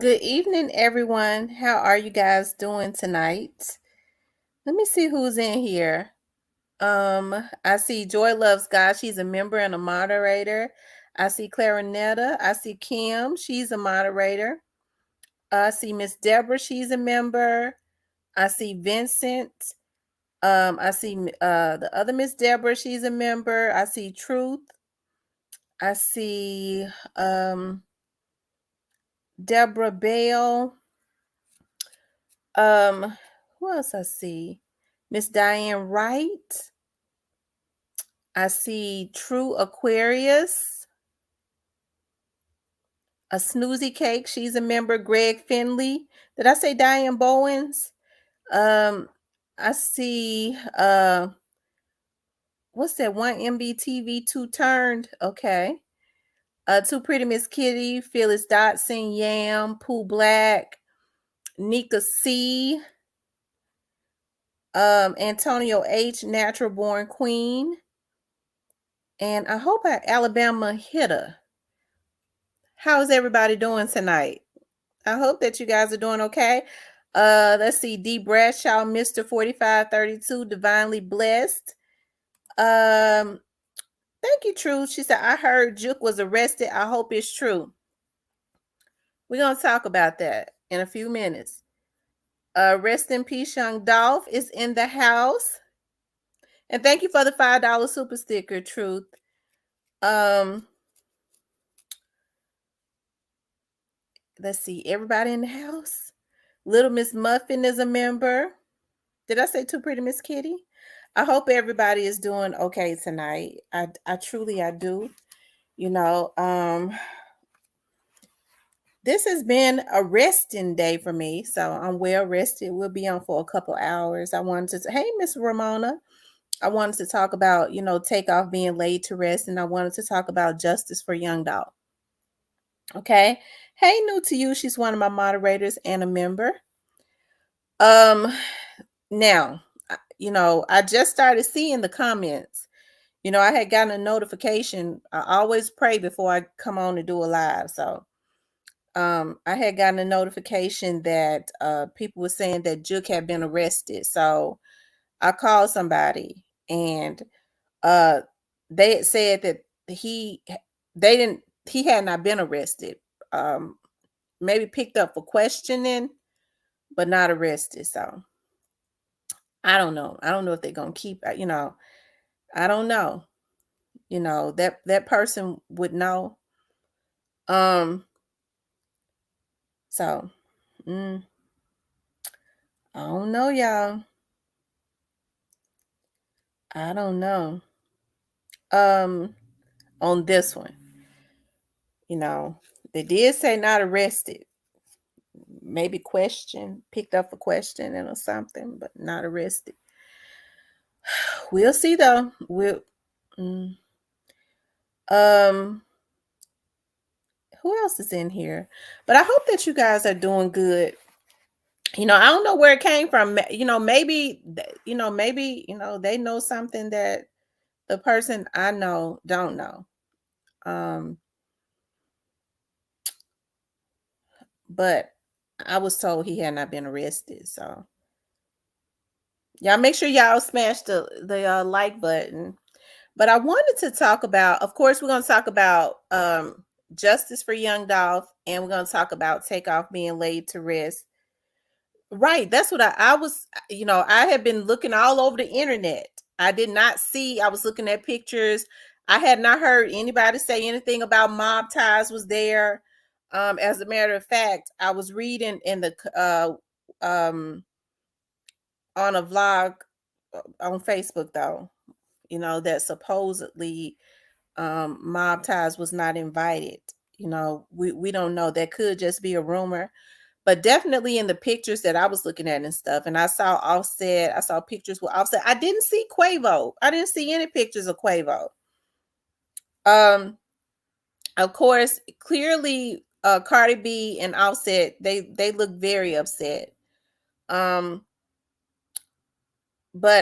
Good evening, everyone. How are you guys doing tonight? Let me see who's in here. I see Joy Loves God. She's a member and a moderator. I see Clarinetta. I see Kim. She's a moderator. I see Miss Deborah. She's a member. I see Vincent. I see the other Miss Deborah. She's a member. I see Truth. I see Deborah Bell. Who else I see? Miss Diane Wright. I see True Aquarius. A Snoozy Cake. She's a member. Greg Finley. Did I say Diane Bowens? I see what's that? One MBTV, two turned. Okay. Two Pretty Miss Kitty, Phyllis Dotson, Yam, Pooh Black, Nika C. Antonio H, Natural Born Queen. And I hope Alabama hitter. How's everybody doing tonight? I hope that you guys are doing okay. Let's see. D Bradshaw, Mr. 4532, Divinely Blessed. Thank you, True. She said, I heard Juke was arrested. I hope it's true. We're gonna talk about that in a few minutes. Rest in peace, Young Dolph is in the house. And thank you for the $5 super sticker, Truth. Let's see, everybody in the house. Little Miss Muffin is a member. Did I say Too Pretty Miss Kitty? I hope everybody is doing okay tonight. I truly do. You know, this has been a resting day for me, so I'm well rested. We'll be on for a couple hours. I wanted to, hey, Miss Ramona. I wanted to talk about, Takeoff being laid to rest, and I wanted to talk about justice for Young Dolph. Okay. Hey, new to you. She's one of my moderators and a member. Now, I just started seeing the comments. I had gotten a notification. I always pray before I come on to do a live. So, I had gotten a notification that people were saying that Juke had been arrested. So I called somebody and they had said that he had not been arrested. Maybe picked up for questioning, but not arrested. So I don't know. I don't know if they're gonna keep. I don't know. That person would know. So I don't know, y'all. I don't know. On this one, they did say not arrested. Maybe picked up for questioning or something, but not arrested. We'll see though. Who else is in here? But I hope that you guys are doing good. I don't know where it came from. Maybe they know something that the person I know don't know. But I was told he had not been arrested. So y'all make sure y'all smash the like button. But I wanted to talk about, of course, we're going to talk about justice for Young Dolph, and we're going to talk about Takeoff being laid to rest. Right. That's what I was, I had been looking all over the internet. I did not see, I was looking at pictures. I had not heard anybody say anything about mob ties was there. As a matter of fact, I was reading in the on a vlog on Facebook though, that supposedly mob ties was not invited. We don't know. That could just be a rumor. But definitely in the pictures that I was looking at and stuff, and I saw Offset, I saw pictures with Offset. I didn't see Quavo. I didn't see any pictures of Quavo. Of course, clearly, Cardi B and Offset, they look very upset. But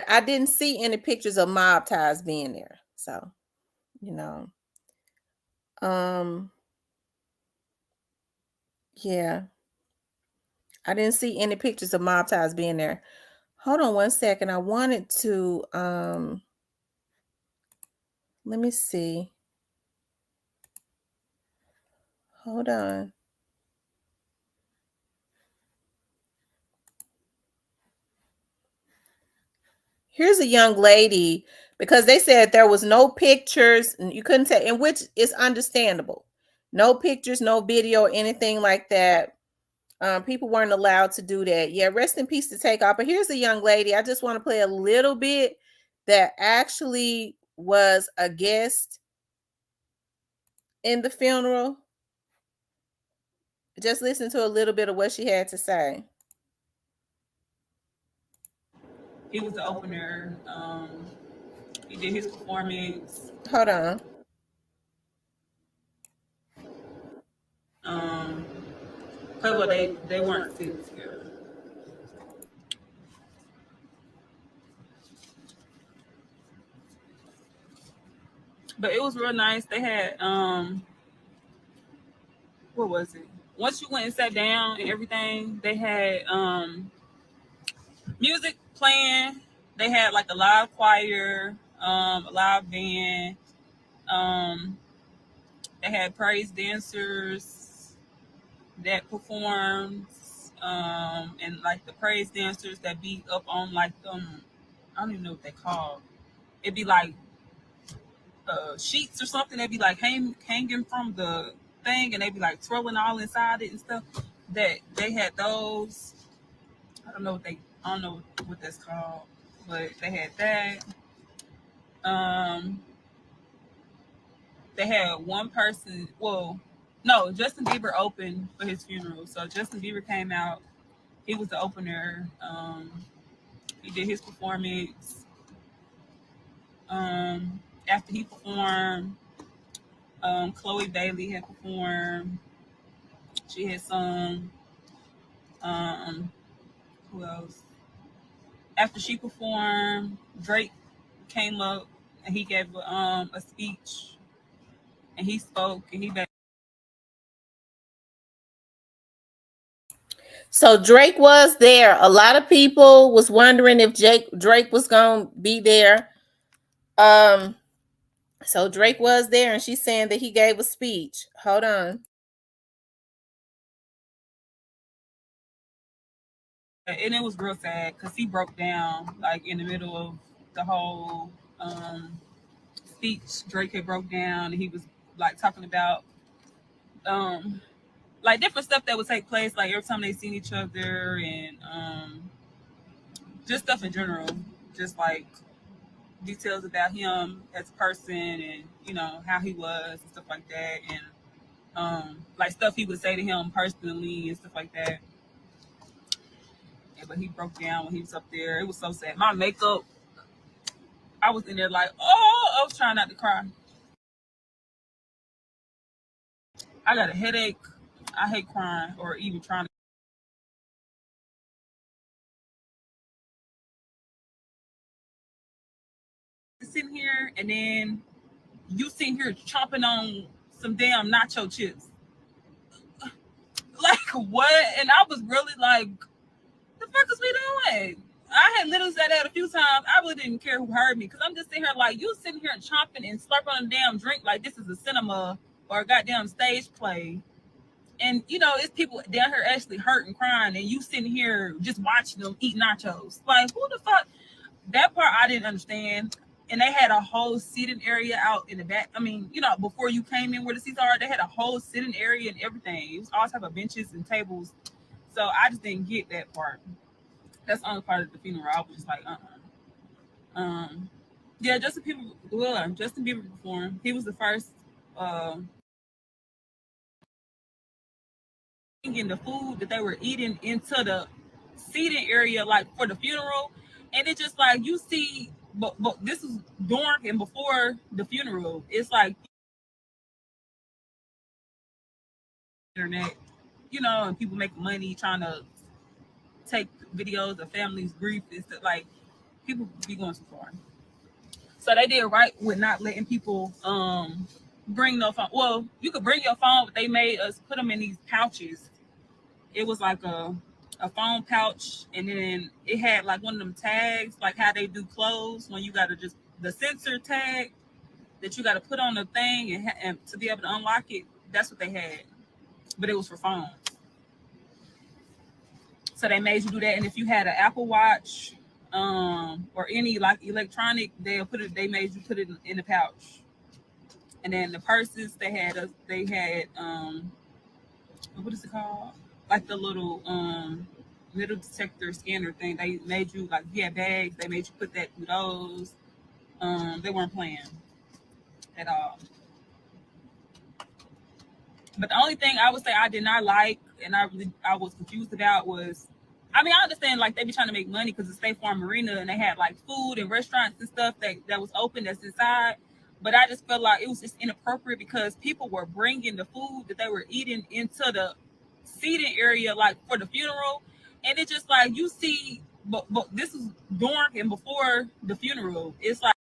I didn't see any pictures of mob ties being there. So, yeah. I didn't see any pictures of Mob Ties being there. Hold on one second. I wanted to let me see. Hold on. Here's a young lady, because they said there was no pictures and you couldn't take, and which is understandable. No pictures, no video, anything like that. People weren't allowed to do that. Yeah, rest in peace to Takeoff. But here's a young lady. I just want to play a little bit that actually was a guest in the funeral. Just listen to a little bit of what she had to say. He was the opener. He did his performance. Hold on. Well, they weren't sitting together. But it was real nice. They had what was it? Once you went and sat down and everything, they had music playing. They had like a live choir, a live band. They had praise dancers that performed, and like the praise dancers that be up on like I don't even know what they call. It'd be like sheets or something. They'd be like hanging from the thing, and they'd be like twirling all inside it and stuff. That they had those. I don't know what that's called, but they had that. They had one person. Well, no, Justin Bieber opened for his funeral. So Justin Bieber came out. He was the opener. He did his performance. After he performed, Chloe Bailey had performed. She had sung. Who else? After she performed, Drake came up and he gave a speech, and he spoke, and he. So Drake was there. A lot of people was wondering if Drake was gonna be there. So Drake was there, and she's saying that he gave a speech. Hold on. And it was real sad because he broke down like in the middle of the whole speech. Drake had broke down, and he was like talking about like different stuff that would take place, like every time they seen each other, and just stuff in general, just like details about him as a person, and how he was and stuff like that, and like stuff he would say to him personally and stuff like that. But he broke down when he was up there. It was so sad. My makeup, I was in there like, I was trying not to cry. I got a headache. I hate crying or even trying to sit here, and then you sitting here chomping on some damn nacho chips. Like what? And I was really like, the fuck is we doing? I had literally said that a few times. I really didn't care who heard me, because I'm just sitting here like, you sitting here and chomping and slurping on a damn drink like this is a cinema or a goddamn stage play. And it's people down here actually hurting, crying, and you sitting here just watching them eat nachos. Like, who the fuck? That part I didn't understand. And they had a whole seating area out in the back. I mean, before you came in where the seats are, they had a whole sitting area and everything. It was all type of benches and tables. So I just didn't get that part. That's the only part of the funeral. I was just like, yeah, Justin Bieber performed. He was the first bringing the food that they were eating into the seating area, like for the funeral. And it just like you see, but this is during and before the funeral. It's like internet, and people make money trying to take videos of families' grief. It's like people be going too far. So they did right with not letting people bring no phone. Well, you could bring your phone, but they made us put them in these pouches. It was like a a phone pouch, and then it had like one of them tags, like how they do clothes when you gotta just the sensor tag that you gotta put on the thing and to be able to unlock it. That's what they had, but it was for phones. So they made you do that, and if you had an Apple Watch, or any like electronic, they'll put it. They made you put it in the pouch, and then the purses they had what is it called? Like the little detector scanner thing. They made you like if you had bags. They made you put that through those. They weren't playing at all. But the only thing I would say I did not like, and I was confused about was, I mean, I understand like they be trying to make money because it's State Farm Marina and they had like food and restaurants and stuff that was open that's inside. But I just felt like it was just inappropriate because people were bringing the food that they were eating into the seating area, like for the funeral, and it just like you see, but this is during and before the funeral. It's like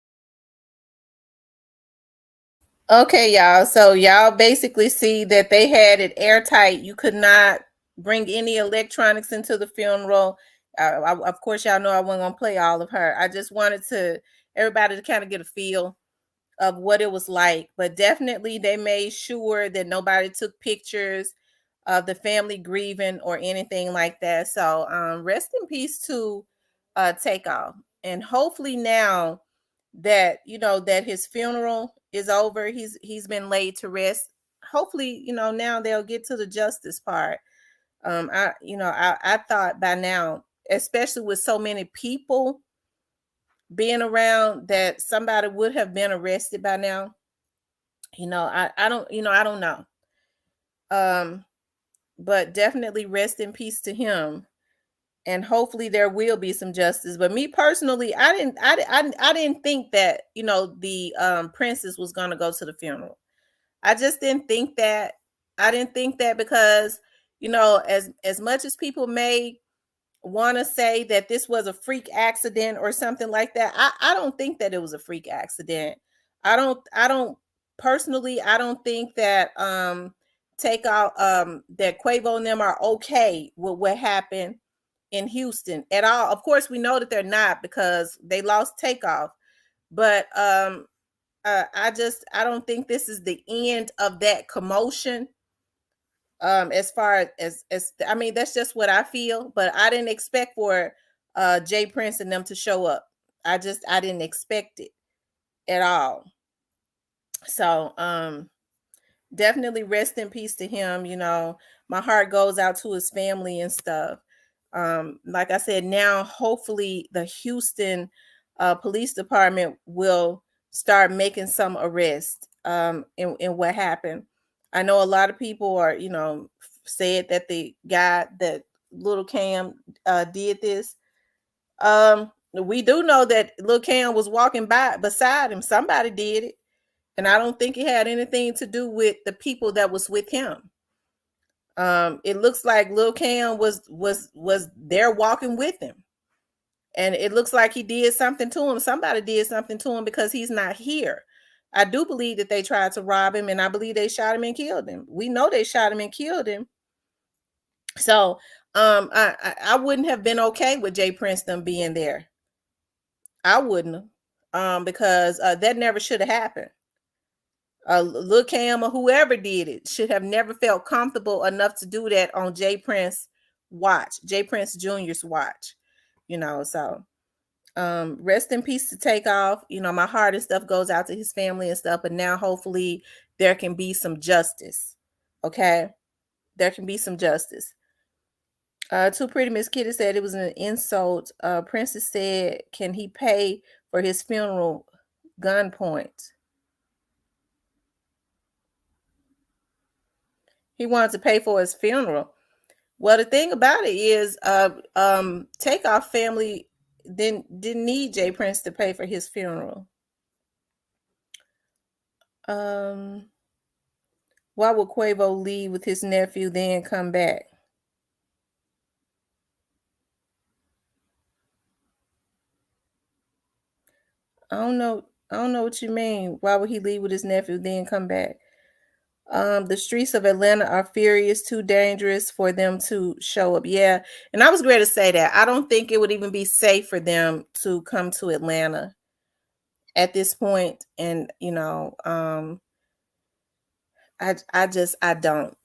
Okay, y'all. So y'all basically see that they had it airtight. You could not bring any electronics into the funeral. Of course, y'all know I wasn't gonna play all of her. I just wanted to everybody to kind of get a feel of what it was like. But definitely, they made sure that nobody took pictures of the family grieving or anything like that. So, rest in peace to Takeoff, and hopefully now that that his funeral is over, he's been laid to rest. Hopefully, now they'll get to the justice part. I thought by now, especially with so many people being around, that somebody would have been arrested by now. I don't know. Um, but definitely rest in peace to him, and hopefully there will be some justice. But me personally, I didn't think that the princess was going to go to the funeral. I just didn't think that. I didn't think that because as much as people may want to say that this was a freak accident or something like that, I don't think that it was a freak accident. I don't personally, I don't think that take out that Quavo and them are okay with what happened in Houston at all. Of course, we know that they're not because they lost Takeoff. But I don't think this is the end of that commotion. As far as I mean, that's just what I feel. But I didn't expect for Jay Prince and them to show up. I didn't expect it at all. So definitely rest in peace to him. My heart goes out to his family and stuff. Like I said, now hopefully the Houston police department will start making some arrests in what happened. I know a lot of people are, said that the guy that Little Cam did this. We do know that Lil Cam was walking by beside him. Somebody did it, and I don't think it had anything to do with the people that was with him. It looks like Lil Cam was there walking with him, and it looks like he did something to him. Somebody did something to him because he's not here. I do believe that they tried to rob him, and I believe they shot him and killed him. We know they shot him and killed him. So I wouldn't have been okay with Jay Princeton being there. I wouldn't have, because that never should have happened. Lil Cam or whoever did it should have never felt comfortable enough to do that on Jay Prince watch, Jay Prince Jr.'s watch. So rest in peace to Takeoff. My heart and stuff goes out to his family and stuff, but now hopefully there can be some justice. Okay, there can be some justice. Too Pretty Miss Kitty said it was an insult. Princess said, can he pay for his funeral? Gunpoint. He wanted to pay for his funeral. Well, the thing about it is, Takeoff family didn't need Jay Prince to pay for his funeral. Why would Quavo leave with his nephew then come back? I don't know. I don't know what you mean. Why would he leave with his nephew then come back? The streets of Atlanta are furious, too dangerous for them to show up. Yeah. And I was ready to say that. I don't think it would even be safe for them to come to Atlanta at this point. And, I don't.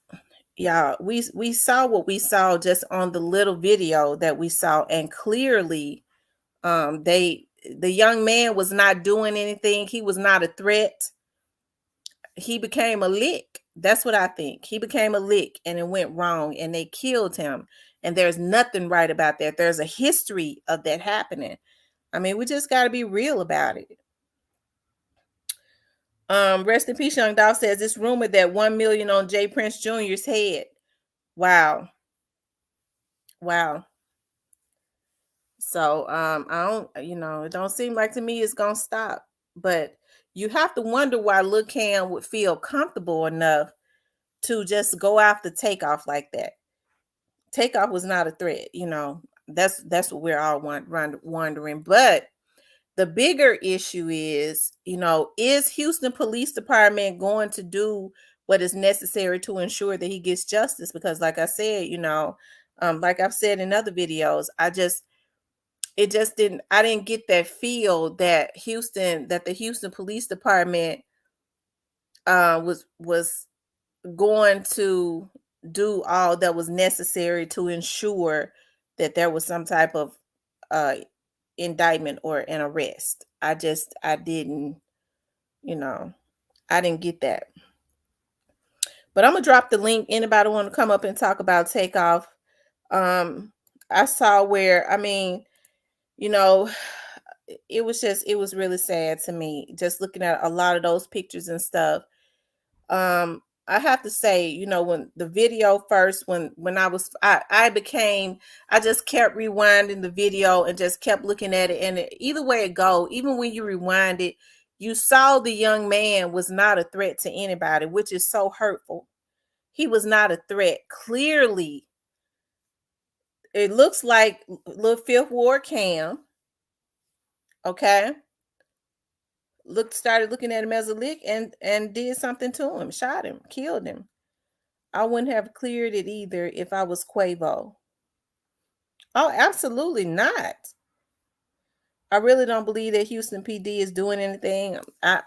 Yeah, we saw what we saw just on the little video that we saw, and clearly the young man was not doing anything. He was not a threat. He became a lick. That's what I think. He became a lick and it went wrong and they killed him. And there's nothing right about that. There's a history of that happening. I mean, we just got to be real about it. Rest in peace, Young Dolph says it's rumored that 1 million on Jay Prince Jr.'s head. Wow. Wow. So I don't, it don't seem like to me it's gonna stop. But you have to wonder why Lil Kim would feel comfortable enough to just go after Takeoff like that. Takeoff was not a threat, That's what we're all wondering. But the bigger issue is, is Houston Police Department going to do what is necessary to ensure that he gets justice? Because, like I said, like I've said in other videos, I didn't get that feel that the Houston Police Department was going to do all that was necessary to ensure that there was some type of indictment or an arrest. I didn't, I didn't get that. But I'm gonna drop the link. Anybody want to come up and talk about Takeoff? I saw where, it was really sad to me just looking at a lot of those pictures and stuff. I have to say, when the video first, when I just kept rewinding the video and just kept looking at it. And either way it go, even when you rewind it, you saw the young man was not a threat to anybody, which is so hurtful. He was not a threat. Clearly, it looks like little Fifth Ward Cam. Okay. Started looking at him as a lick and did something to him, shot him, killed him. I wouldn't have cleared it either if I was Quavo. Oh, absolutely not. I really don't believe that Houston PD is doing anything. I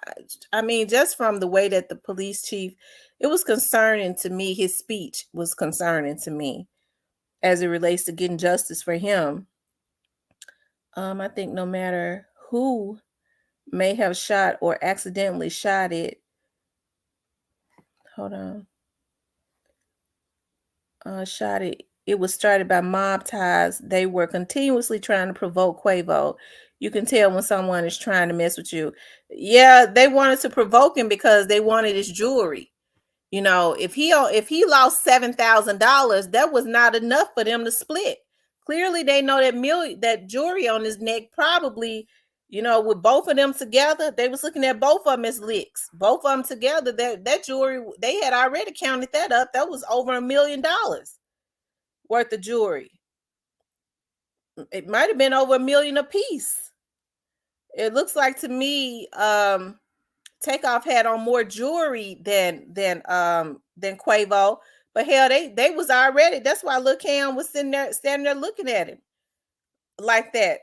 mean, just from the way that the police chief, it was concerning to me. His speech was concerning to me as it relates to getting justice for him. I think no matter who may have shot or accidentally shot it. Hold on. Shot it. It was started by mob ties. They were continuously trying to provoke Quavo. You can tell when someone is trying to mess with you. Yeah, they wanted to provoke him because they wanted his jewelry. If he lost $7,000, that was not enough for them to split. Clearly, they know that jewelry on his neck probably, with both of them together, they was looking at both of them as licks. Both of them together, that jewelry, they had already counted that up. That was over $1 million worth of jewelry. It might have been over $1 million a piece. It looks like to me, Takeoff had on more jewelry than Quavo, but hell, they was already. That's why Lil Kim was standing there looking at him like that.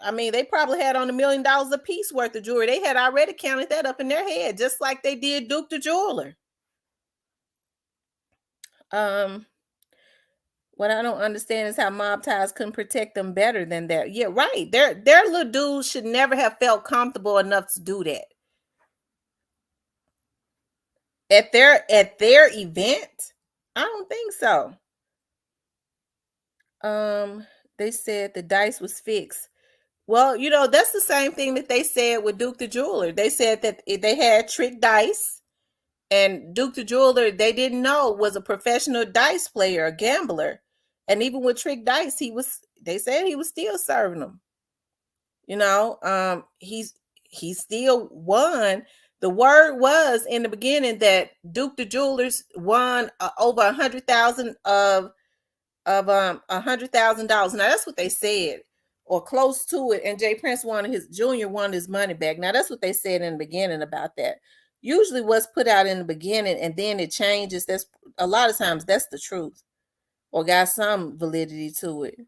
I mean, they probably had on $1 million a piece worth of jewelry. They had already counted that up in their head, just like they did Duke the Jeweler. What I don't understand is how mob ties couldn't protect them better than that. Yeah, right. Their little dudes should never have felt comfortable enough to do that. At their event? I don't think so. They said the dice was fixed. Well, that's the same thing that they said with Duke the Jeweler. They said that they had trick dice, and Duke the Jeweler, they didn't know was a professional dice player, a gambler. And even with trick dice, they said he was still serving them. He still won. The word was in the beginning that Duke the Jewelers won over $100,000 of $100,000. Now that's what they said, or close to it. And Jay Prince wanted his money back. Now that's what they said in the beginning about that. Usually what's put out in the beginning and then it changes, that's a lot of times that's the truth or got some validity to it.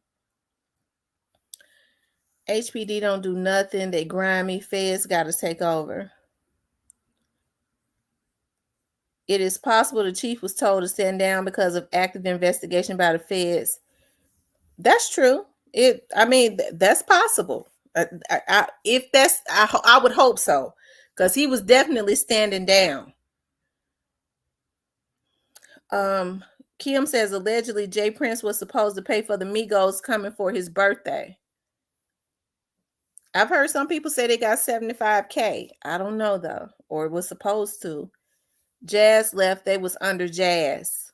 HPD don't do nothing. They grimy. Feds got to take over. It is possible the chief was told to stand down because of active investigation by the feds. That's true. I mean, that's possible. If that's, I would hope so, because he was definitely standing down. Kim says allegedly Jay Prince was supposed to pay for the Migos coming for his birthday. I've heard some people say they got $75K. I don't know though, or it was supposed to. Jazz left, they was under Jazz.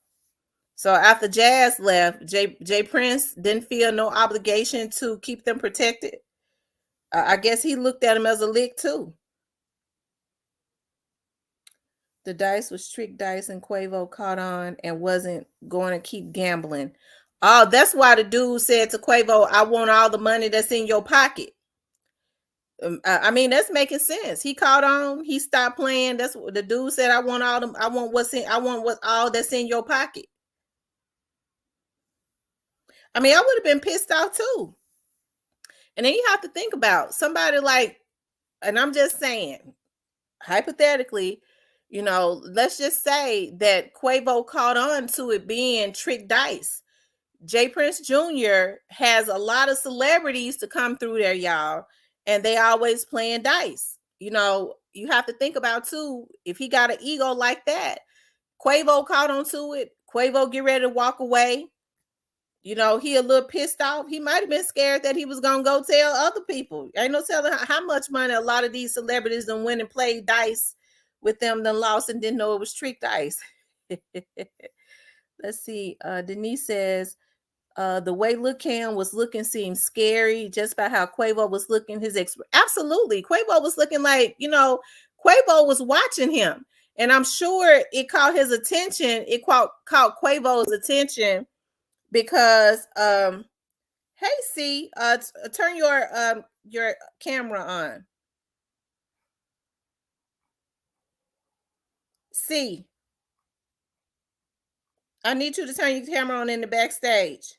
So after Jazz left, Jay Prince didn't feel no obligation to keep them protected. I guess he looked at him as a lick too. The dice was trick dice, and Quavo caught on and wasn't going to keep gambling. Oh, that's why the dude said to Quavo, "I want all the money that's in your pocket." I mean, that's making sense. He caught on. He stopped playing. That's what the dude said. I want all them. I want what's in. I want what all that's in your pocket. I mean, I would have been pissed off too. And then you have to think about somebody like, and I'm just saying, hypothetically, let's just say that Quavo caught on to it being trick dice. Jay Prince Jr. has a lot of celebrities to come through there, y'all, and they always playing dice. You have to think about too, if he got an ego like that, Quavo caught on to it. Quavo get ready to walk away. He a little pissed off. He might have been scared that he was gonna go tell other people. Ain't no telling how much money a lot of these celebrities done went and played dice with them, then lost and didn't know it was trick dice. Let's see. Denise says, the way Lil Kim was looking seemed scary just by how Quavo was looking. Absolutely. Quavo was looking like, Quavo was watching him. And I'm sure it caught his attention. It caught Quavo's attention because hey, C, turn your camera on. C, I need you to turn your camera on in the backstage.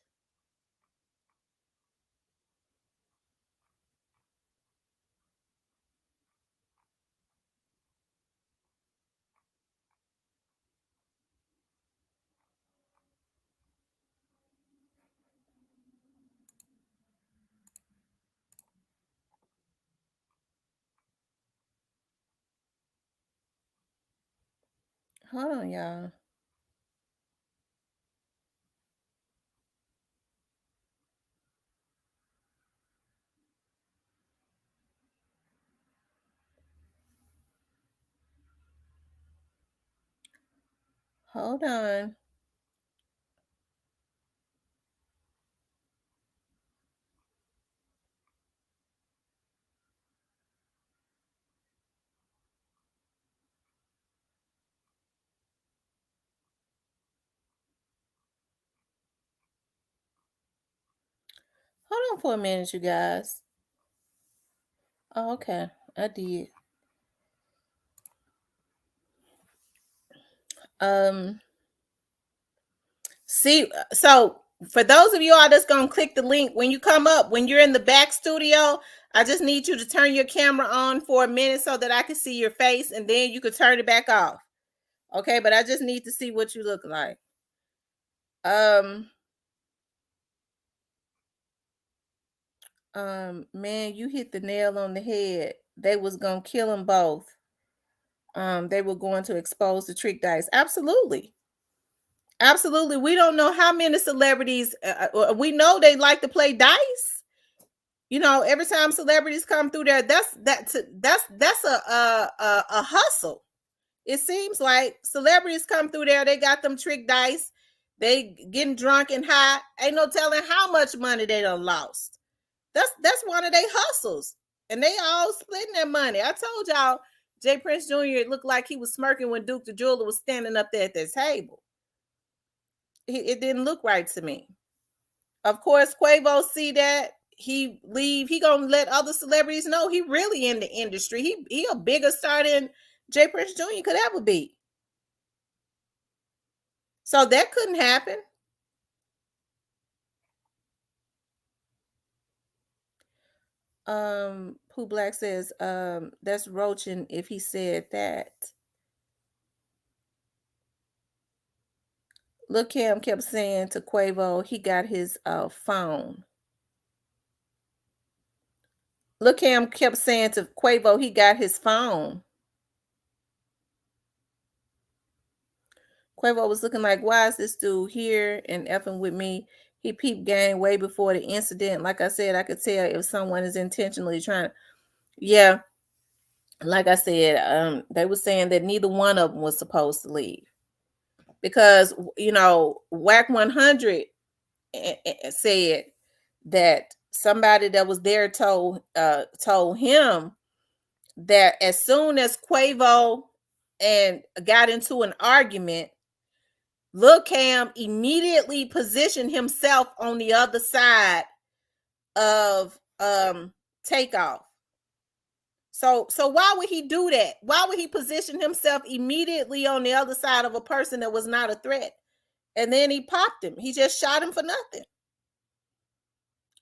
Hold on, y'all. Hold on. Hold on for a minute, you guys. Oh, okay. I did. See, so for those of you all that's gonna click the link when you come up, when you're in the back studio, I just need you to turn your camera on for a minute so that I can see your face, and then you can turn it back off. Okay, but I just need to see what you look like. Man, you hit the nail on the head. They was gonna kill them both. They were going to expose the trick dice. Absolutely. Absolutely. We don't know how many celebrities, we know they like to play dice. Every time celebrities come through there, that's a hustle. It seems like celebrities come through there, they got them trick dice, they getting drunk and high. Ain't no telling how much money they done lost. That's one of their hustles, and they all splitting their money. I told y'all, Jay Prince Jr. It looked like he was smirking when Duke the Jeweler was standing up there at this table. It didn't look right to me. Of course, Quavo see that, he leave. He gonna let other celebrities know he really in the industry. He a bigger star Jay Prince Jr. could ever be. So that couldn't happen. Pooh Black says, that's roaching if he said that. Lil Kim kept saying to Quavo he got his phone. Lil Kim kept saying to Quavo he got his phone. Quavo was looking like, why is this dude here and effing with me? He peeped game way before the incident. Like I said, I could tell if someone is intentionally trying to. Yeah, like I said, they were saying that neither one of them was supposed to leave because Whack 100 said that somebody that was there told him that as soon as Quavo and got into an argument, Lil Cam immediately positioned himself on the other side of Takeoff. So why would he do that? Why would he position himself immediately on the other side of a person that was not a threat? And then he popped him. He just shot him for nothing.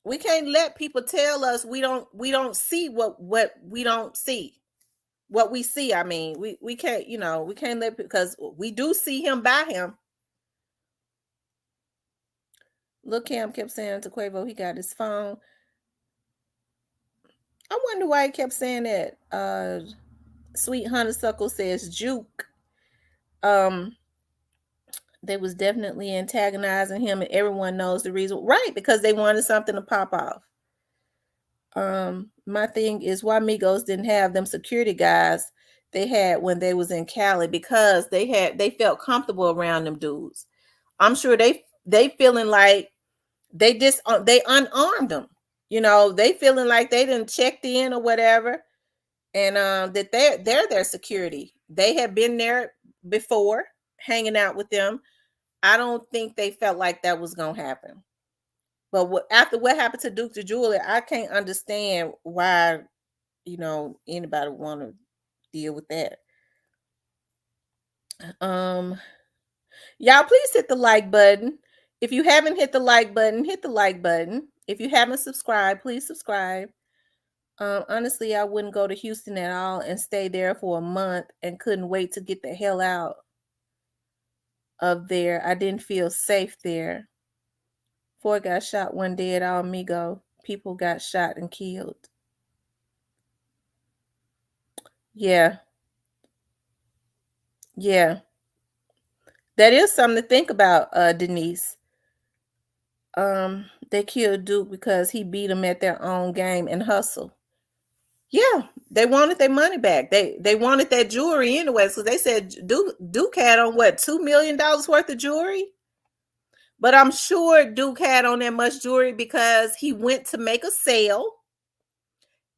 We can't let people tell us we don't see what we don't see. What we see, I mean, we can't, we can't let, because we do see him by him. Lil Cam kept saying to Quavo he got his phone. I wonder why he kept saying that. Sweet Honeysuckle says Juke. They was definitely antagonizing him, and everyone knows the reason. Right, because they wanted something to pop off. My thing is why Migos didn't have them security guys they had when they was in Cali, because they felt comfortable around them dudes. I'm sure they feeling like they unarmed them. They feeling like they didn't checked in or whatever, and that they're their security. They have been there before, hanging out with them. I don't think they felt like that was gonna happen. But after what happened to Duke the Jeweler, I can't understand why anybody want to deal with that. Y'all, please hit the like button. If you haven't hit the like button, hit the like button. If you haven't subscribed, please subscribe. Honestly, I wouldn't go to Houston at all and stay there for a month and couldn't wait to get the hell out of there. I didn't feel safe there. 4 got shot, 1 dead, all Amigo. People got shot and killed. Yeah. Yeah. That is something to think about, Denise. They killed Duke because he beat them at their own game and hustle. Yeah, they wanted their money back. They wanted that jewelry anyway, so they said Duke had on what, $2 million worth of jewelry? But I'm sure Duke had on that much jewelry because he went to make a sale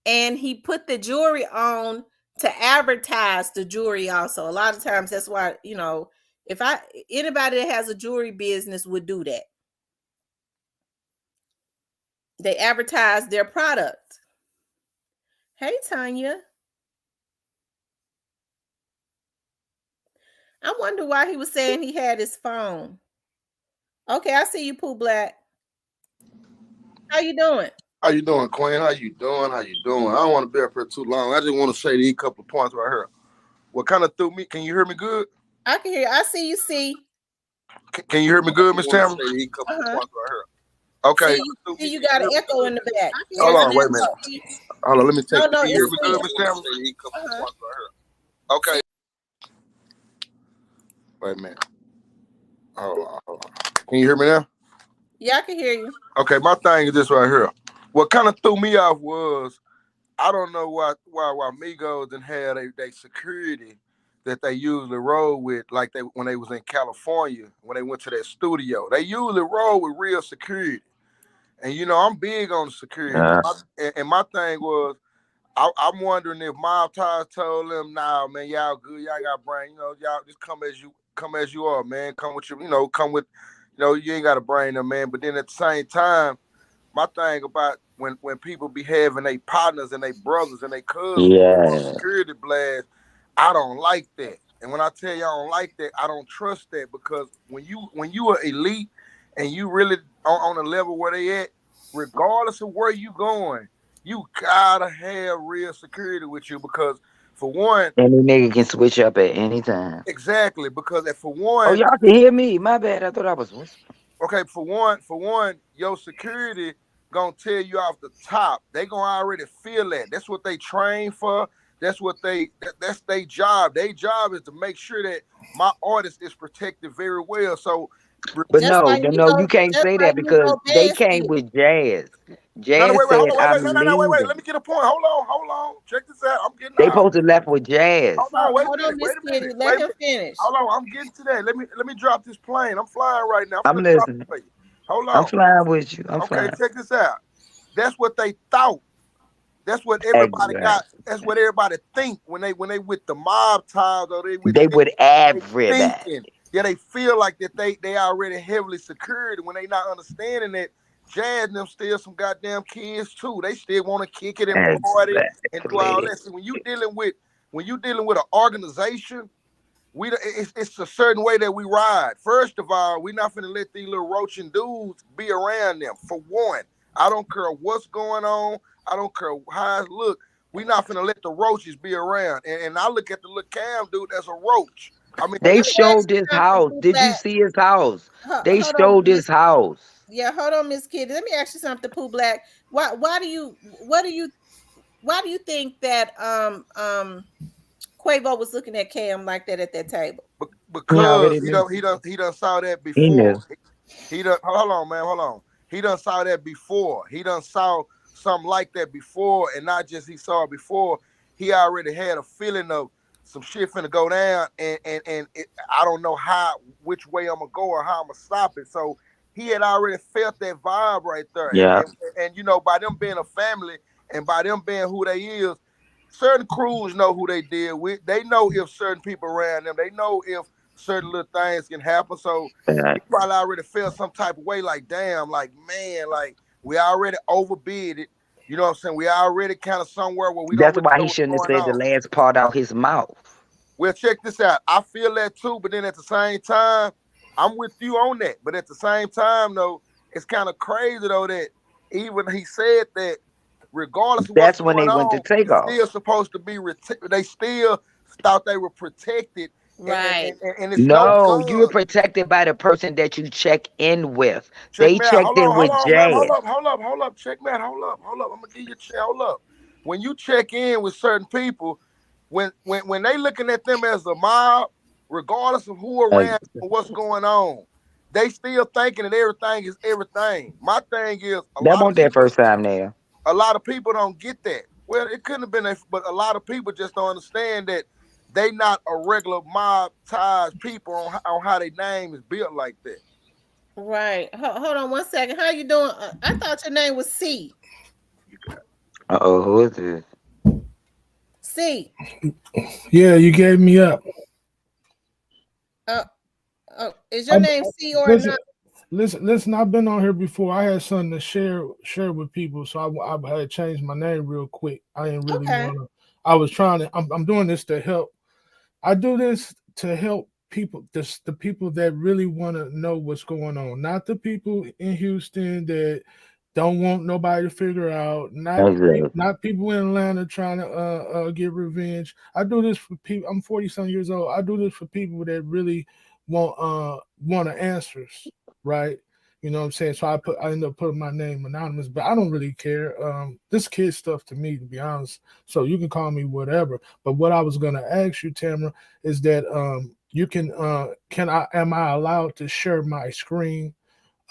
and he put the jewelry on to advertise the jewelry also. A lot of times that's why, if anybody that has a jewelry business would do that. They advertise their product. Hey, Tanya. I wonder why he was saying he had his phone. Okay, I see you, Pooh Black. How you doing? How you doing, Queen? How you doing? I don't want to be up here too long. I just want to say these couple of points right here. What kind of threw me? Can you hear me good? I can hear you. I see you, see. Can you hear me good, Miss Tamara? These couple of points right here. Okay. See, you got an echo in the back. Hold on, wait a minute. Hold on, let me take. No, can you hear me good, Miss Tamara? These couple of points right here. Okay. Wait a minute. Hold on. Can you hear me now? Yeah, I can hear you. Okay, my thing is this right here. What kind of threw me off was, I don't know why Migos didn't have they security that they usually roll with, like when they was in California, when they went to that studio. They usually roll with real security. And I'm big on security. And my thing was, I'm wondering if Mob Ties told them, nah, man, y'all good, y'all got brain, y'all just come as you are, man. Come with you ain't got a brain, no man. But then at the same time, my thing about when people be having their partners and their brothers and their cousins on security blast, I don't like that. And when I tell you I don't like that, I don't trust that because when you are elite and you really on a level where they at, regardless of where you going, you gotta have real security with you because for one, Any nigga can switch up at any time. exactly because for Oh, one, y'all can hear me. My bad. I thought I was whispering. okay, for one, your security gonna tell you off the top. They gonna already feel that. That's what they train for. That's their job. Their job is to make sure that my artist is protected very well. So But Just no, like no, no, you Migos, can't just say like that because Migos they Best came did. with Jazz. no, no, Jazz wait, hold said, on, I'm wait, no, wait, leaving. let me get a point. Hold on. Check this out. I'm getting They out. supposed to left with Jazz. Hold on, wait Hold a on, minute, Miss Kitty. wait Let a him minute. finish. Hold on, I'm getting to that. Let me drop this plane. I'm flying right now. I'm I'm finna drop it listening. for you. Hold I'm on. flying with you. I'm Okay, flying. check this out. That's what they thought. That's what everybody Exactly. got. That's what everybody think when they with the mob ties or they with They them. with They everybody. thinking, yeah, they feel like that they already heavily secured when they not understanding that Jazz and them still some goddamn kids too. They still want to kick it and party and do all Exactly. that. See, when you dealing with an organization, it's a certain way that we ride. First of all, we not finna let these little roaching dudes be around them. For one, I don't care what's going on. I don't care how it look. We not finna let the roaches be around. And I look at the little Cam dude as a roach. I mean, They Let me ask showed you this something, house. Pooh Did you Black. see his house? They Hold on, showed this Miss. house. Yeah, hold on, Miss Kitty. Let me ask you something, Pooh Black. Why do you what do you why do you think that Quavo was looking at Cam like that at that table? He because already knew. he done saw that He before. knew. He done hold on, man, hold on. He done saw that before. He done saw something like that before, and not just he saw it before. He already had a feeling of some shit finna go down, and I don't know which way I'm gonna go or how I'm gonna stop it. So he had already felt that vibe right there, Yeah. and you know by them being a family and by them being who they is, certain crews know who they deal with. They know if certain people around them. They know if certain little things can happen. So Yeah. he probably already felt some type of way, like damn, like man, like we already overbid it. You know what I'm saying? We already kind of somewhere where we don't That's really why know he what's shouldn't have going said the on. last part out his mouth. Well, check this out. I feel that too, but then at the same time, I'm with you on that. But at the same time, though, it's kind of crazy though that even he said that regardless of what's That's when going they went to on, take it's off. still supposed to be. They still thought they were protected, Right. and it's no No, you're guns. protected by the person that you check in with. Check They me out. checked in Hold with on, man. Jazz. Hold up. Check me out. Hold up. I'm gonna give you a check. Hold up. When you check in with certain people, when they looking at them as a mob, regardless of who around or what's going on, they still thinking that everything is everything. My thing is That won't their first time there. a lot of people don't get that. Well, it couldn't have been, but a lot of people just don't understand that they not a regular mob ties people on how their name is built like that. Right. Hold on one second. How you doing? I thought your name was C. Uh-oh, who is this? C. Yeah, you gave me up. Uh, is your I'm, name C or listen, not? listen. I've been on here before. I had something to share with people, so I had changed my name real quick. I didn't really Okay. want to. I was trying to. I'm doing this to help. I do this to help people. The people that really want to know what's going on, not the people in Houston that don't want nobody to figure out. Exactly. Not people in Atlanta trying to get revenge. I do this for people. I'm 40 some years old. I do this for people that really want the answers, right? You know what I'm saying? So I end up putting my name anonymous, but I don't really care. This kid stuff to me, to be honest. So you can call me whatever. But what I was gonna ask you, Tamara, is that you can I am I allowed to share my screen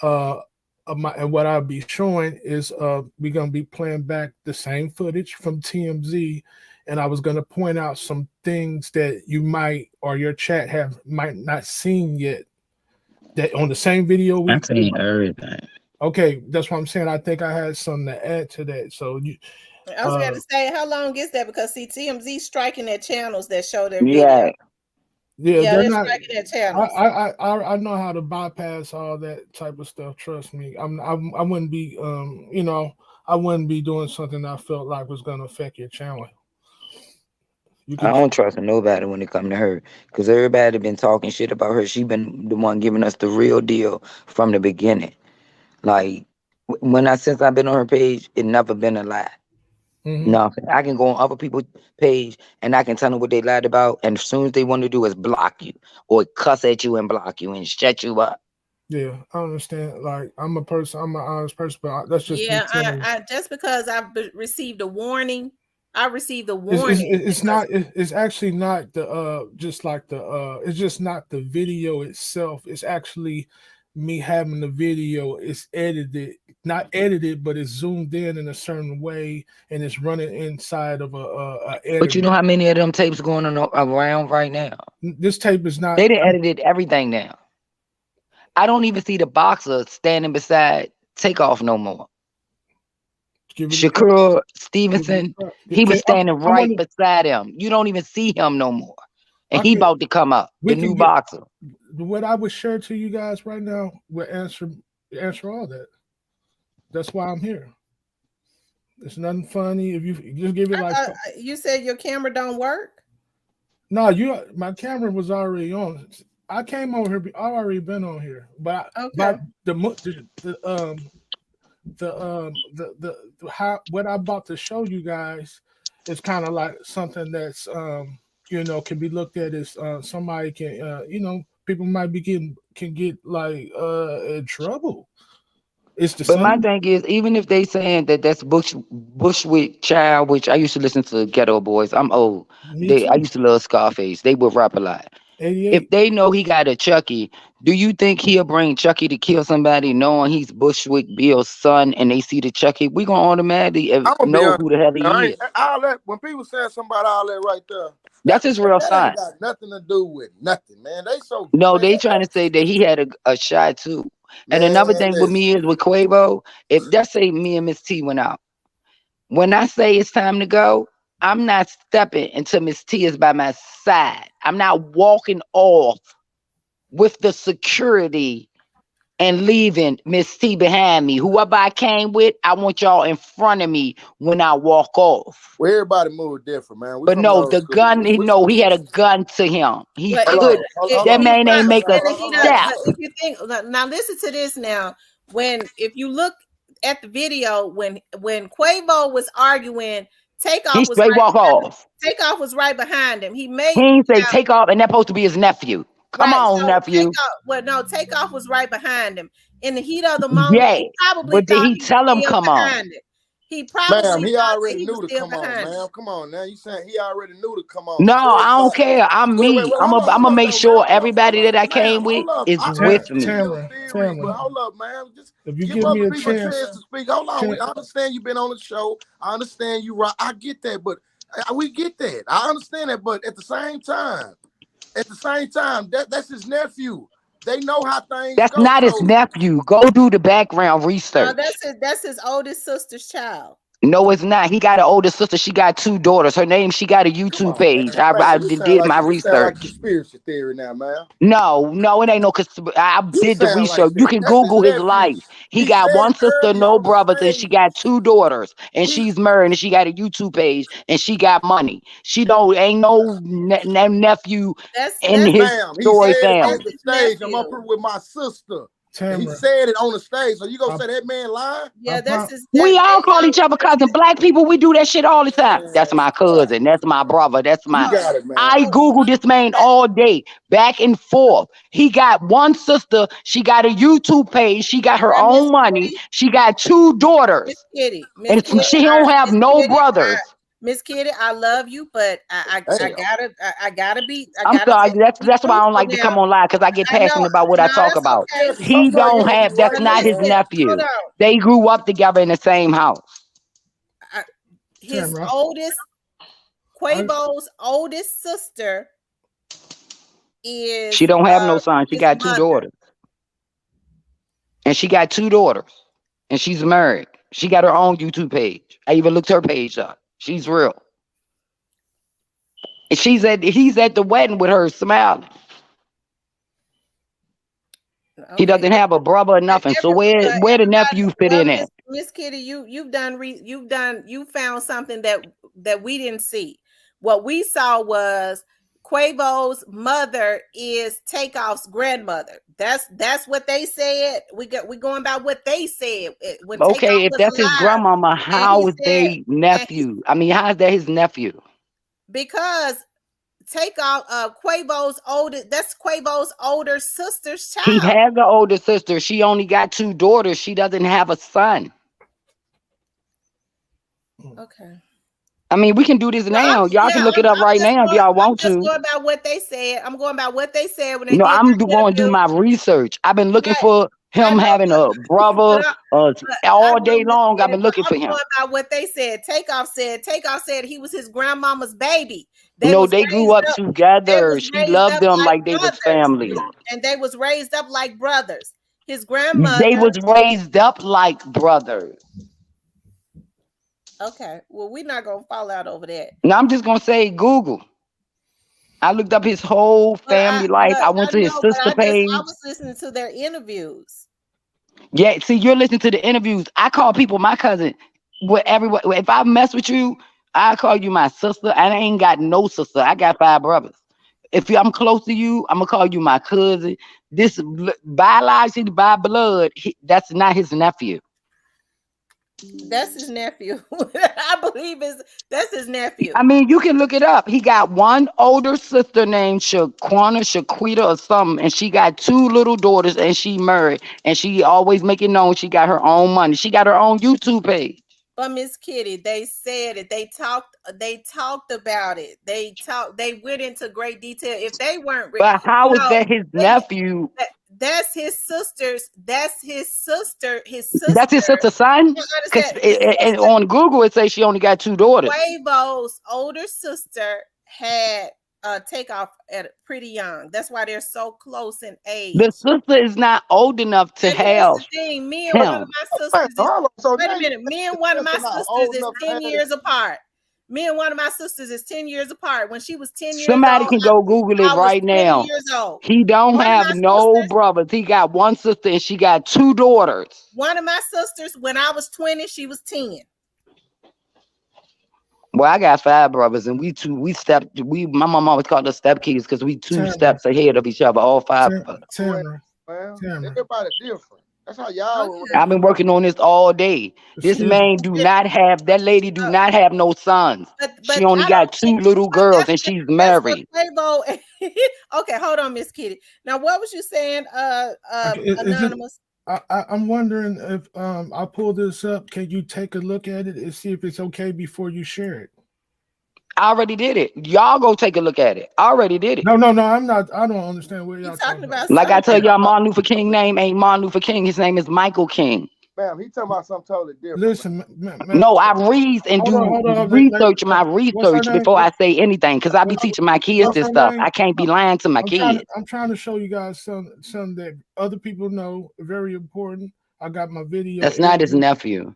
uh of my, and what I'll be showing is we're gonna be playing back the same footage from TMZ, and I was gonna point out some things that you might or your chat might not seen yet that on the same video I we seen everything. okay, that's what I'm saying. I think I had something to add to that. So you I was going to say, how long is that? Because see, TMZ striking their channels that show their video. Yeah. yeah, Yeah, they're they're not striking their I, channels. I know how to bypass all that type of stuff. Trust me, I wouldn't be I wouldn't be doing something I felt like was going to affect your channel. You I can. don't trust nobody when it come to her, because everybody been talking shit about her. She been the one giving us the real deal from the beginning. Like since I've been on her page, it never been a lie. Nothing. I can go on other people's page and I can tell them what they lied about, and as soon as they want to do is block you or cuss at you and block you and shut you up. Yeah, I understand. Like I'm a person, I'm an honest person, but that's just me Yeah, telling you. I just because I've received a warning, I received a It's it's, warning it's because not it's actually not the just like the it's just not the video itself. It's actually me having the video. It's edited, not edited, but it's zoomed in a certain way, and it's running inside of a But you editor. know how many of them tapes going on around right now? This tape is not. They done edited everything now. I don't even see the boxer standing beside Takeoff no more. Give it a try. Shakur Give it Stevenson, a try. he was standing I right want to. beside him. You don't even see him no more. And I he can. about to come up, We the can new get boxer. what I would share to you guys right now. Will answer all that. That's why I'm here. It's nothing funny. If you just give it like you said your camera don't work. no, my camera was already on. I came over here. I already been on here, but Okay. the how what I'm about to show you guys is kind of like something that's can be looked at as somebody can people might be can get like in trouble. It's the But my same. thing is, even if they saying that that's Bushwick Child, which I used to listen to Ghetto Boys. I'm old. Me I too. used to love Scarface. They would rap a lot. If 88. they know he got a Chucky, do you think he'll bring Chucky to kill somebody knowing he's Bushwick Bill's son and they see the Chucky? We gonna automatically I'm gonna be know honest. who the hell Man, I he ain't, is. all that when people saying somebody all that right there, That's his real that ain't son. got nothing to do with nothing, man. They so No, man, they trying to say that he had a shot too. And man. another thing with Listen, me is with Quavo, if let's say me and Miss T went out. When I say it's time to go, I'm not stepping until Miss T is by my side. I'm not walking off with the security and leaving Miss T behind me. Whoever I came with, I want y'all in front of me when I walk off. well, everybody move different, man. We But from the no, old the school. gun, he had a gun to him. He But Hold could, on, hold, if hold that on. he's man not ain't make a and he not, step. but if you think now, listen to this now. If you look at the video, when Quavo was arguing, He Takeoff was straight right walk behind him. off. Takeoff was right behind him. He He made ain't say take off, and that's supposed to be his nephew. Come right. on, So nephew. Takeoff was right behind him. In the heat of the moment, Yeah. he probably But did thought he he was tell him still come on? behind him. He Ma'am, probably he thought that already he was knew to still come on, behind him. ma'am. Come on now. You saying he already knew to come on. No, So I don't everybody, care. I'm wait, me. I'm hold gonna up make though, man. sure Hold everybody up, that I ma'am. came with Hold up. is I with understand me. your theory, but Tamara, hold up, man. Just if you give give me other a people a chance, chance to speak. Hold on. I understand you've been on the show. I understand you right. I get that, but we get that. I understand that, but at the same time, that's his nephew. They know how things That's go. not his So nephew. Go do the background No, research. that's his oldest sister's child. No, it's not. He got an older sister. She got 2 daughters. Her name, she got a come YouTube on, man. page. I did my This sound like research. conspiracy theory now, man. No, it ain't no. I You did the sound like research. You that. can That's his Google his nephew. life. He He got said it 1 sister, earlier no on the brothers, and she stage. got 2 daughters. And He, she's married, and she got a YouTube page, and she got money. She don't ain't no nephew in That's his ma'am, he story said it that's on family. the his stage. I'm up nephew. here with my sister. And he Tamara, said it on the stage. So you gonna I, say that man lying? I Yeah, that's pro- his We all call no, each other cousins. Black people, we do that shit all the time. That's my Yeah, cousin. That's my brother. That's you my. no, got it, man. I no, Google this man all day, back and forth. He got 1 sister. She got a YouTube page. She got her now own money. She got 2 daughters, Miss and Kitty, she don't have no brothers. Miss Kitty, I love you, but I Damn. I'm sorry. be That's why I don't truthful like to now. come on live, because I get I know, passionate about what I no, talk that's about. okay. He Somebody don't here gonna have. be That's right But here, not his listen, man. hold nephew. on. They grew up together in the same house. His Tamara, oldest, I, Quavo's oldest sister She is don't have no son. She his got 2 mother. daughters, and she got 2 daughters, and she's married. She got her own YouTube page. I even looked her page up. She's real. And he's at the wedding with her smiling. He Okay. doesn't have a brother or nothing. So where the nephew fit in at? Miss Kitty, you found something that we didn't see. What we saw was Quavo's mother is Takeoff's grandmother. That's what they said. We going by what they said. When Takeoff Okay, if was that's his alive, grandmama, and how he is said, they nephew? I mean, how is that his nephew? because Takeoff, Quavo's older sister's He child. has an older sister. She only got 2 daughters. She doesn't have a son. Okay. I mean, we can do this now. Y'all can look it up right now if y'all want I'm just to. going by what they said. I'm going by what they said when they No, did I'm the going to do interview. my research. I've been looking Right. for I him know, having a brother but I all know, day Miss long. I've Kitty, been but looking for I'm him. going by what they said. Takeoff said he was his grandmama's baby. They No, was they grew raised up up. They together. was She raised loved up them like like they was brothers, family. and they was raised up like brothers. His They grandmother. was raised up like brothers. Okay, well, we're not gonna fall out over that. Now I'm just gonna say Google. I looked up his whole family life. I went to his sister I page. was listening to their interviews. Yeah, see, you're listening to the interviews. I call people my cousin. With everyone, if I mess with you, I call you my sister. And I ain't got no sister. I got 5 brothers. If I'm close to you, I'm gonna call you my cousin. This biologically by blood, that's not his nephew. That's his nephew. I believe that's his nephew. I mean, you can look it up. He got one older sister named Shaquita or something, and she got 2 little daughters, and she married, and she always make it known she got her own money. She got her own YouTube page. But Miss Kitty, they said it. They talked about it. They went into great detail. If they weren't, But how is that his they- nephew? that's his sister's. That's his sister. His That's his sister. sister's son? You Because understand? His sister, on Google it says she only got 2 daughters. Quavo's older sister had Takeoff at pretty young. That's why they're so close in age. The sister is not old enough to And here's have the thing, me and one of him. my sisters is, So wait now a minute, me and one of my That's not sisters old is enough to 10 have years apart. Me and one of my sisters is 10 years apart. When she was 10 years Somebody old, can go Google it I was right 20 now. years old. He don't One of have my no sisters, brothers. He got 1 sister and she got 2 daughters. one of my sisters, when I was 20, she was 10. Well, I got 5 brothers, and my mom always called us step kids because we 2 Tamara, steps ahead of each other, all 5 of us. Tamara, man. Tamara. Everybody different. That's how y'all were Okay. I've been working on this all day. This Excuse me. man that lady do not have no sons. But She only I got don't 2 think little but girls, and she's that's what married. Quavo. Okay, hold on, Miss Kitty. Now, what was you saying, Okay, is it- Anonymous? I'm wondering if I pull this up. Can you take a look at it and see if it's okay before you share it? I already did it. Y'all go take a look at it. I already did it. No, I'm not. I don't understand what You y'all talking about Like I tell something? y'all, Martin Luther King name ain't Martin Luther King. His name is Michael King. Ma'am, he talking about something totally different. Listen, man. No, I read and Hold on. research my What's her research name? before I say anything, because I be teaching my kids What's this her stuff. name? I can't be lying to my kids. I'm trying to show you guys some that other people know, very important. I got my video. That's not his nephew.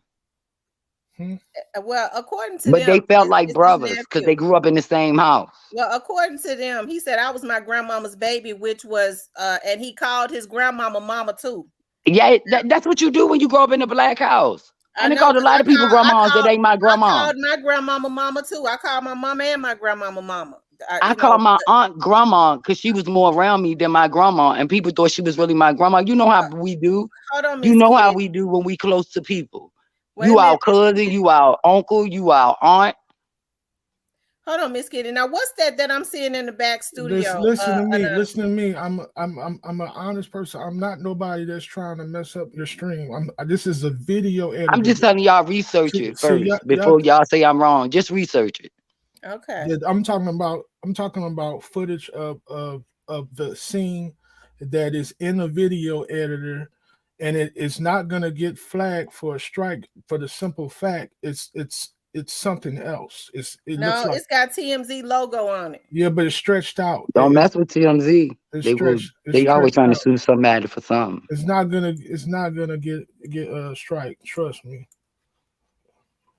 Well, according to But them, they felt like it's his brothers because they nephew. grew up in the same house. Well, according to them, he said I was my grandmama's baby, which was, and he called his grandmama mama too. Yeah, that's what you do when you grow up in a black house. I And they know, called a 'cause lot of people grandmas that ain't my I grandma. called my grandmama mama too. I called my mama and my grandmama mama. I called my aunt grandma because she was more around me than my grandma, and people thought she was really my grandma. You know how we do. Hold on, You Miss know how Kitty. we do when we close to people. Wait a You our minute, Miss cousin, Kitty. you our uncle, you our aunt. Hold on, Miss Kitty. Now, what's that I'm seeing in the back studio? Listen to me. Listen to me. I'm an honest person. I'm not nobody that's trying to mess up your stream. This is a video editor. I'm just telling y'all research it first before y'all say I'm wrong. Just research it. Okay. Yeah, I'm talking about footage of the scene that is in a video editor, and it's not gonna get flagged for a strike for the simple fact it's something else. It looks like, it's got TMZ logo on it. Yeah, but it's stretched out. Don't mess with TMZ. They always trying to sue somebody for something. It's not gonna get a strike. Trust me.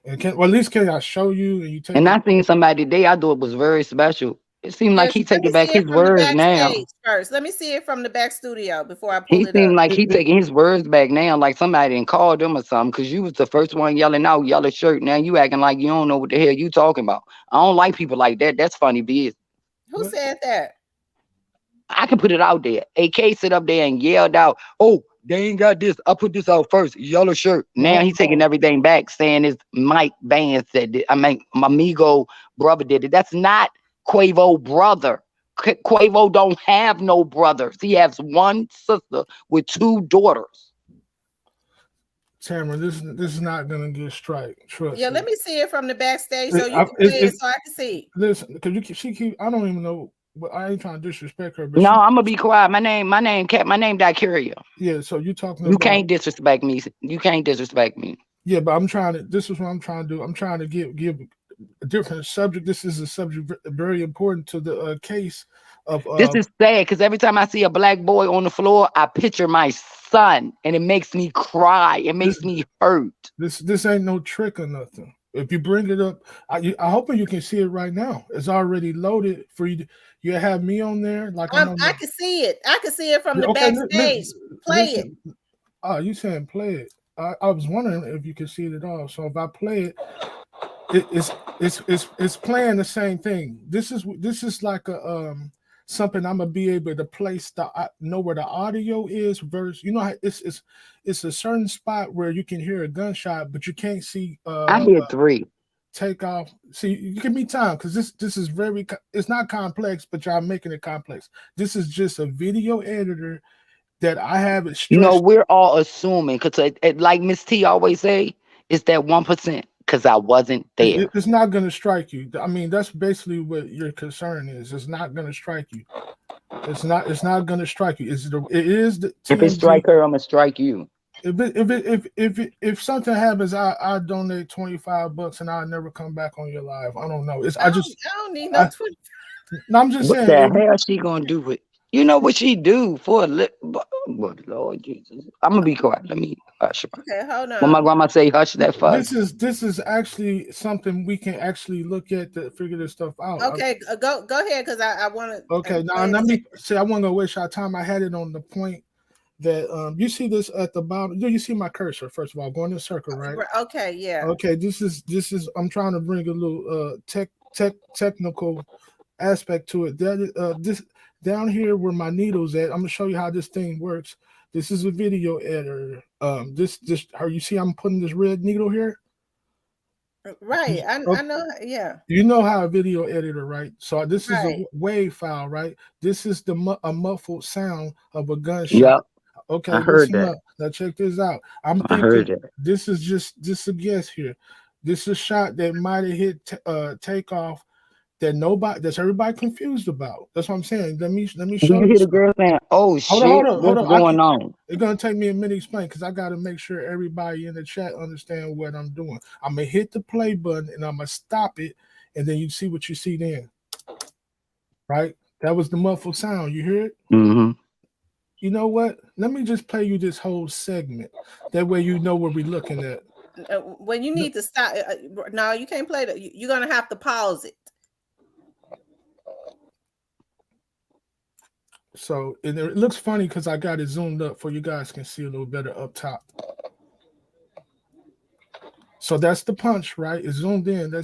And at least can I show you and you take? And I seen somebody today. I thought it was very special. It seemed like he Let me taking back see it his from the words now. backstage first. Let me see it from the back studio before I pull He it seemed up. like he taking his words back now, like somebody didn't call them or something. Cause you was the first one yelling out yellow shirt. Now you acting like you don't know what the hell you talking about. I don't like people like that. That's funny biz. Who said that? I can put it out there. AK sit up there and yelled out, "Oh, they ain't got this. I put this out first. Yellow shirt." Now he's taking everything back, saying it's Mike Vance that did. I mean, my amigo brother did it. That's not Quavo brother. Quavo don't have no brothers. He has one sister with two daughters. Tamara, this is not gonna get strike. Trust Yeah, me. let me see it from the backstage so you can play it so I can see. Listen, because she keep. I don't even know. But I ain't trying to disrespect her. But No, I'm gonna be quiet. My name, Dacuria. Yeah, so you talking You about. can't disrespect me. You can't disrespect me. Yeah, but I'm trying to. This is what I'm trying to do. I'm trying to give a different subject. This is a subject very important to the case of. This is sad because every time I see a black boy on the floor, I picture my son, and it makes me cry. It makes me hurt. This ain't no trick or nothing. If you bring it up, I hope you can see it right now. It's already loaded for you. You have me on there, like I'm on I can see it. I can see it from the okay, backstage. Play it. Oh, you saying play it? I was wondering if you could see it at all. So if I play it, it's playing the same thing. This is like a something I'm gonna be able to place know where the audio is versus you know how it's a certain spot where you can hear a gunshot but you can't see I hear 3. Takeoff. See, you give me time because this is very. It's not complex, but y'all making it complex. This is just a video editor that I have it stretched. You know, we're all assuming because, like Miss T always say, it's that 1% because I wasn't there. It's not going to strike you. I mean, that's basically what your concern is. It's not going to strike you. It's not going to strike you. It is the TMZ. If it strike her, I'm gonna strike you. If something happens, I donate $25 and I'll never come back on your live. I don't know. I don't need no 20. No, I'm just saying. What the hell she gonna do with? You know what she do for a Lord Jesus. I'm gonna be quiet. Let me hush. Okay, hold on. When my grandma say hush that fuss. This is actually something we can actually look at to figure this stuff out. Okay, go ahead because I want to. Okay, now let me say I want to waste our time. I had it on the point that you see this at the bottom. Do you see my cursor? First of all, go in the circle, right? Okay, yeah. Okay, this is. I'm trying to bring a little technical aspect to it. That this down here where my needle's at. I'm gonna show you how this thing works. This is a video editor. This how you see I'm putting this red needle here. Right, I know. Yeah, you know how a video editor, right? So this is a WAV file, right? This is a muffled sound of a gunshot. Yep. Okay, I heard that. Now check this out. I'm thinking this is just a guess here. This is a shot that might have hit Takeoff that's everybody confused about. That's what I'm saying. Let me show you. You hear the girl saying, "Oh shit, hold on. What's going on?" It's gonna take me a minute to explain because I gotta make sure everybody in the chat understand what I'm doing. I'm gonna hit the play button and I'm gonna stop it, and then you see what you see then. Right? That was the muffled sound. You hear it? Mm-hmm. You know what? Let me just play you this whole segment. That way you know what we're looking at. When you need to stop, no, you can't play that. You're gonna have to pause it. So and it looks funny because I got it zoomed up for you guys can see a little better up top. So that's the punch, right? It's zoomed in.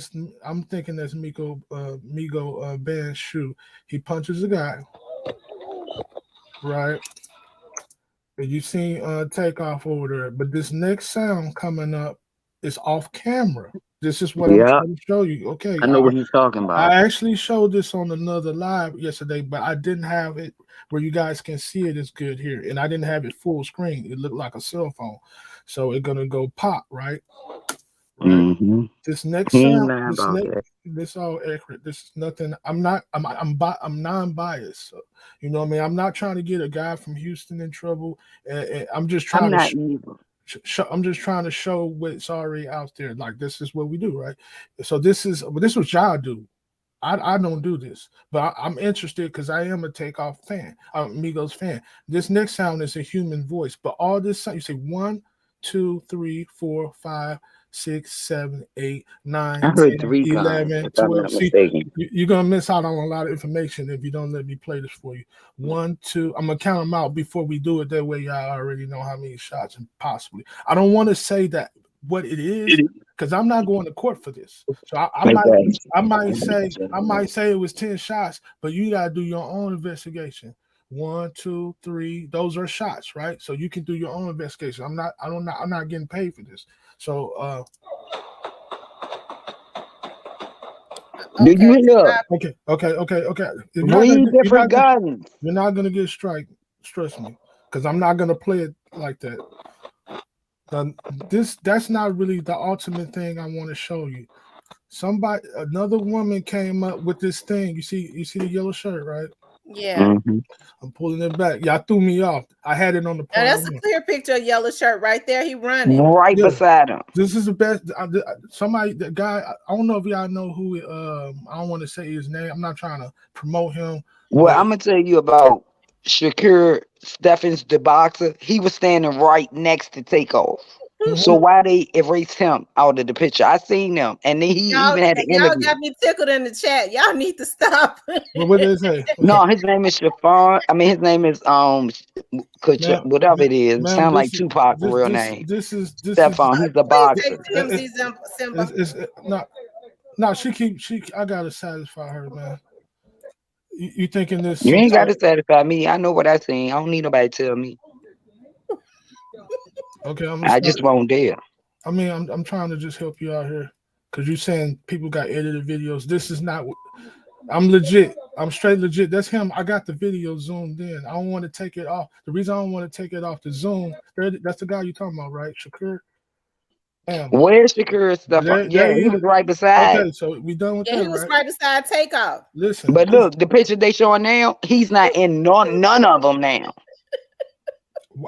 I'm thinking that's Migo Band's shoe. He punches a guy, right? And you see Takeoff over there. But this next sound coming up is off camera. This is what I'm trying to show you. Okay. I know what he's talking about. I actually showed this on another live yesterday, but I didn't have it where you guys can see it as good here. And I didn't have it full screen. It looked like a cell phone. So it's gonna go pop, right? Right. Mm-hmm. This next sound, this all accurate. This is nothing. I'm non-biased. So, you know what I mean? I'm not trying to get a guy from Houston in trouble. I'm just trying I'm just trying to show what's already out there. Like this is what we do, right? So this was y'all do. I don't do this, but I'm interested because I am a Takeoff fan, Amigos fan. This next sound is a human voice, but all this sound, you say 1, 2, 3, 4, 5, 6, 7, 8, 9, I 10, heard 3 times, 11, if I'm 12. not See, mistaken. you're gonna miss out on a lot of information if you don't let me play this for you. 1, 2. I'm gonna count them out before we do it. That way, y'all already know how many shots and possibly. I don't want to say that what it is because I'm not going to court for this. So I might say it was 10 shots, but you gotta do your own investigation. 1, 2, 3. Those are shots, right? So you can do your own investigation. I'm not getting paid for this. So Did you hear? okay. Read different guns. You're not gonna get strike. Trust me, because I'm not gonna play it like that. That's not really the ultimate thing I want to show you. Another woman came up with this thing. You see the yellow shirt, right? Yeah. Mm-hmm. I'm pulling it back. Y'all threw me off. I had it on the Now that's a clear picture of yellow shirt right there. He running right beside him. This is the best. The guy. I don't know if y'all know who. I don't want to say his name. I'm not trying to promote him. Well, I'm gonna tell you about Shakur Steffens, the boxer. He was standing right next to Takeoff. Mm-hmm. So why they erased him out of the picture? I seen him, and then he even had an interview. Y'all got me tickled in the chat. Y'all need to stop. What did they say? No, his name is Shafar. I mean, his name is whatever it is. Sound like Tupac real name. This is Stefan. He's the boxer. No, I gotta satisfy her, man. You thinking this? You ain't gotta satisfy me. I know what I seen. I don't need nobody to tell me. Okay, I just won't dare. I mean, I'm trying to just help you out here because you're saying people got edited videos. This is not. I'm legit. I'm straight legit. That's him. I got the video zoomed in. I don't want to take it off. The reason I don't want to take it off the zoom. That's the guy you talking about, right, Shakur? Damn. Where's Shakur's stuff? Yeah, he was right beside. Okay, so we done with that. Yeah, he was right beside Takeoff. Listen, but look, the picture they showing now, he's not in none of them now.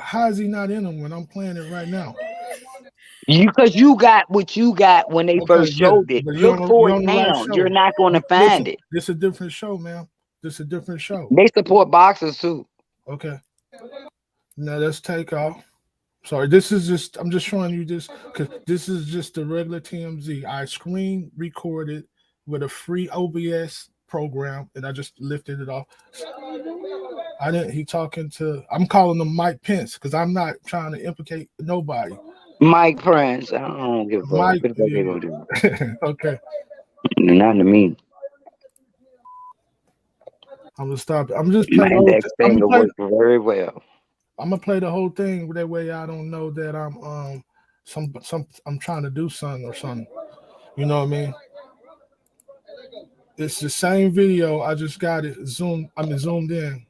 How is he not in them when I'm playing it right now? Because you got what you got when they first showed it. Look for it now. You're not going to find it. This is a different show, man. This is a different show. They support boxers too. Okay. Now let's take off. Sorry, this is just. I'm just showing you this because this is just the regular TMZ. I screen recorded with a free OBS program, and I just lifted it off. I didn't. He talking to. I'm calling him Mike Pence because I'm not trying to implicate nobody. Mike Prince. I don't give a fuck. Mike, What they gonna do? Okay. Not to me. I'm gonna stop. I'm just playing. My index finger works very well. I'm gonna play the whole thing that way I don't know that I'm I'm trying to do something or something. You know what I mean? It's the same video. I just got it zoomed in.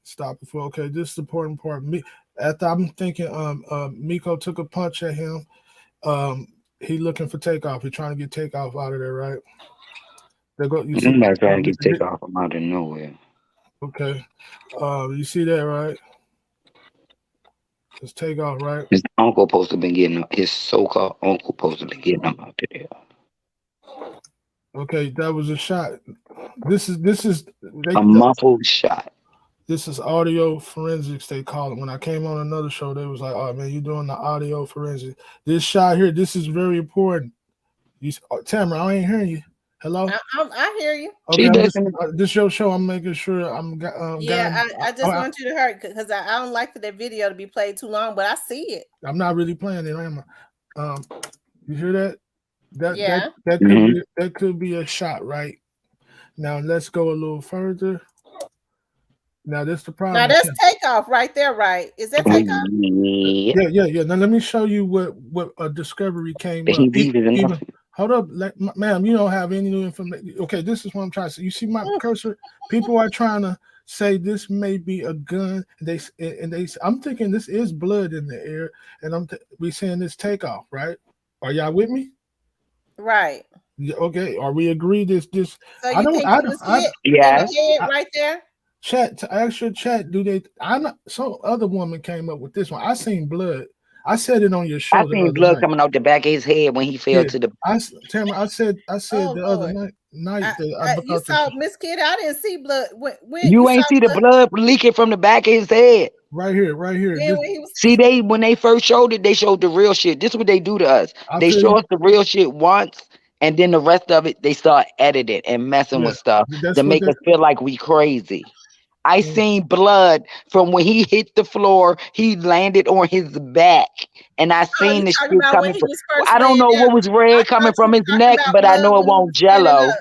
Stop it for okay. This is the important part. After I'm thinking Miko took a punch at him. He looking for Takeoff. He's trying to get Takeoff out of there, right? They go. You see, somebody trying to get Takeoff from out of nowhere. Okay. You see that, right? Just Takeoff, right? His uncle supposed to be getting his so-called uncle supposed to be getting him out of there. Okay, that was a shot. This is a muffled shot. This is audio forensics, they call it. When I came on another show, they was like, "Oh man, you're doing the audio forensics." This shot here, this is very important. Tamara, I ain't hearing you. Hello, I hear you. Okay, this your show. I'm making sure I'm. I just want you to hurt because I don't like for that video to be played too long, but I see it. I'm not really playing it, am I? You hear that? That could be a shot, right? Now let's go a little further. Now that's the problem. Now that's Takeoff right there, right? Is that Takeoff? Yeah. Now let me show you what a discovery came up. Hold up, ma'am. You don't have any new information. Okay, this is what I'm trying to say. You see my cursor? People are trying to say this may be a gun. I'm thinking this is blood in the air, and we saying this Takeoff, right? Are y'all with me? Right. Yeah, okay. Are we agreed? This. So you think it was hit? Yeah. Right there. Chat to actual chat. Do they? Some other woman came up with this one. I seen blood. I said it on your I show the seen other blood night. coming out the back of his head when he fell Yeah, to the. Tamara, I said Oh the other Lord. night that I You thought saw Miss Kitty. I didn't see blood. When you You saw ain't see the blood blood leaking from the back of his head. right here. when he was See, when they first showed it, they showed the real shit. This is what they do to us. I They feel show you. us the real shit once, and then the rest of it, they start editing and messing Yeah, with stuff that's to what make they. us feel like we crazy. I Yeah. seen blood from when he hit the floor. He landed on his back, and I Oh, you seen the talking shit about when coming he from. was first I don't laying know down. what was I red coming thought you from was his talking neck, about but I blood know it when he won't was standing jello. up.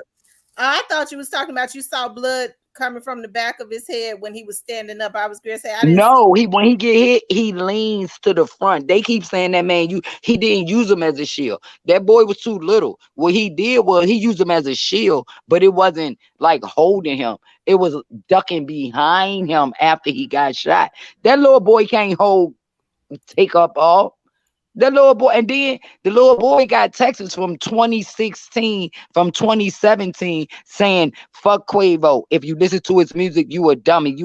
I thought you was talking about you saw blood coming from the back of his head when he was standing up. I was gonna say I didn't see. No, when he get hit, he leans to the front. They keep saying that man, he didn't use him as a shield. That boy was too little. What he did was he used him as a shield, but it wasn't like holding him. It was ducking behind him after he got shot. That little boy can't take up all. The little boy, and then the little boy got texts from 2016, from 2017 saying, fuck Quavo. If you listen to his music, you a dummy.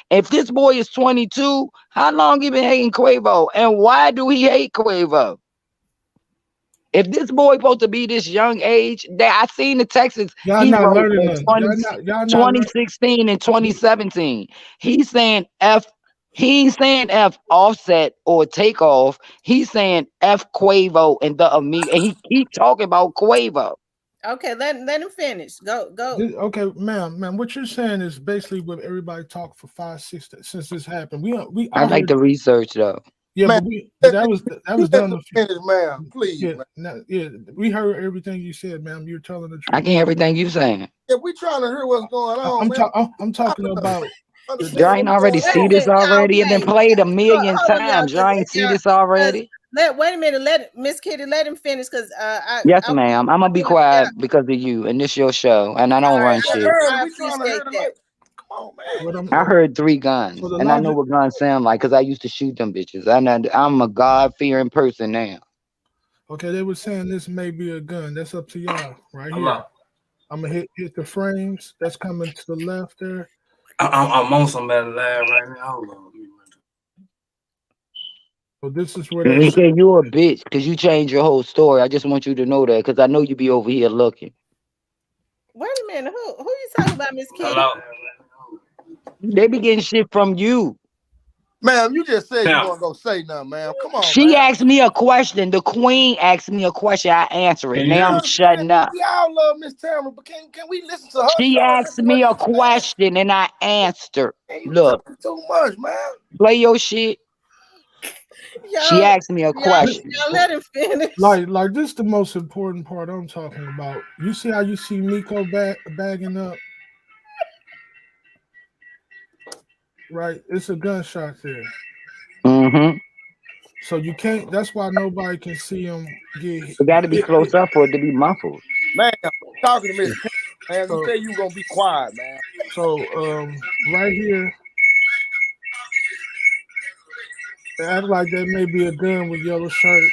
If this boy is 22, how long he been hating Quavo? And why do he hate Quavo? If this boy supposed to be this young age, I seen the texts Y'all he not wrote learning in nothing. 2016 and 2017. He's saying F. He ain't saying F Offset or Takeoff. He's saying F Quavo and the Amigo, and he keep talking about Quavo. Okay, let him finish. Go. Okay, ma'am, what you're saying is basically what everybody talked for 5, 6 since this happened. We I out like here. the research though. Yeah, Man, but that was let done. the finish, man. Please, man. Yeah, we heard everything you said, ma'am. You're telling the I truth. can hear everything you saying. If we trying to hear what's going on, man, I'm talking about. Y'all understand ain't what's already going Wait see a on. this minute, y'all. already. It been Wait. played a million Hold on, y'all. times. Y'all ain't see this already. Wait a minute. Let Miss Kitty let him finish because Yes, I ma'am. I'm gonna be yeah, quiet because of you, and this your show, and I don't all right. run shit. Early, I we trying to hear appreciate the that. light. Come on, man. What I I'm heard 3 so guns, the and I know logic. what guns sound like because I used to shoot them bitches. I'm a God-fearing person now. Okay, they were saying this may be a gun. That's up to y'all, right here. I'm gonna hit the frames. That's coming to the left there. I'm on somebody live right now. Hold on. So this is where And they they say. say you a bitch because you changed your whole story. I just want you to know that because I know you be over here looking. Wait a minute. Who you talking about, Miss Kitty? Hello. They be getting shit from you. Ma'am, you just said you Now, weren't gonna say nothing, ma'am. Come on, She man. asked me a question. The queen asked me a question. I answer it. can you Now hear I'm me? Understand? shutting up. We all love Miss Tamara, but can we listen to her She story? asked Listen to what me a she's saying? question and I answered. Man, you Look, talking too much, man. play your shit. She Y'all, asked me a question. let him finish. Like this is the most important part I'm talking about. You see how you see Miko bagging up, right? It's a gunshot there. Mm-hmm. So you can't. That's why nobody can see him get It got to be hit. close up for it to be muffled. Man, talking to Miss Tamara, man. You So said you were gonna be quiet, man. right here, they act like that may be a gun with yellow shirt.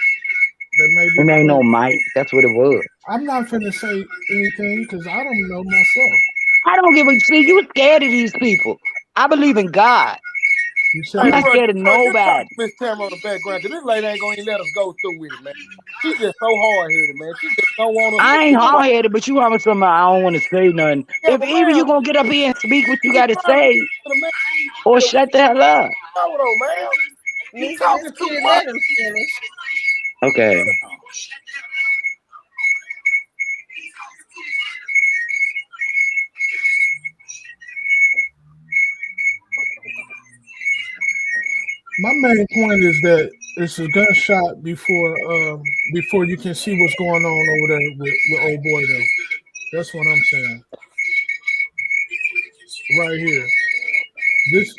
That may be It the ain't no person. mic. That's what it was. I'm not finna say anything because I don't know myself. I don't give a see. You scared of these people. I believe in God. You I'm Hey, said not bro, scared of just talk nobody. to Miss Tamara on the background, because this lady ain't gonna even let us go through with it, man. She just so hard headed, man. She just don't want us to I ain't be quiet. hard headed, but you having some. I don't want to say nothing. Yeah, If but either man, you gonna get up here and speak what you we got to trying to say, get the man. or Yeah, shut the hell up. no, though, man. You Miss talking too Kitty, much. let him finish. Okay. my main point is that it's a gunshot before you can see what's going on over there with old boy there. That's what I'm saying. Right here. This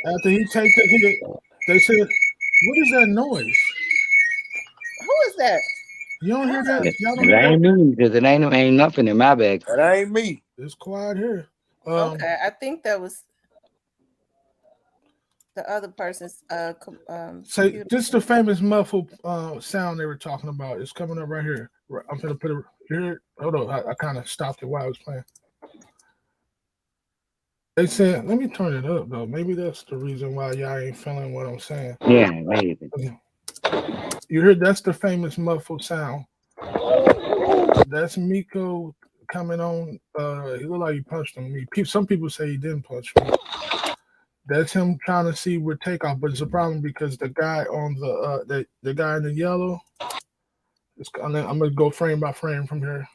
after he take the hit, they said, "What is that noise? Who is that? You don't hear that? It Y'all don't hear that? ain't me because it ain't nothing in my bag. That ain't me. It's quiet here." Okay, I think that was the other person's Say computer. this is the famous muffled sound they were talking about. It's coming up right here. I'm gonna put it here. Hold on, I kind of stopped it while I was playing. They said, let me turn it up though. Maybe that's the reason why y'all ain't feeling what I'm saying. Yeah, maybe. Okay. You heard that's the famous muffled sound. That's Miko coming on. He looked like he punched him. Some people say he didn't punch me. That's him trying to see where Takeoff, but it's a problem because the guy on the guy in the yellow. I'm gonna go frame by frame from here.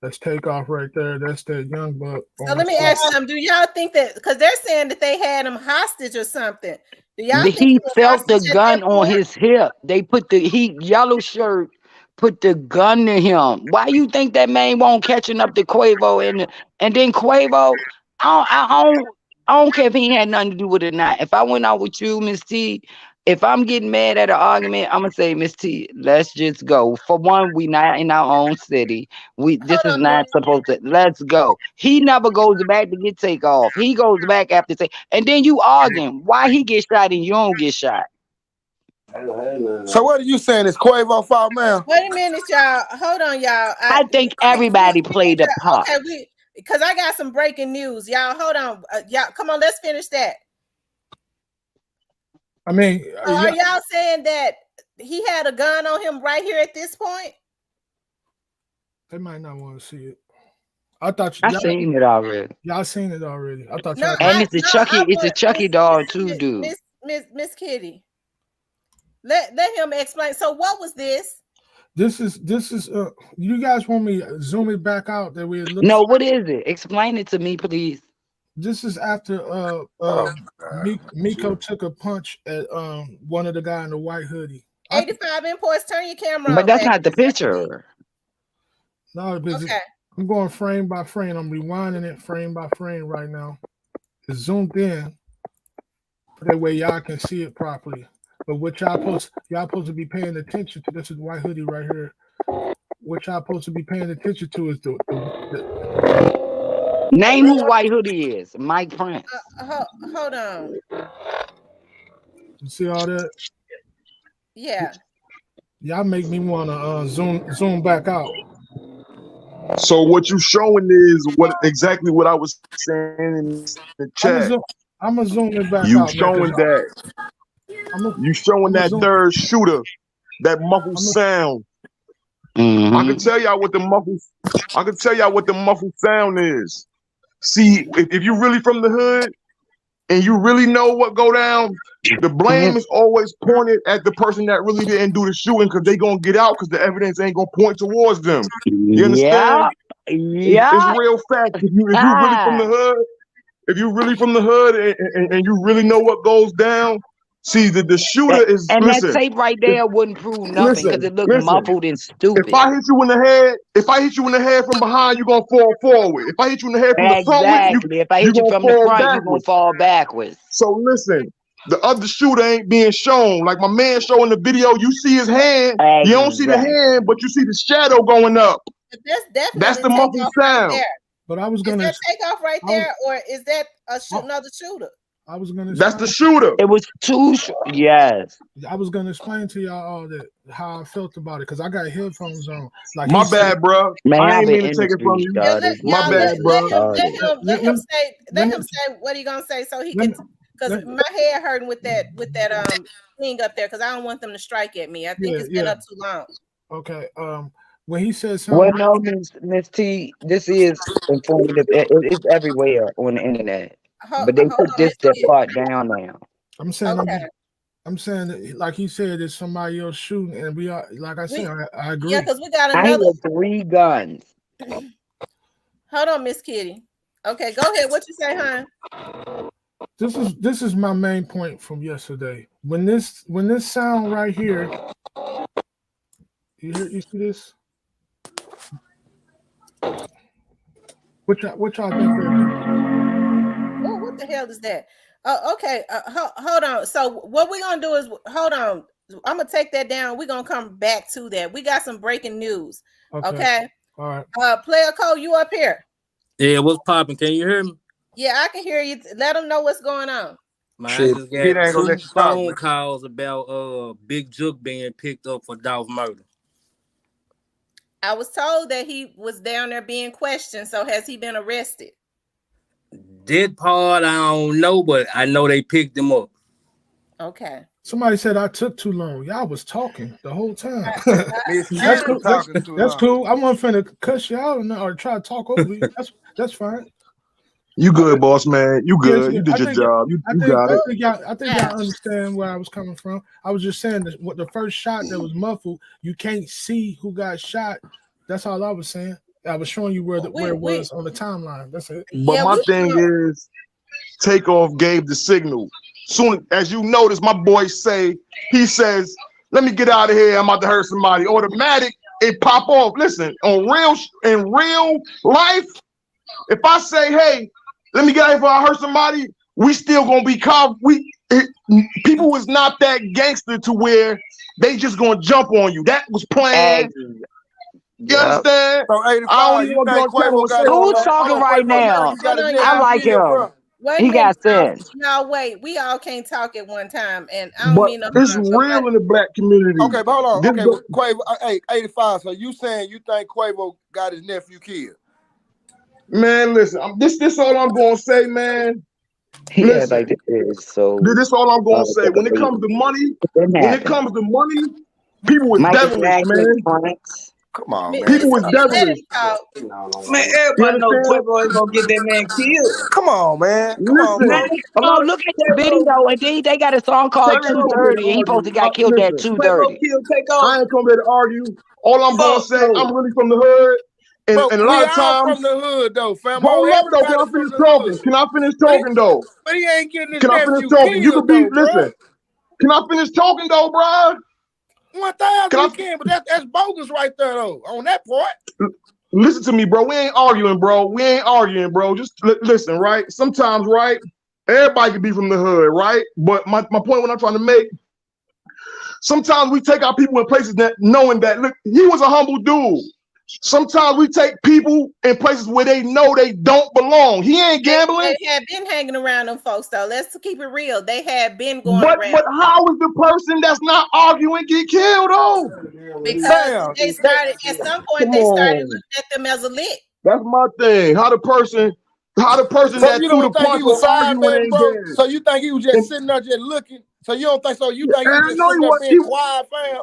That's Takeoff right there. That's that young buck. So let me ask you something. Do y'all think that because they're saying that they had him hostage or something? Do y'all think He felt the gun on his hip. They put yellow shirt, put the gun to him. Why you think that man won't catching up to Quavo and then Quavo? I don't care if he had nothing to do with it or not. If I went out with you, Miss T, if I'm getting mad at an argument, I'm gonna say, Miss T, let's just go. For one, we not in our own city. This is not supposed to. Let's go. He never goes back to get Takeoff. He goes back after and then you arguing why he get shot and you don't get shot. So what are you saying? Is Quavo fault, man? Wait a minute, y'all. Hold on, y'all. I think everybody played a part. Okay, because I got some breaking news, y'all. Hold on, y'all. Come on, let's finish that. I mean, are y'all saying that he had a gun on him right here at this point? They might not want to see it. I thought I seen it already. Y'all seen it already. I thought. And it's a Chucky doll too, dude. Miss Kitty, let him explain. So what was this? This is. You guys want me to zoom it back out that we look? No, what is it? Explain it to me, please. This is after Miko took a punch at one of the guy in the white hoodie. 85 imports. Turn your camera on. But that's not the picture. No, because I'm going frame by frame. I'm rewinding it frame by frame right now. It's zoomed in. That way y'all can see it properly. But what y'all supposed to be paying attention to, this is white hoodie right here. What y'all supposed to be paying attention to is the name who white hoodie is. Mike Prince. Hold on. You see all that? Yeah. Y'all make me want to zoom back out. So what you showing is exactly what I was saying in the chat. I'm gonna zoom it back out. You showing that third shooter, that muffled sound. Mm-hmm. I can tell y'all what the muffled sound is. See, if you really from the hood and you really know what go down, the blame is always pointed at the person that really didn't do the shooting because they gonna get out because the evidence ain't gonna point towards them. You understand? Yeah. It's real fact. If you really from the hood, and you really know what goes down, see the shooter is. And listen, that tape right there wouldn't prove nothing because it looked muffled and stupid. If I hit you in the head from behind, you're gonna fall forward. If I hit you in the head from the front, if I hit you from the front, you're gonna fall backwards. So listen, the other shooter ain't being shown. Like my man showing the video, you see his hand. You don't see the hand, but you see the shadow going up. That's the muffled sound. Right, but I was gonna. Is that Takeoff right there, or is that another shooter? I was gonna. That's the shooter. It was two. Yes. I was gonna explain to y'all all that how I felt about it because I got headphones on. Like my bad, bro. Man, I ain't mean to take it from you. My bad, bro. Let him say what he gonna say so he can. Because my head hurting with that thing up there because I don't want them to strike at me. I think it's been up too long. Okay. When he says something, well, no, Miss T, this is informative. It's everywhere on the internet, but they put this part down now. I'm saying, I'm saying that, like he said, it's somebody else shooting, and we are, like I said, I agree. Yeah, because we got another. I had 3 guns. Hold on, Miss Kitty. Okay, go ahead. What you say, hon? This is my main point from yesterday. When this sound right here, you see this? What y'all think? Oh, what the hell is that? Okay. Hold on. So what we're gonna do is hold on. I'm gonna take that down. We're gonna come back to that. We got some breaking news. Okay. All right. Player Code, you up here? Yeah, what's popping? Can you hear me? Yeah, I can hear you. Let them know what's going on. Man, I just got 2 phone calls about Big Juke being picked up for Dolph murder. I was told that he was down there being questioned. So has he been arrested? That part I don't know, but I know they picked him up. Okay. Somebody said I took too long. Y'all was talking the whole time. Miss That's Kim cool. talking too That's long. cool. I wasn't finna cuss you out or try to talk over you. That's fine. You good, boss man. You good. You did your job. You got it. I think y'all understand where I was coming from. I was just saying that what the first shot that was muffled, you can't see who got shot. That's all I was saying. I was showing you where it was on the timeline. That's it. But my thing is, Takeoff gave the signal. Soon as you notice, my boy he says, "Let me get out of here. I'm about to hurt somebody." Automatic, it pop off. Listen, in real life, if I say, "Hey, let me get out of here before I hurt somebody," we still gonna be people is not that gangster to where they just gonna jump on you. That was planned. You understand? So 85, you think Quavo got Who's talking right now? I like him. He got sense. No, wait. We all can't talk at one time, and I don't But mean no it's harm. real in the black community. Okay, but hold on. Okay, Quavo, hey, 85. So you saying you think Quavo got his nephew killed? Man, listen. This all I'm gonna say, man. Listen, like so. This all I'm gonna say. When it comes to money, people with devilish, man. Come on, man. People with devilish. Man, everybody know Quavo ain't gonna get that man killed. Come on, man. Come on, man. Oh, look at that video, and then they got a song called 2:30. He supposed to got killed at 2:30. I ain't gonna be able to argue. All I'm gonna say, I'm really from the hood, and a lot of times from the hood though, fam. Hold up, though. Can I finish talking? Can I finish talking though? But he ain't getting his Can I finish talking? You could be listen. Can I finish talking though, bro? 1,000 you can, but that's bogus right there though. On that part. Listen to me, bro. We ain't arguing, bro. Just listen, right? Sometimes, right? Everybody can be from the hood, right? But my point, what I'm trying to make, sometimes we take our people in places that knowing that, look, he was a humble dude. Sometimes we take people in places where they know they don't belong. He ain't gambling. They have been hanging around them folks, though. Let's keep it real. They have been going around. But how is the person that's not arguing get killed, though? Because they started, at some point, they started looking at them as a lick. That's my thing. How the person so that you threw don't the think punch he was side arguing, bro? So you think he was just sitting there just looking? So you don't think so? You think he was just sitting there being quiet, fam?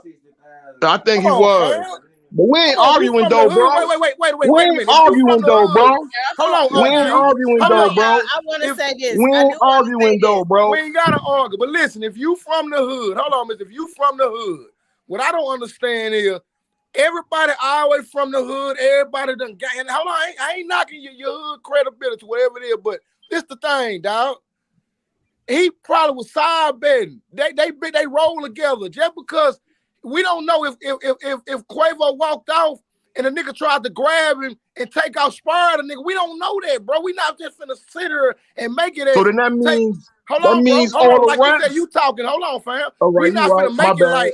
I think he was. Fam. But we ain't arguing though, bro. Wait a We ain't minute. arguing though, bro. Hold on, we ain't arguing though, bro. I want to say this. We ain't arguing though, bro. We ain't gotta argue. But listen, if you from the hood, hold on, miss. If you from the hood, what I don't understand is everybody always from the hood. Everybody done got. And hold on, I ain't knocking your hood credibility, whatever it is. But this the thing, dog. He probably was side betting. They roll together just because. We don't know if Quavo walked off and the nigga tried to grab him and take out spar the nigga. We don't know that, bro. We not just finna sit here and make it. So then that means hold on, bro. Hold on. Like you said, you talking. Hold on, fam. Right, we not finna make it like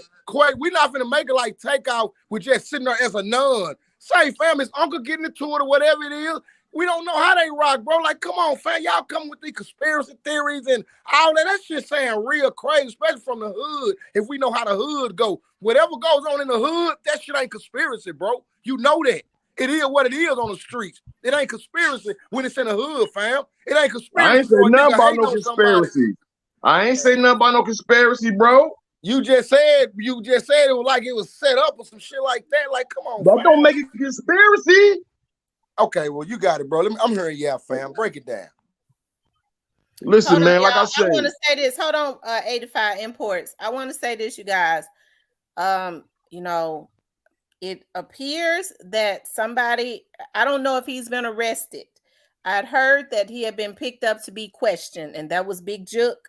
we not finna make it like Takeoff with just sitting there as a nun. Say, fam, his uncle getting into it or whatever it is. We don't know how they rock, bro. Like, come on, fam. Y'all come with these conspiracy theories and all that. That shit saying real crazy, especially from the hood. If we know how the hood go. Whatever goes on in the hood, that shit ain't conspiracy, bro. You know that. It is what it is on the streets. It ain't conspiracy when it's in the hood, fam. It ain't conspiracy. I ain't say nothing about no conspiracy. I ain't say nothing about no conspiracy, bro. You just said it was like it was set up or some shit like that. Like, come on, that don't make it conspiracy. Okay, well, you got it, bro. I'm hearing you out, fam. Break it down. Listen, man, like I said. I want to say this. Hold on, 85 Imports. I want to say this, you guys. You know, it appears that somebody, I don't know if he's been arrested. I'd heard that he had been picked up to be questioned, and that was Big Jook.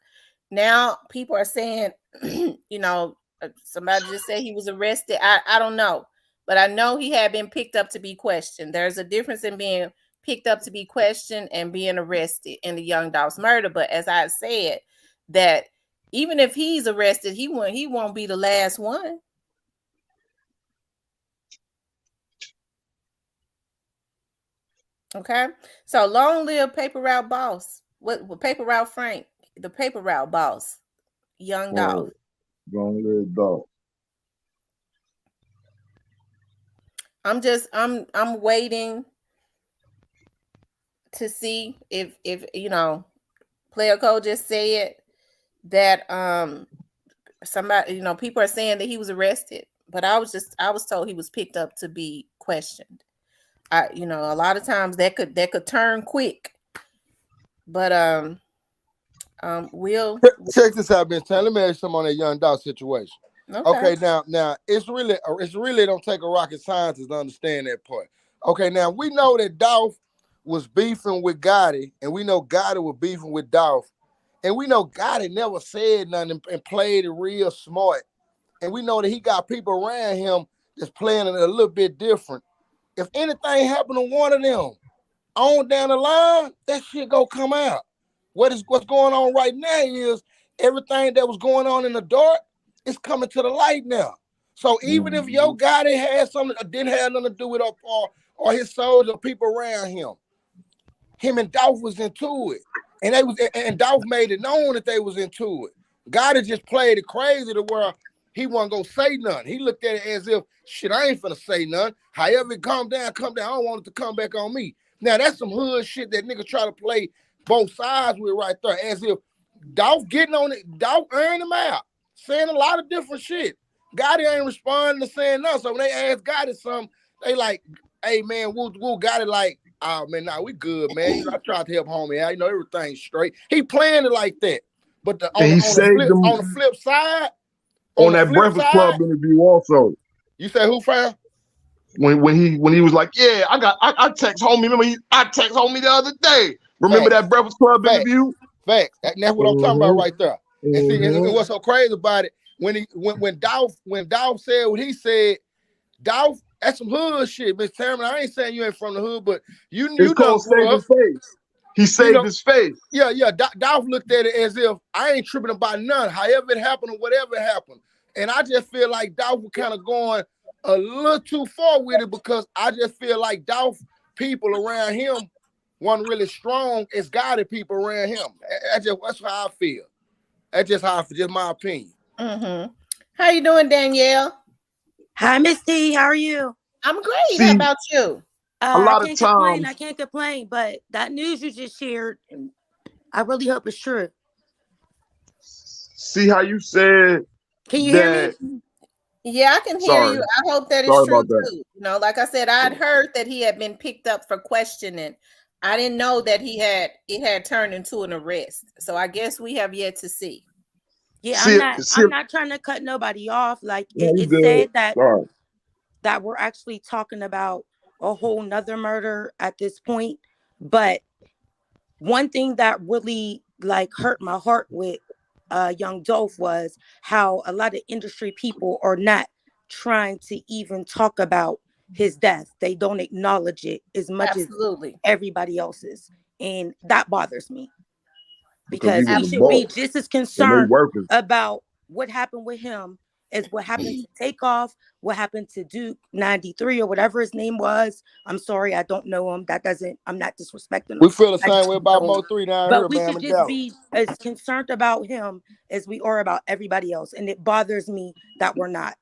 Now people are saying, you know, somebody just said he was arrested. I don't know. But I know he had been picked up to be questioned. There's a difference in being picked up to be questioned and being arrested in the Young Dolph's murder. But as I said, that even if he's arrested, he won't be the last one. Okay. So long live Paper Route Boss. What Paper Route Frank, the Paper Route Boss, Young Dolph. Long live Dolph. I'm waiting to see if you know, Player Code just said that somebody, people are saying that he was arrested, but I was told he was picked up to be questioned. A lot of times that could turn quick, but we'll check this out, Miss Tan. Let me ask you something on that young dog situation. Okay, now it's really don't take a rocket scientist to understand that part. Okay, now we know that Dolph was beefing with Gotti, and we know Gotti was beefing with Dolph, and we know Gotti never said nothing and played it real smart, and we know that he got people around him that's playing it a little bit different. If anything happened to one of them on down the line, that shit go come out. What's going on right now is everything that was going on in the dark is coming to the light now. So even if your guy that had something didn't have nothing to do with or his soldiers or people around him and Dolph was into it, and Dolph made it known that they was into it. Gotti just played it crazy to where he wasn't gonna say nothing. He looked at it as if shit, I ain't finna say nothing. However it come down. I don't want it to come back on me. Now that's some hood shit that niggas try to play both sides with right there, as if Dolph getting on it, Dolph earned him out, saying a lot of different shit. Gotti ain't responding to saying nothing. So when they ask Gotti something, they like, hey man, we'll Gotti like, oh man, nah, we good, man. I tried to help homie out, everything's straight. He planned it like that. But on the flip side, on that Breakfast Club interview also. You say who, fam? When he was like, yeah, I text homie. Remember, I text homie the other day. Remember that Breakfast Club interview? Facts. And that's what I'm talking about right there. And see, and what's so crazy about it, when Dolph said what he said, Dolph, that's some hood shit, Miss Tamron. I ain't saying you ain't from the hood, but you called save his face. He saved his face. Yeah. Dolph looked at it as if I ain't tripping about none. However it happened or whatever it happened. And I just feel like Dolph was kind of going a little too far with it, because I just feel like Dolph people around him wasn't really strong as Gotti people around him. That's how I feel. That's just how I feel, just my opinion. Mm-hmm. How you doing, Danielle? Hi, Miss T. How are you? I'm great. How about you? A lot of times I can't complain, but that news you just shared, I really hope it's true. See how you said? Can you hear me? Yeah, I can hear you. I hope that it's true too. Like I said, I'd heard that he had been picked up for questioning. I didn't know that it had turned into an arrest. So I guess we have yet to see. Yeah, I'm not trying to cut nobody off. Like it said that we're actually talking about a whole nother murder at this point. But one thing that really hurt my heart with young Dolph was how a lot of industry people are not trying to even talk about his death. They don't acknowledge it as much as everybody else's, and that bothers me, because we should be just as concerned about what happened with him as what happened to Takeoff, what happened to Duke 93 or whatever his name was. I'm sorry, I don't know him. I'm not disrespecting him. We feel the same way about Mo3 down here, but we should just be as concerned about him as we are about everybody else, and it bothers me that we're not.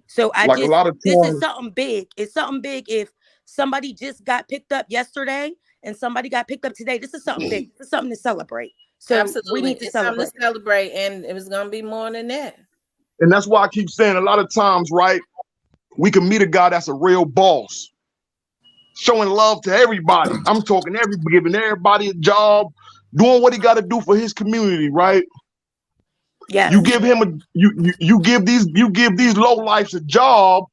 So this is something big. It's something big if somebody just got picked up yesterday and somebody got picked up today. This is something big. This is something to celebrate. So absolutely, we need to celebrate. Something to celebrate, and it was gonna be more than that. And that's why I keep saying a lot of times, right? We can meet a guy that's a real boss, showing love to everybody. I'm talking giving everybody a job, doing what he got to do for his community, right? Yeah. You give him you give these low lifes a job,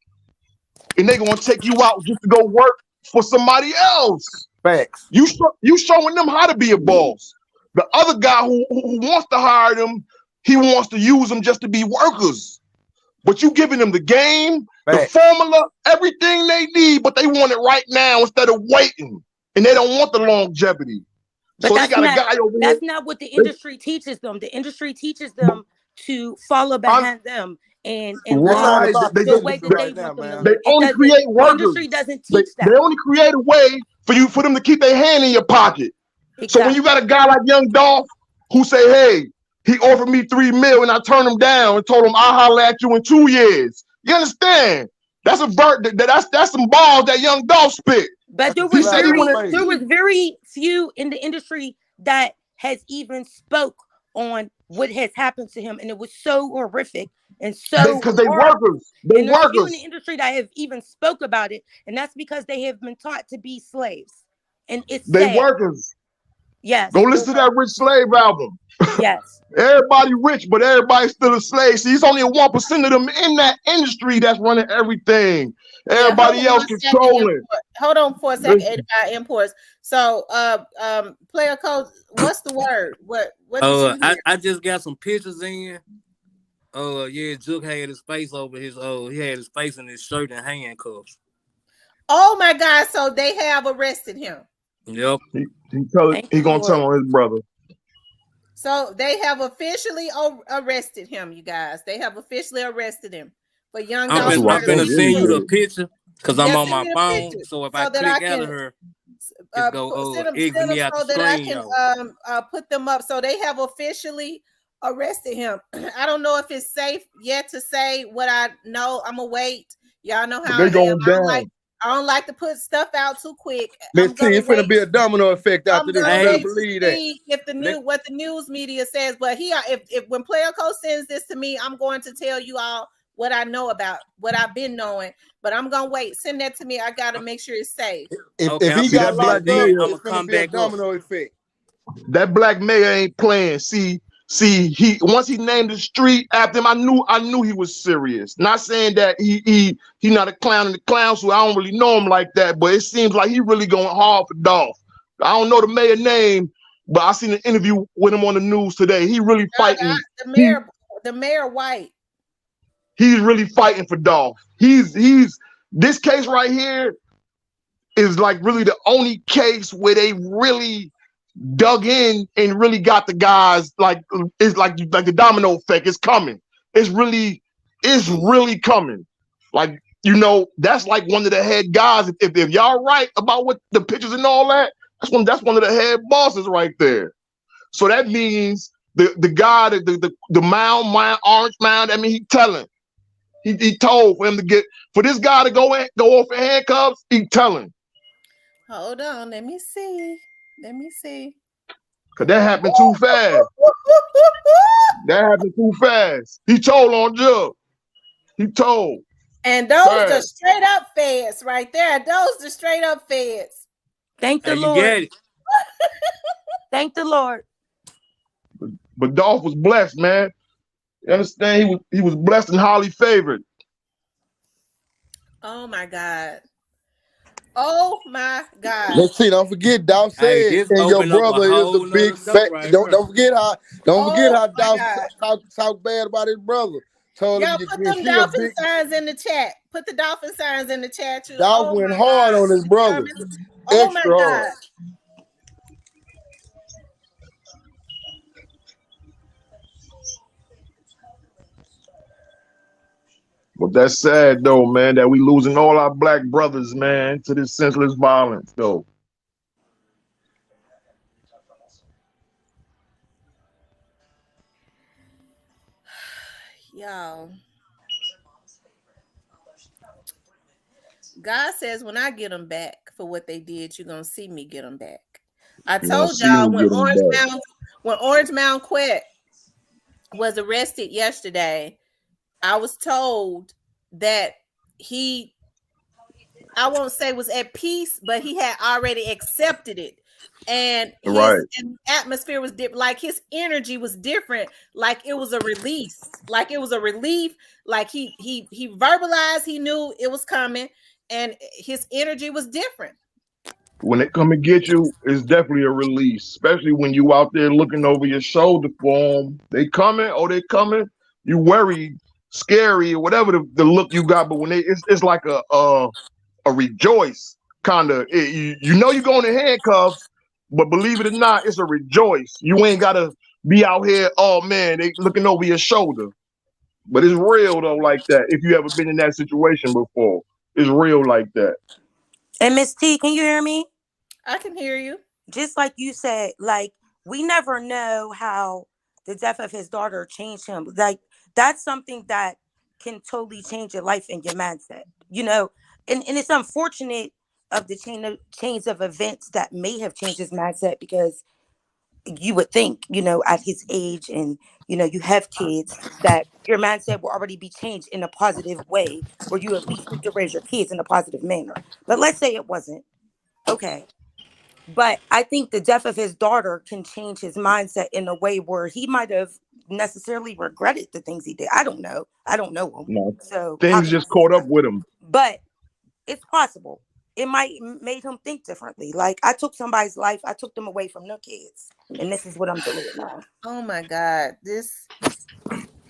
and they're gonna take you out just to go work for somebody else. Facts. You showing them how to be a boss. The other guy who wants to hire them, he wants to use them just to be workers. But you giving them the game, the formula, everything they need, but they want it right now instead of waiting. And they don't want the longevity. But so they got a guy over that's not what the industry teaches them. The industry teaches them to follow behind them and right. the way that they want them to They only create workers. The industry doesn't teach that. They only create a way for them to keep their hand in your pocket. Exactly. So when you got a guy like Young Dolph who say, hey, he offered me $3 million and I turned him down and told him I'll holler at you in 2 years. You understand? That's that's some balls that Young Dolph spit. But there was very few in the industry that has even spoke on what has happened to him, and it was so horrific and so because they horrible. workers. They And there's a few in the workers. industry that have even spoke about it, and that's because they have been taught to be slaves, and it's They sad. workers. Yes. Go listen to that Rich Slave album. Yes. Everybody rich, but everybody's still a slave. See, it's only a 1% of them in that industry that's running everything. Everybody else controlling. Hold on for a second. 85 imports. So, player coach, what's the word? What did you hear? I just got some pictures in. Yeah, Juke had his face over his he had his face in his shirt and handcuffs. Oh my God! So they have arrested him. Yep. He gonna tell on his brother. So they have officially arrested him, you guys. They have officially arrested him for young. I'm gonna send you the picture because I'm on my phone. Picture. So if I click out of her, it's go send them so that I can put them up. So they have officially arrested him. I don't know if it's safe yet to say what I know. I'm gonna wait. Y'all know how they going down. I don't like to put stuff out too quick. Let's see, it's gonna be a domino effect after this. I better believe that. If the what the news media says, but if when Player Coach sends this to me, I'm going to tell you all what I know about what I've been knowing. But I'm gonna wait. Send that to me. I gotta make sure it's safe. If he got locked up, it's gonna be a domino effect. That black mayor ain't playing. See, he once he named the street after him, I knew he was serious. Not saying that he not a clown in the clown suit. I don't really know him like that, but it seems like he really going hard for Dolph. I don't know the mayor name, but I seen an interview with him on the news today. He really fighting. The mayor White. He's really fighting for Dolph. He's this case right here is like really the only case where they really dug in and really got the guys. Like it's like the domino effect is coming. It's really coming. Like, you know, that's like one of the head guys. If y'all right about what the pictures and all that, that's one of the head bosses right there. So that means the guy the mound orange mound. I mean, he told for him to for this guy to go off in handcuffs. He telling. Hold on, let me see. Cause that happened too fast. He told on Jug. He told. And those are straight up feds right there. Those are straight up feds. Thank the Lord. Thank the Lord. But Dolph was blessed, man. You understand? He was blessed and highly favored. Oh my God. Oh my God. Let's see, don't forget Dolph said and your brother is the big fat. Right, don't forget how Dolph talk bad about his brother. Told him put them dolphin signs in the chat. Put the dolphin signs in the chat. Dolph went hard on his brother. Oh my God. But that's sad though, man, that we losing all our black brothers, man, to this senseless violence, though. Y'all. God says when I get them back for what they did, you're gonna see me get them back. I told y'all when Orange Mound Quet was arrested yesterday, I was told that I won't say was at peace, but he had already accepted it. And his atmosphere was different, like his energy was different, like it was a release, like it was a relief, like he verbalized, he knew it was coming, and his energy was different. When they come and get you, it's definitely a release, especially when you out there looking over your shoulder for them. They coming, you worried, scary, or whatever the look you got, but when it's like a rejoice kind of. You know you're going in handcuffs, but believe it or not, it's a rejoice. You ain't gotta be out here, oh man, they looking over your shoulder. But it's real though, like that. If you ever been in that situation before, it's real like that. And Miss T, can you hear me? I can hear you. Just like you said, like we never know how the death of his daughter changed him. Like that's something that can totally change your life and your mindset, you know. And it's unfortunate of the chains of events that may have changed his mindset, because you would think, you know, at his age and, you have kids, that your mindset will already be changed in a positive way, where you at least need to raise your kids in a positive manner. But let's say it wasn't. Okay. But I think the death of his daughter can change his mindset in a way where he might have necessarily regretted the things he did. I don't know. I don't know him. No, So things just caught up with him. But it's possible. It might made him think differently. Like, I took somebody's life, I took them away from their kids, and this is what I'm dealing with now. Oh my God, this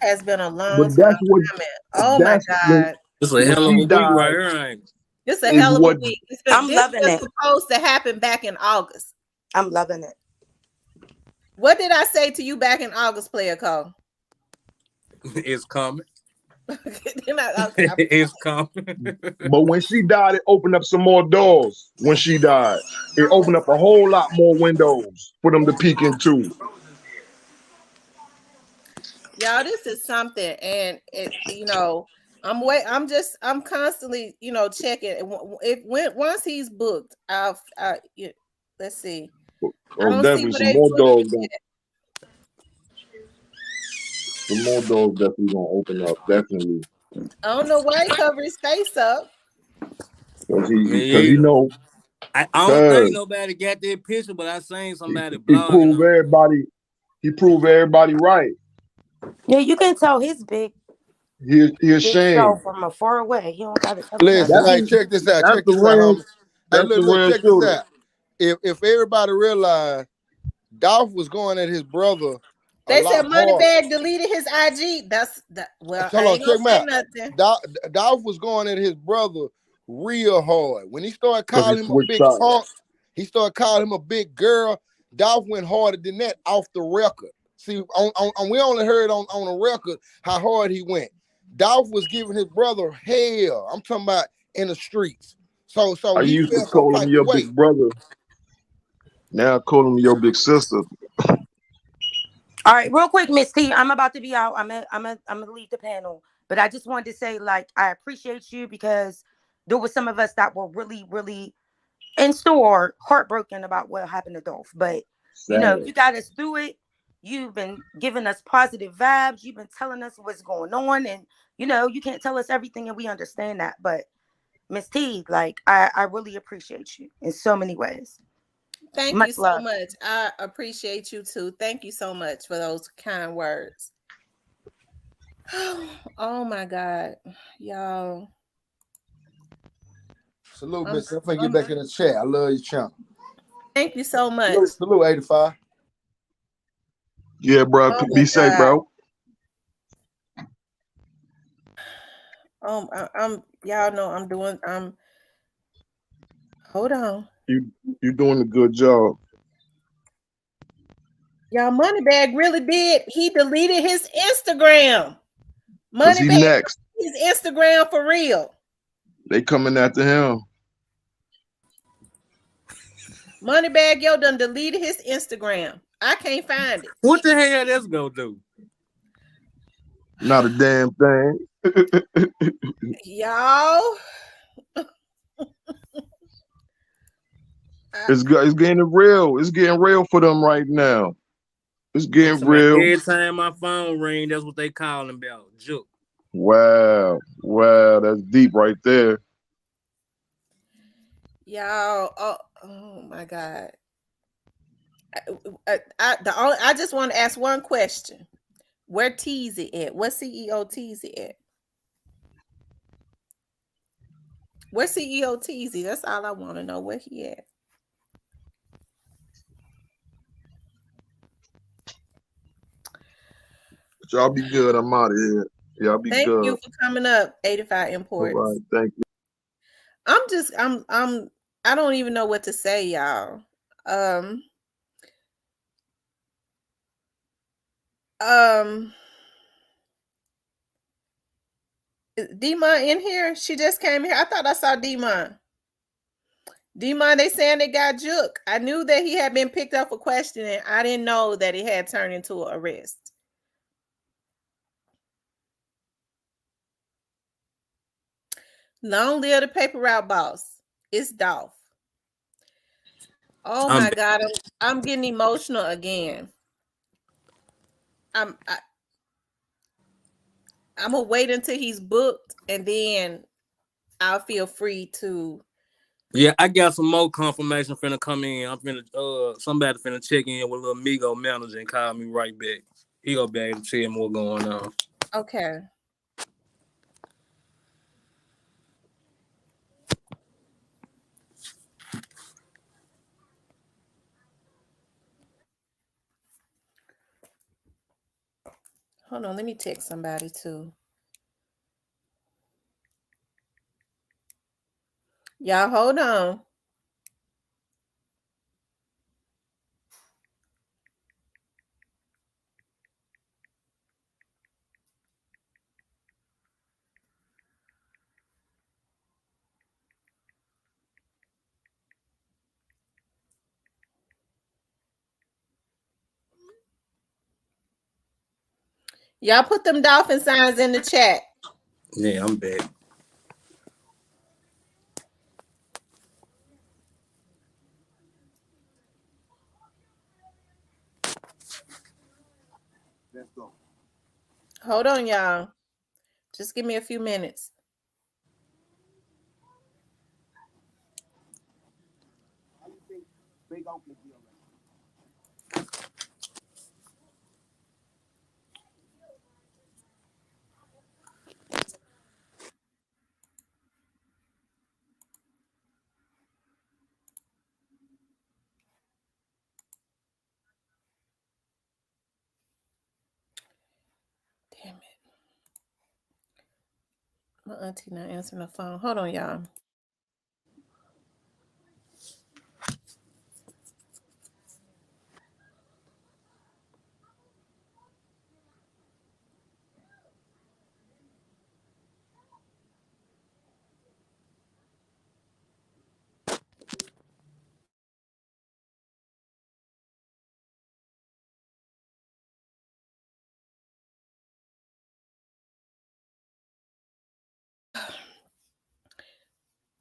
has been a long But time that's what. coming. Oh my God, It's a hell of a she week died right here, ain't it? this is a is hell of a what week. I'm This loving was it. supposed to happen back in August. I'm loving it. What did I say to you back in August, Player Cole? It's coming. Okay, It's coming. But when she died, it opened up some more doors. When she died, it opened up a whole lot more windows for them to peek into. y'all, this is something, and it, I'm constantly, checking. Once he's booked, let's see. I Oh, don't see definitely where some they more booked doors. it yet. Some more doors definitely gonna open up. Definitely. I don't know why he covered his face up. Because Me he either. know. I don't think nobody got that picture, but I seen somebody He blogging proved on it. everybody. He proved everybody right. Yeah, you can tell his big He self ashamed. from far away. He don't got to cover Listen, nothing. hey, check this out. That's Check the this out, real. homie. Hey, That's the look, real check this shooter. out. If everybody realized Dolph was going at his brother a They said lot harder. Moneybag deleted his IG. Well, I Hold on, ain't gonna check me say out. nothing. Dolph was going at his brother real hard. When he started Because he calling him a switched big sides. punk, he started calling him a big girl. Dolph went harder than that off the record. See, we only heard on the record how hard he went. Dolph was giving his brother hell. I'm talking about in the streets. So I he used to felt some call him type your of way. big brother. Now I call him your big sister. All right, real quick, Miss T, I'm about to be out. I'm gonna leave the panel, but I just wanted to say, like, I appreciate you, because there was some of us that were really, really in store, heartbroken about what happened to Dolph. But Sad. you got us through it. You've been giving us positive vibes. You've been telling us what's going on, and you can't tell us everything, and we understand that. But Miss T, like, I really appreciate you in so many ways. Thank Much you so love. much. I appreciate you too. Thank you so much for those kind words. Oh my God, y'all. Salute, Miss. I'm finna get back in the chat. I love you, champ. Thank you so much. Salute 85. Yeah, bro. Oh Be my safe, God. bro. Y'all know I'm doing. Hold on. You're doing a good job. Y'all, Moneybag really did. He deleted his Instagram. Cause he Moneybag next. his Instagram for real. They coming after him. Moneybag Yo done deleted his Instagram. I can't find it. What the hell that's gonna do? Not a damn thing. Y'all. It's getting real. It's getting real for them right now. It's getting real. Every time my phone ring, that's what they calling about. Juke. Wow, that's deep right there. Y'all, oh my God. I just want to ask one question. Where Teasy at? What CEO Teasy at? Where CEO Teasy? That's all I want to know. Where he at? Y'all be good. I'm out of here. Y'all be Thank good. you for coming up, 85 Imports. All right, thank you. I don't even know what to say, y'all. Is D-Mon in here? She just came here. I thought I saw D-Mon. D-Mon, they saying they got Juke. I knew that he had been picked up for questioning. I didn't know that it had turned into an arrest. Long live the paper route boss. It's Dolph. Oh my God, I'm getting emotional again. I'm gonna wait until he's booked, and then I'll feel free to. Yeah, I got some more confirmation finna come in. I'm finna somebody finna check in with little Migo manager and call me right back. He gonna be able to tell me what's going on. Okay. Hold on, let me text somebody too. Y'all hold on. Y'all put them dolphin signs in the chat. Yeah, I'm back. Let's go. Hold on, y'all. Just give me a few minutes. Damn it. My auntie not answering the phone. Hold on, y'all.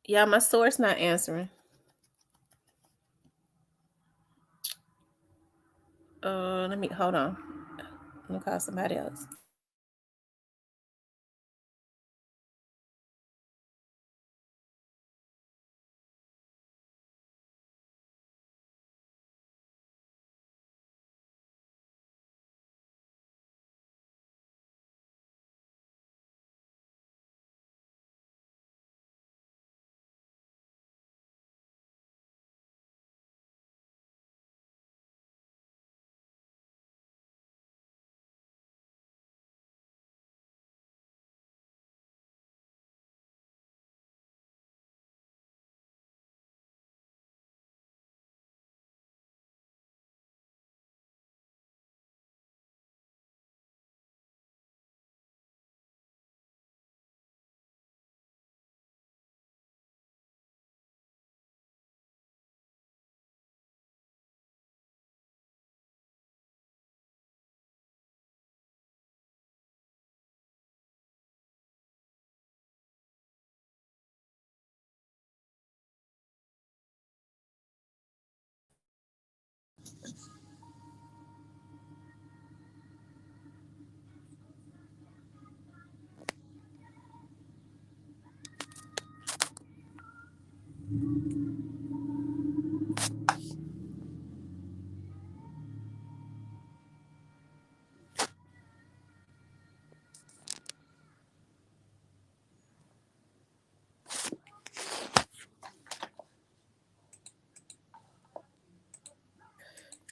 Yeah, my source not answering. Let me hold on. Let me call somebody else.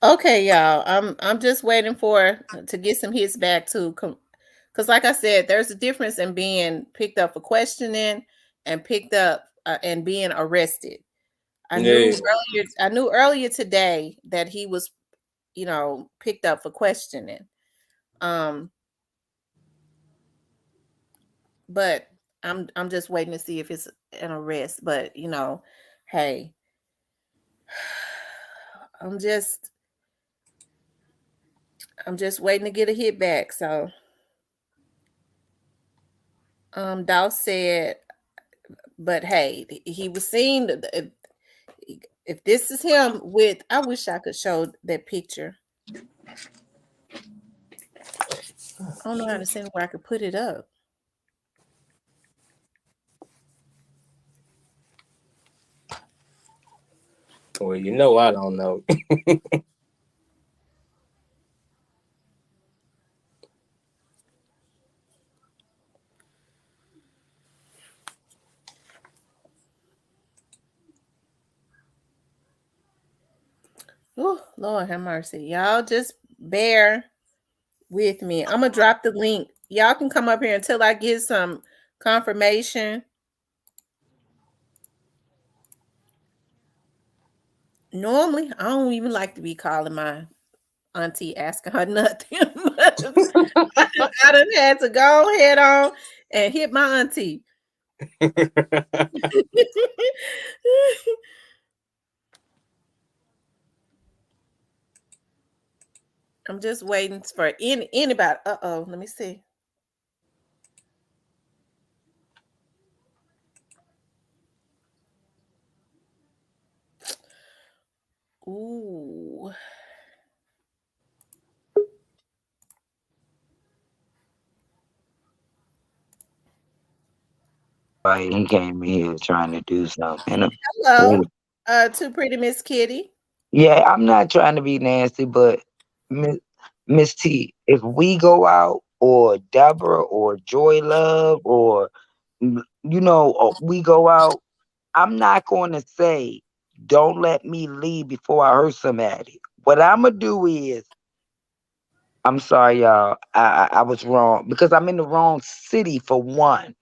Okay, y'all. I'm just waiting for to get some hits back too. Because like I said, there's a difference in being picked up for questioning and picked up and being arrested. I knew earlier today that he was, picked up for questioning. But I'm just waiting to see if it's an arrest. But hey, I'm just waiting to get a hit back. So Dow said, but hey, he was seen. If this is him with, I wish I could show that picture. I don't know how to send it where I could put it up. Well, you know I don't know. Oh, Lord have mercy. Y'all just bear with me. I'm going to drop the link. Y'all can come up here until I get some confirmation. Normally, I don't even like to be calling my auntie asking her nothing. I done had to go head on and hit my auntie. I'm just waiting for anybody. Uh-oh, let me see. Ooh. Right, he came in here trying to do something. Hello, to pretty Miss Kitty. Yeah, I'm not trying to be nasty, but Miss T, if we go out, or Deborah, or Joy Love, or we go out, I'm not going to say, don't let me leave before I hurt somebody. What I'm gonna do is, I'm sorry, y'all, I was wrong because I'm in the wrong city for one.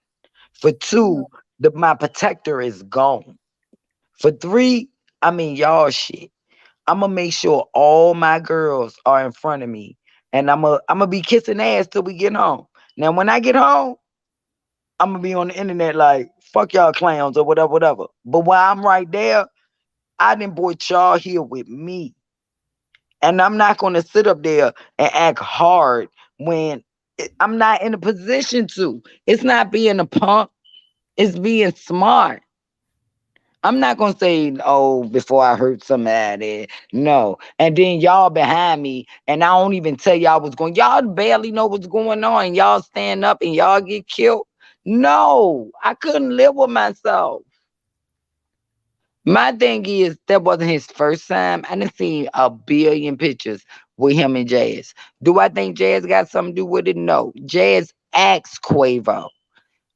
For two, my protector is gone. For three, I'm in y'all shit. I'm gonna make sure all my girls are in front of me, and I'm gonna be kissing ass till we get home. Now, when I get home, I'm gonna be on the internet like fuck y'all clowns or whatever, whatever. But while I'm right there, I done brought y'all here with me, and I'm not gonna sit up there and act hard when I'm not in a position to. It's not being a punk; it's being smart. I'm not gonna say, oh, before I hurt somebody. No. And then y'all behind me, and I don't even tell y'all what's going. Y'all barely know what's going on, and y'all stand up and y'all get killed. No, I couldn't live with myself. My thing is that wasn't his first time. I done seen a billion pictures with him and Jazz. Do I think Jazz got something to do with it? No. Jazz asked Quavo,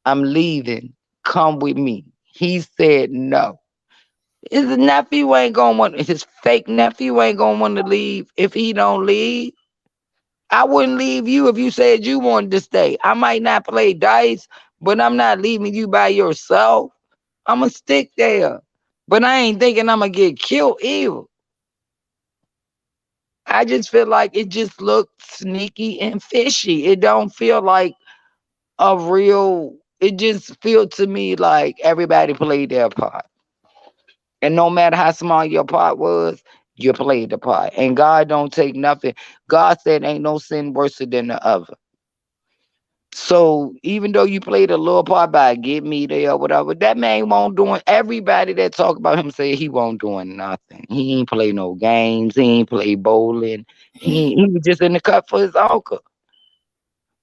I'm leaving. Come with me. He said no. His nephew ain't gonna want, his fake nephew ain't gonna want to leave if he don't leave. I wouldn't leave you if you said you wanted to stay. I might not play dice, but I'm not leaving you by yourself. I'ma stick there. But I ain't thinking I'm gonna get killed either. I just feel like it just looked sneaky and fishy. It don't feel like a real, it just feel to me like everybody played their part. And no matter how small your part was, you played the part. And God don't take nothing. God said ain't no sin worse than the other. So even though you played a little part by get me there or whatever, that man won't doing. Everybody that talk about him say he won't doing nothing. He ain't play no games. He ain't play bowling. He was just in the cut for his uncle.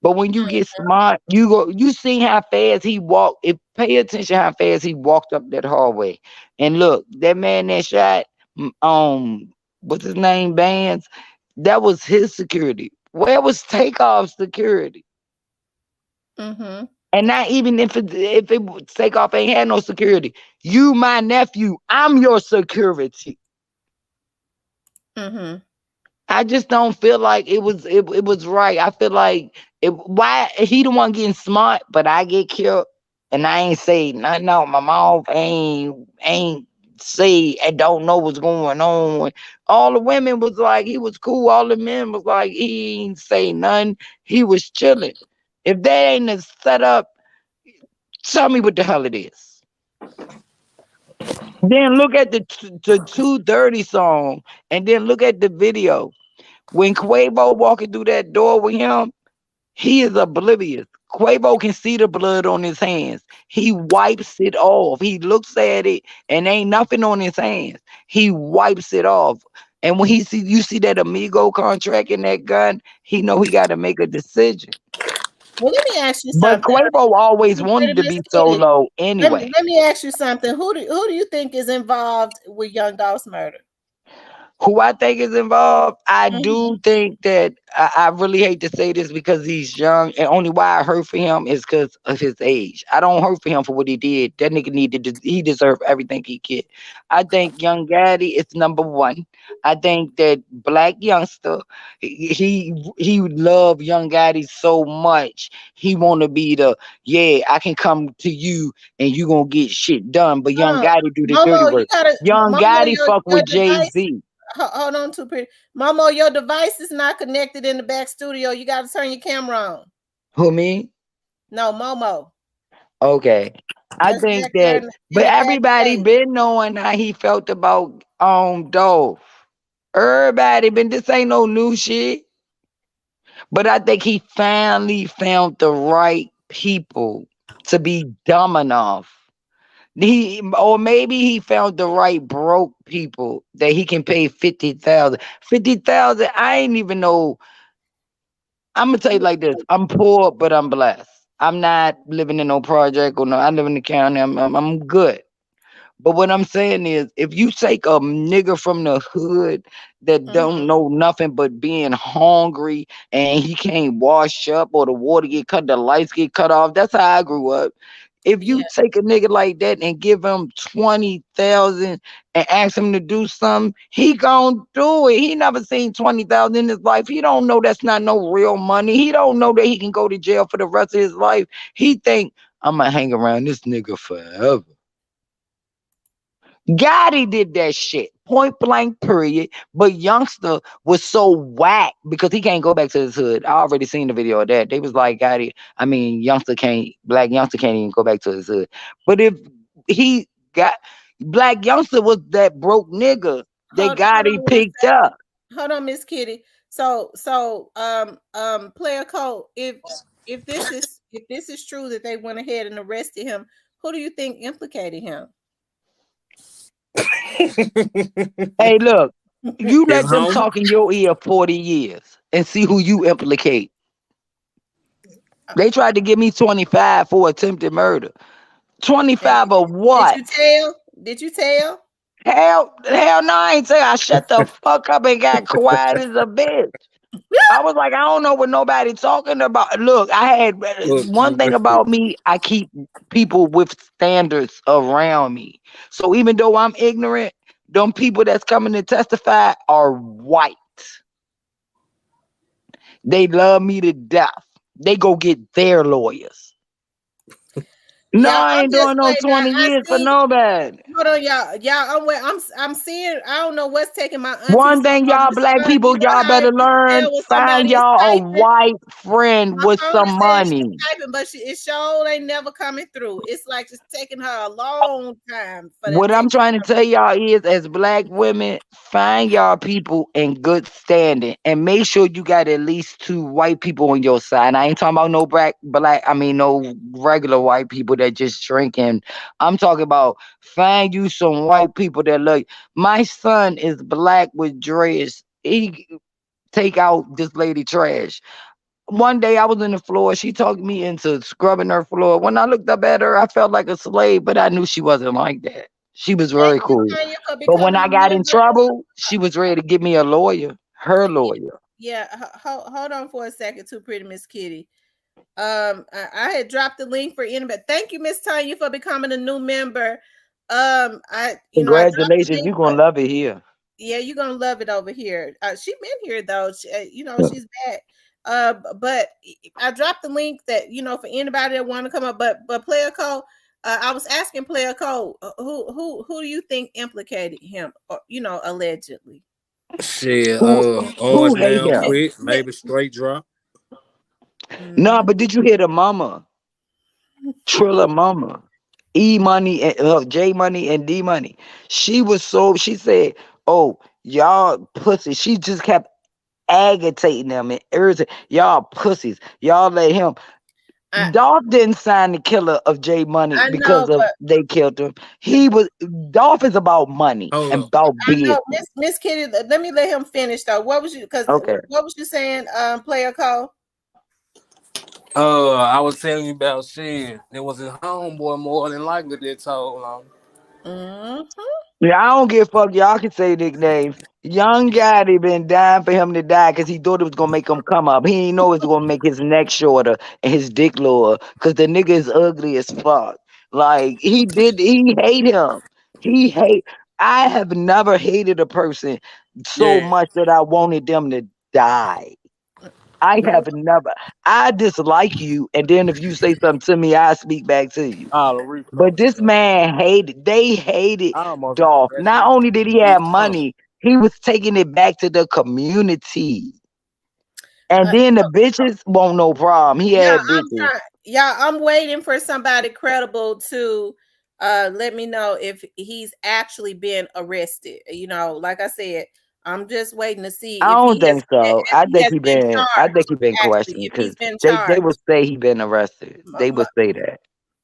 But when you get smart, you see how fast he walked. If pay attention how fast he walked up that hallway. And look, that man that shot, what's his name, Bands, that was his security. Where was Takeoff's security? Mm-hmm. And not even if Takeoff ain't had no security. You, my nephew, I'm your security. Mm-hmm. I just don't feel like it was right. I feel like why he the one getting smart, but I get killed, and I ain't say nothing. No, my mouth ain't say I don't know what's going on. All the women was like he was cool. All the men was like he ain't say nothing. He was chilling. If that ain't a setup, tell me what the hell it is. Then look at the 230 song, and then look at the video. When Quavo walking through that door with him, he is oblivious. Quavo can see the blood on his hands. He wipes it off. He looks at it and ain't nothing on his hands. He wipes it off. And when you see that Amigo contract in that gun, he know he got to make a decision. Well, let me ask you But something. Quavo always wanted to be solo anyway. Let me ask you something. Who do you think is involved with Young Dolph's murder? Who I think is involved, I do think that I really hate to say this because he's young, and only why I hurt for him is because of his age. I don't hurt for him for what he did. That nigga he deserved everything he get. I think Young Gaddy is number one. I think that Black Youngster, he love Young Gaddy so much. He want to be I can come to you and you gonna get shit done. But Young Gaddy do the dirty Momo, you work. gotta Young Gaddy fuck with Jay-Z. Hold on, too pretty. Momo, your device is not connected in the back studio. You got to turn your camera on. Who, me? No, Momo. Okay. I think that, but everybody been knowing how he felt about Dolph. Everybody been, this ain't no new shit. But I think he finally found the right people to be dumb enough. Or maybe he found the right broke people that he can pay 50,000. 50,000, I ain't even know. I'm gonna tell you like this: I'm poor, but I'm blessed. I'm not living in no project or no. I live in the county. I'm good. But what I'm saying is, if you take a nigga from the hood that don't know nothing but being hungry and he can't wash up or the water get cut, the lights get cut off. That's how I grew up. If you take a nigga like that and give him 20,000 and ask him to do something, he gonna do it. He never seen 20,000 in his life. He don't know that's not no real money. He don't know that he can go to jail for the rest of his life. He think, I'm gonna hang around this nigga forever. Gotti did that shit, point blank, period. But Youngster was so whack because he can't go back to his hood. I already seen the video of that. They was like, Gotti, Black Youngster can't even go back to his hood. But if he got, Black Youngster was that broke nigga that Gotti picked up. Hold on, Miss Kitty. So, Player Code, if this is true that they went ahead and arrested him, who do you think implicated him? Hey, look, you let them talk in your ear 40 years and see who you implicate. They tried to give me 25 for attempted murder. 25 of what? Did you tell? Hell no, I ain't tell. I shut the fuck up and got quiet as a bitch. I was like, I don't know what nobody talking about. Look, I had one thing about me. I keep people with standards around me. So even though I'm ignorant, them people that's coming to testify are white. They love me to death. They go get their lawyers. No, I ain't doing no 20 years for nobody. Hold on, y'all. I'm seeing. I don't know what's taking my auntie. One thing, y'all Black people, y'all better learn. Find y'all a white friend with some money. Typing, but it sure ain't never coming through. It's like it's taking her a long time. What I'm trying to tell y'all is, as Black women, find y'all people in good standing and make sure you got at least 2 white people on your side. I ain't talking about no no regular white people that just drinking. I'm talking about find you some white people that look. My son is Black with dreads. He take out this lady trash. One day I was in the floor. She talked me into scrubbing her floor. When I looked up at her, I felt like a slave, but I knew she wasn't like that. She was very cool. But when I got in trouble, she was ready to give me a lawyer, her lawyer. Yeah, hold on for a second, too pretty Miss Kitty. I had dropped the link for anybody. Thank you, Miss Tanya, for becoming a new member. Congratulations, you're gonna love it here. Yeah, you're gonna love it over here. She been here though. She's back. But I dropped the link that for anybody that want to come up. But Player Code, I was asking Player Code, who do you think implicated him? Allegedly. Shit, Orange down quick, maybe straight drop. No, but did you hear the mama? Trilla mama. E Money and J Money and D Money. She said, oh, y'all pussy. She just kept agitating them and irritating. Y'all pussies. Y'all let him. Dolph didn't sign the killer of J Money because know, they killed him. Dolph is about money and about business. Miss Kitty, let me let him finish though. What was you what was you saying, player call? I was telling you about shit. It was his homeboy more than likely that told on. Yeah, I don't give a fuck. Y'all can say nicknames. Young Gotti been dying for him to die because he thought it was gonna make him come up. He didn't know it was gonna make his neck shorter and his dick lower because the nigga is ugly as fuck. Like he hate him. I have never hated a person so much that I wanted them to die. I have never. I dislike you, and then if you say something to me, I speak back to you. But this man they hated Dolph. Not only did he have money, he was taking it back to the community. And then the bitches won't no problem. He had bitches. I'm waiting for somebody credible to let me know if he's actually been arrested. You know, like I said, I'm just waiting to see. I don't think so. I think he been questioned because they would say he been arrested. They would say that.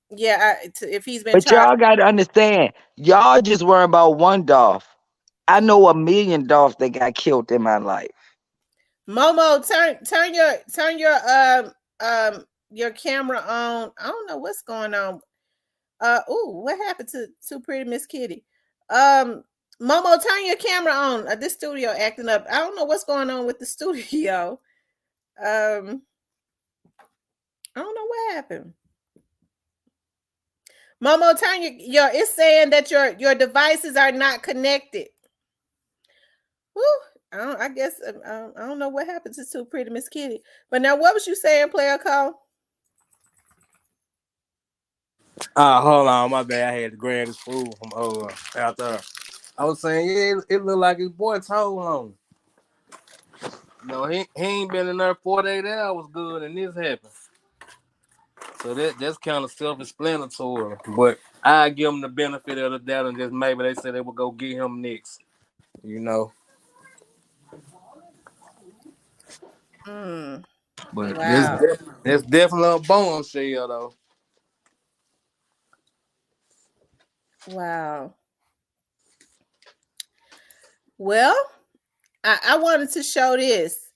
Yeah, if he's been but charged. Y'all got to understand, y'all just worry about one Dolph. I know 1 million Dolphs that got killed in my life. Momo, turn your camera on. I don't know what's going on. What happened to pretty Miss Kitty? Momo, turn your camera on. This studio acting up. I don't know what's going on with the studio. I don't know what happened. Momo, turn your it's saying that your devices are not connected. Woo. I guess I don't know what happened to pretty Miss Kitty. But now what was you saying, player call? Hold on, my bad. I had to grab his food from out there. I was saying, yeah, it looked like his boy told on him. No, he ain't been in there 48 hours good, and this happened. So that's kind of self-explanatory. But I give him the benefit of the doubt, and just maybe they said they would go get him next. You know. But wow. that's definitely a bombshell, though. Wow. Well, I wanted to show this.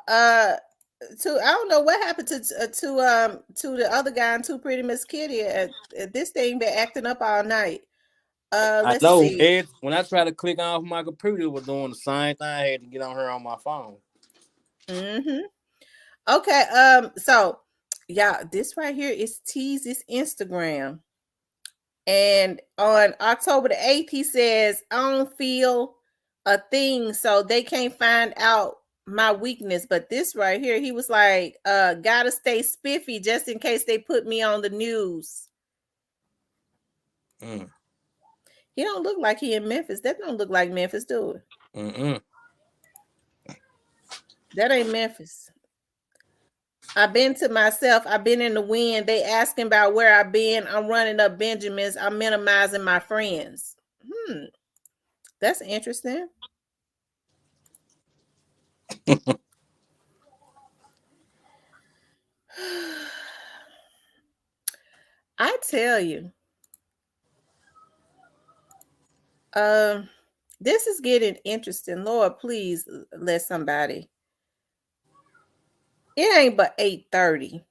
I don't know what happened to the other guy and to pretty Miss Kitty. This thing been acting up all night. Let's see. Ed, when I tried to click off my computer, it was doing the same thing. I had to get on her on my phone. Okay. So, yeah, this right here is Tease's Instagram. And on October the 8th, he says, I don't feel a thing, so they can't find out my weakness. But this right here, he was like, gotta stay spiffy just in case they put me on the news. He don't look like he in Memphis. That don't look like Memphis, do it? That ain't Memphis. I've been to myself. I've been in the wind. They asking about where I've been. I'm running up Benjamins. I'm minimizing my friends. That's interesting. I tell you. This is getting interesting. Lord, please let somebody. It ain't but 8:30.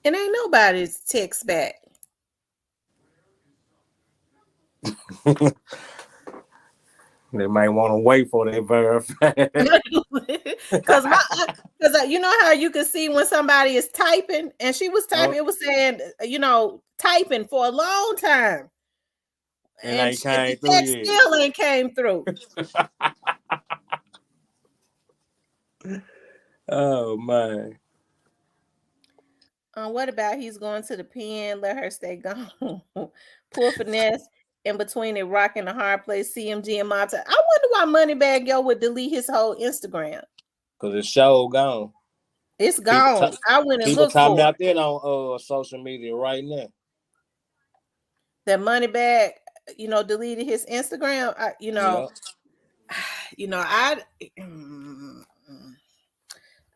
And ain't nobody's text back. They might want to wait for that verify. Because you know how you can see when somebody is typing, and she was typing, it was saying, typing for a long time. And the text still ain't came through. Oh man. What about he's going to the pen, let her stay gone. Poor finesse in between a rock and a hard place, CMG and Monta. I wonder why Moneybag Yo would delete his whole Instagram. Because it's show gone. It's gone. I went and looked for it. People talking about that on social media right now. That Moneybag, deleted his Instagram.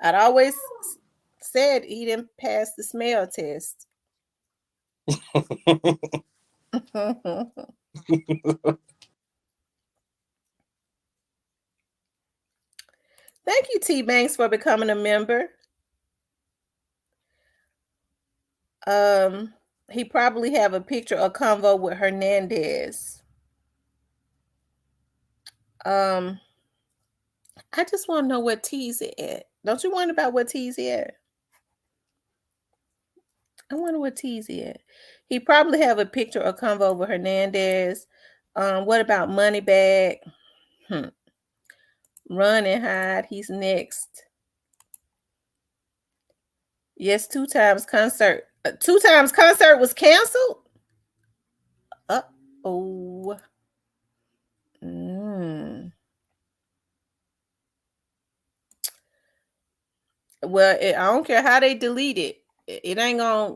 I'd always said he didn't pass the smell test. Thank you, T Banks, for becoming a member. He probably have a picture or convo with Hernandez. I just want to know what T's at. Don't you wonder about what T's at? I wonder what T's at. He probably have a picture or convo with Hernandez. What about Moneybag? Run and hide. He's next. Yes, 2 times concert. 2 times concert was canceled. Uh-oh. Well, I don't care how they delete it. It ain't gonna,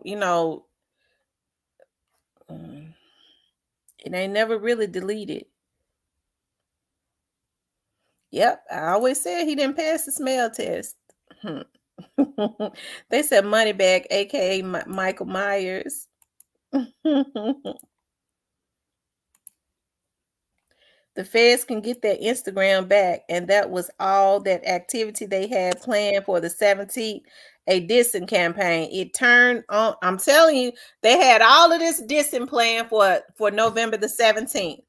it ain't never really deleted. Yep, I always said he didn't pass the smell test. They said Moneybag, aka Michael Myers. The feds can get their Instagram back, and that was all that activity they had planned for the 17th, a dissing campaign. It turned on. I'm telling you, they had all of this dissing planned for November the 17th.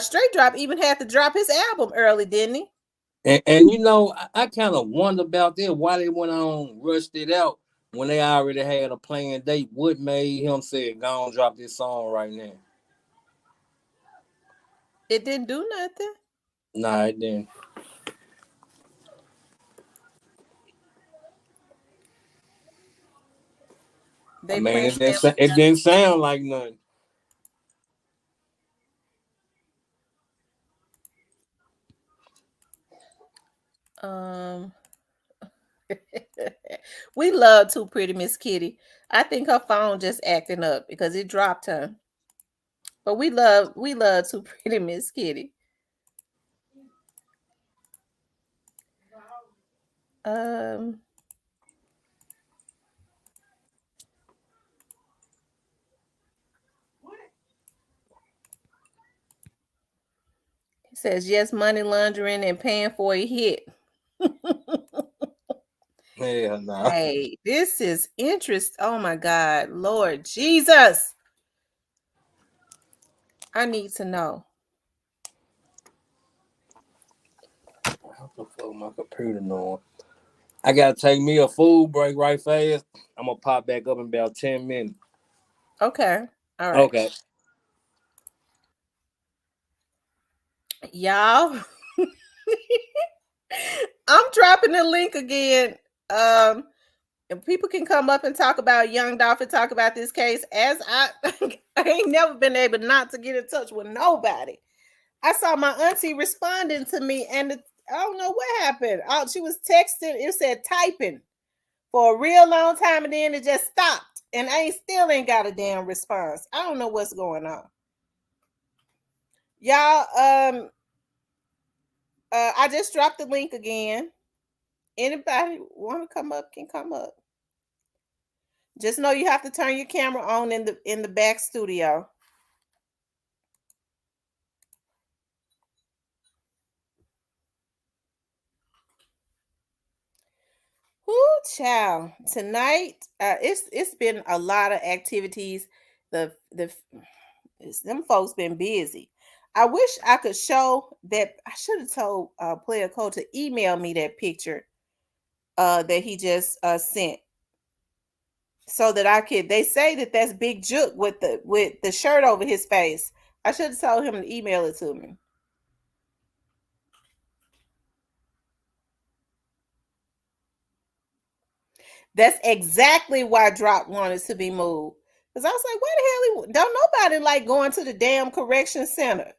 Straight Drop even had to drop his album early, didn't he? And I kind of wonder about that, why they went on rushed it out when they already had a planned date. What made him say, go on, drop this song right now? It didn't do nothing. Nah, it didn't. It didn't sound like nothing. We love Too Pretty Miss Kitty. I think her phone just acting up because it dropped her. But we love Too Pretty Miss Kitty. He says yes, money laundering and paying for a hit. Hell no. Hey, this is interest. Oh my God, Lord Jesus. I need to know. How the fuck my computer knowing? I gotta take me a food break right fast. I'm gonna pop back up in about 10 minutes. Okay. All right. Okay. Y'all. I'm dropping the link again. And people can come up and talk about Young Dolph and talk about this case. As I ain't never been able not to get in touch with nobody. I saw my auntie responding to me, and I don't know what happened. She was texting. It said typing for a real long time, and then it just stopped. And I still ain't got a damn response. I don't know what's going on. Y'all, I just dropped the link again. Anybody want to come up can come up. Just know you have to turn your camera on in the back studio. Whoo, child! Tonight, it's been a lot of activities. Them folks been busy. I wish I could show that. I should have told Player Code to email me that picture that he just sent, so that I could. They say that that's Big Juke with the shirt over his face. I should have told him to email it to me. That's exactly why Drop wanted to be moved. Because I was like, why the hell don't nobody like going to the damn correction center?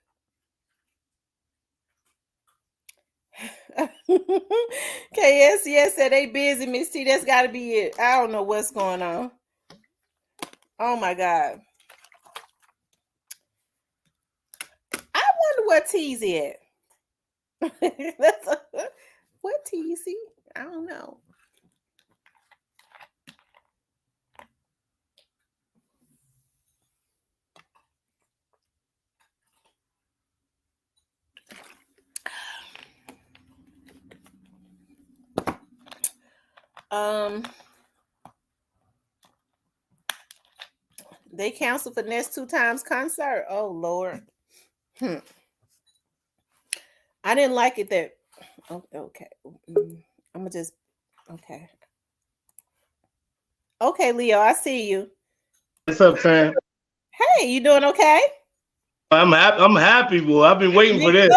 KSCS said they busy, Miss T. That's got to be it. I don't know what's going on. Oh my God. I wonder what T's at. What TC? I don't know. They canceled for next 2 times concert. Oh Lord. I didn't like it that. Okay. I'm gonna just. Okay. Okay, Leo, I see you. What's up, Sam? Hey, you doing okay? I'm happy. I'm happy, boy. I've been waiting for this.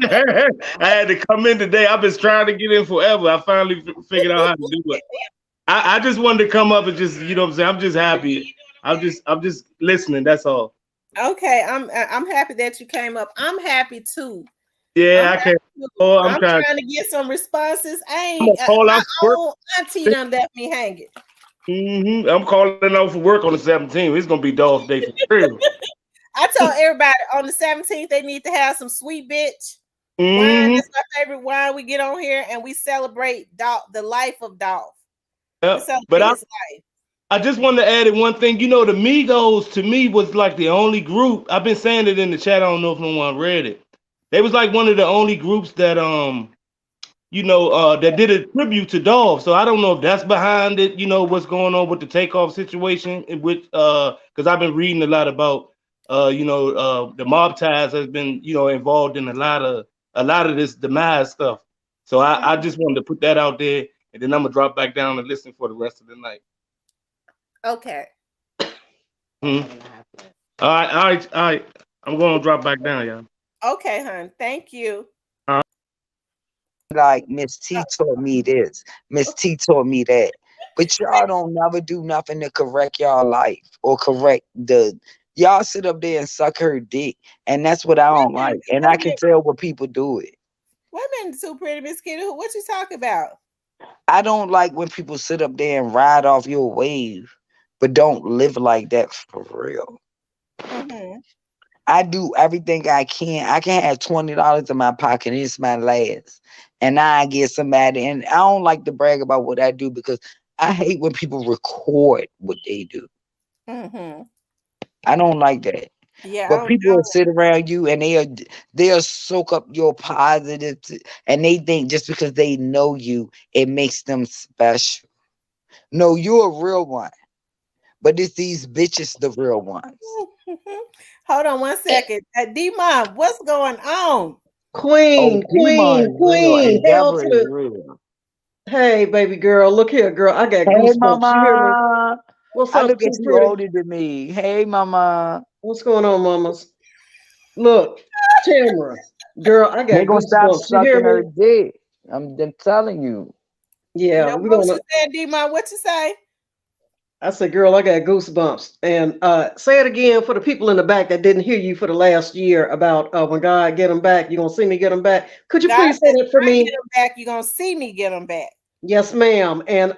I had to come in today. I've been trying to get in forever. I finally figured out how to do it. I just wanted to come up and just, you know what I'm saying? I'm just happy. I'm just listening. That's all. Okay, I'm happy that you came up. I'm happy too. Yeah, I can't. Oh, I'm trying to get some responses. My own auntie done left me hanging. I'm calling out for work on the 17th. It's gonna be Dolph Day for real. I told everybody on the 17th they need to have some sweet bitch wine. That's my favorite wine. We get on here and we celebrate the life of Dolph. But I just wanted to add in one thing. You know, the Migos to me was like the only group. I've been saying it in the chat. I don't know if no one read it. They was like one of the only groups that that did a tribute to Dolph. So I don't know if that's behind it. You know what's going on with the TAKEOFF situation, in which because I've been reading a lot about the mob ties has been involved in a lot of this demise stuff. So I just wanted to put that out there, and then I'm gonna drop back down and listen for the rest of the night. Okay. All right. I'm gonna drop back down, y'all. Okay, hon. Thank you. Like Miss T taught me this, Miss T taught me that, but y'all don't never do nothing to correct y'all life or correct y'all sit up there and suck her dick, and that's what I don't like, and I can tell when people do it. Wait a minute, too pretty, Miss Kitty. What you talking about? I don't like when people sit up there and ride off your wave, but don't live like that for real. I do everything I can. I can have $20 in my pocket, and it's my last. And I get somebody, and I don't like to brag about what I do because I hate when people record what they do. I don't like that. Yeah, but people will sit around you and they'll soak up your positive, and they think just because they know you, it makes them special. No, you're a real one, but it's these bitches the real ones. Hold on 1 second. D-Mom, what's going on? Queen. Hell to the... Hey, baby girl, look here, girl. I got goosebumps. Mama. You hear me? What's up? I look at you older than me. Hey, mama. What's going on, mamas? Look, Tamara, girl, I got they gonna goosebumps. Stop sucking her dick. I'm telling you. Yeah, we're gonna. What you said, D-Mom? What you say? I said, girl, I got goosebumps. And say it again for the people in the back that didn't hear you for the last year about when God get them back, you're going to see me get them back. Could you please say that for me? Get them back, you're going to see me get them back. Yes, ma'am. And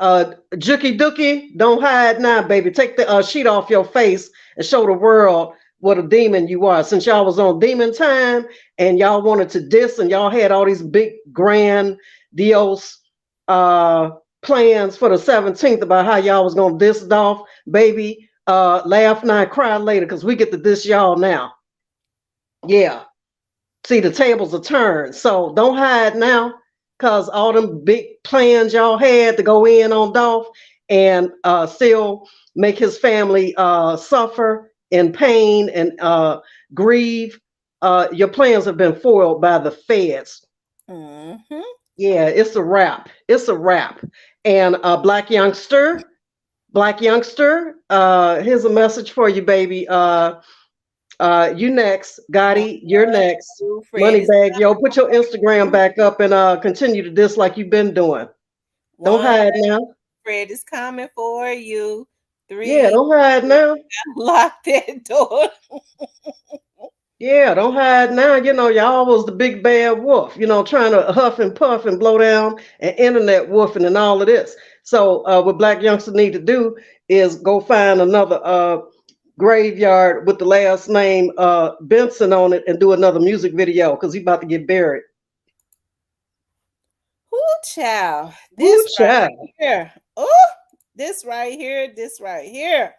Jookie Dookie, don't hide now, baby. Take the sheet off your face and show the world what a demon you are. Since y'all was on demon time and y'all wanted to diss and y'all had all these big grand Dios plans for the 17th about how y'all was gonna diss Dolph, baby. Laugh now, cry later, because we get to diss y'all now. Yeah. See, the tables are turned. So don't hide now, because all them big plans y'all had to go in on Dolph and still make his family suffer in pain and grieve. Your plans have been foiled by the feds. Yeah, it's a wrap. It's a wrap. And Black Youngster, here's a message for you, baby. You next. Gotti, you're next. Moneybag, yo, put your Instagram back up and continue to diss like you've been doing. Don't hide now. Fred is coming for you. 3. Yeah, don't hide now. Lock that door. Yeah, don't hide now. You know, y'all was the big bad wolf, you know, trying to huff and puff and blow down and internet wolfing and all of this. So what Black Youngster need to do is go find another graveyard with the last name Benson on it and do another music video because he's about to get buried. Ooh, child. This right here. Oh, this right here.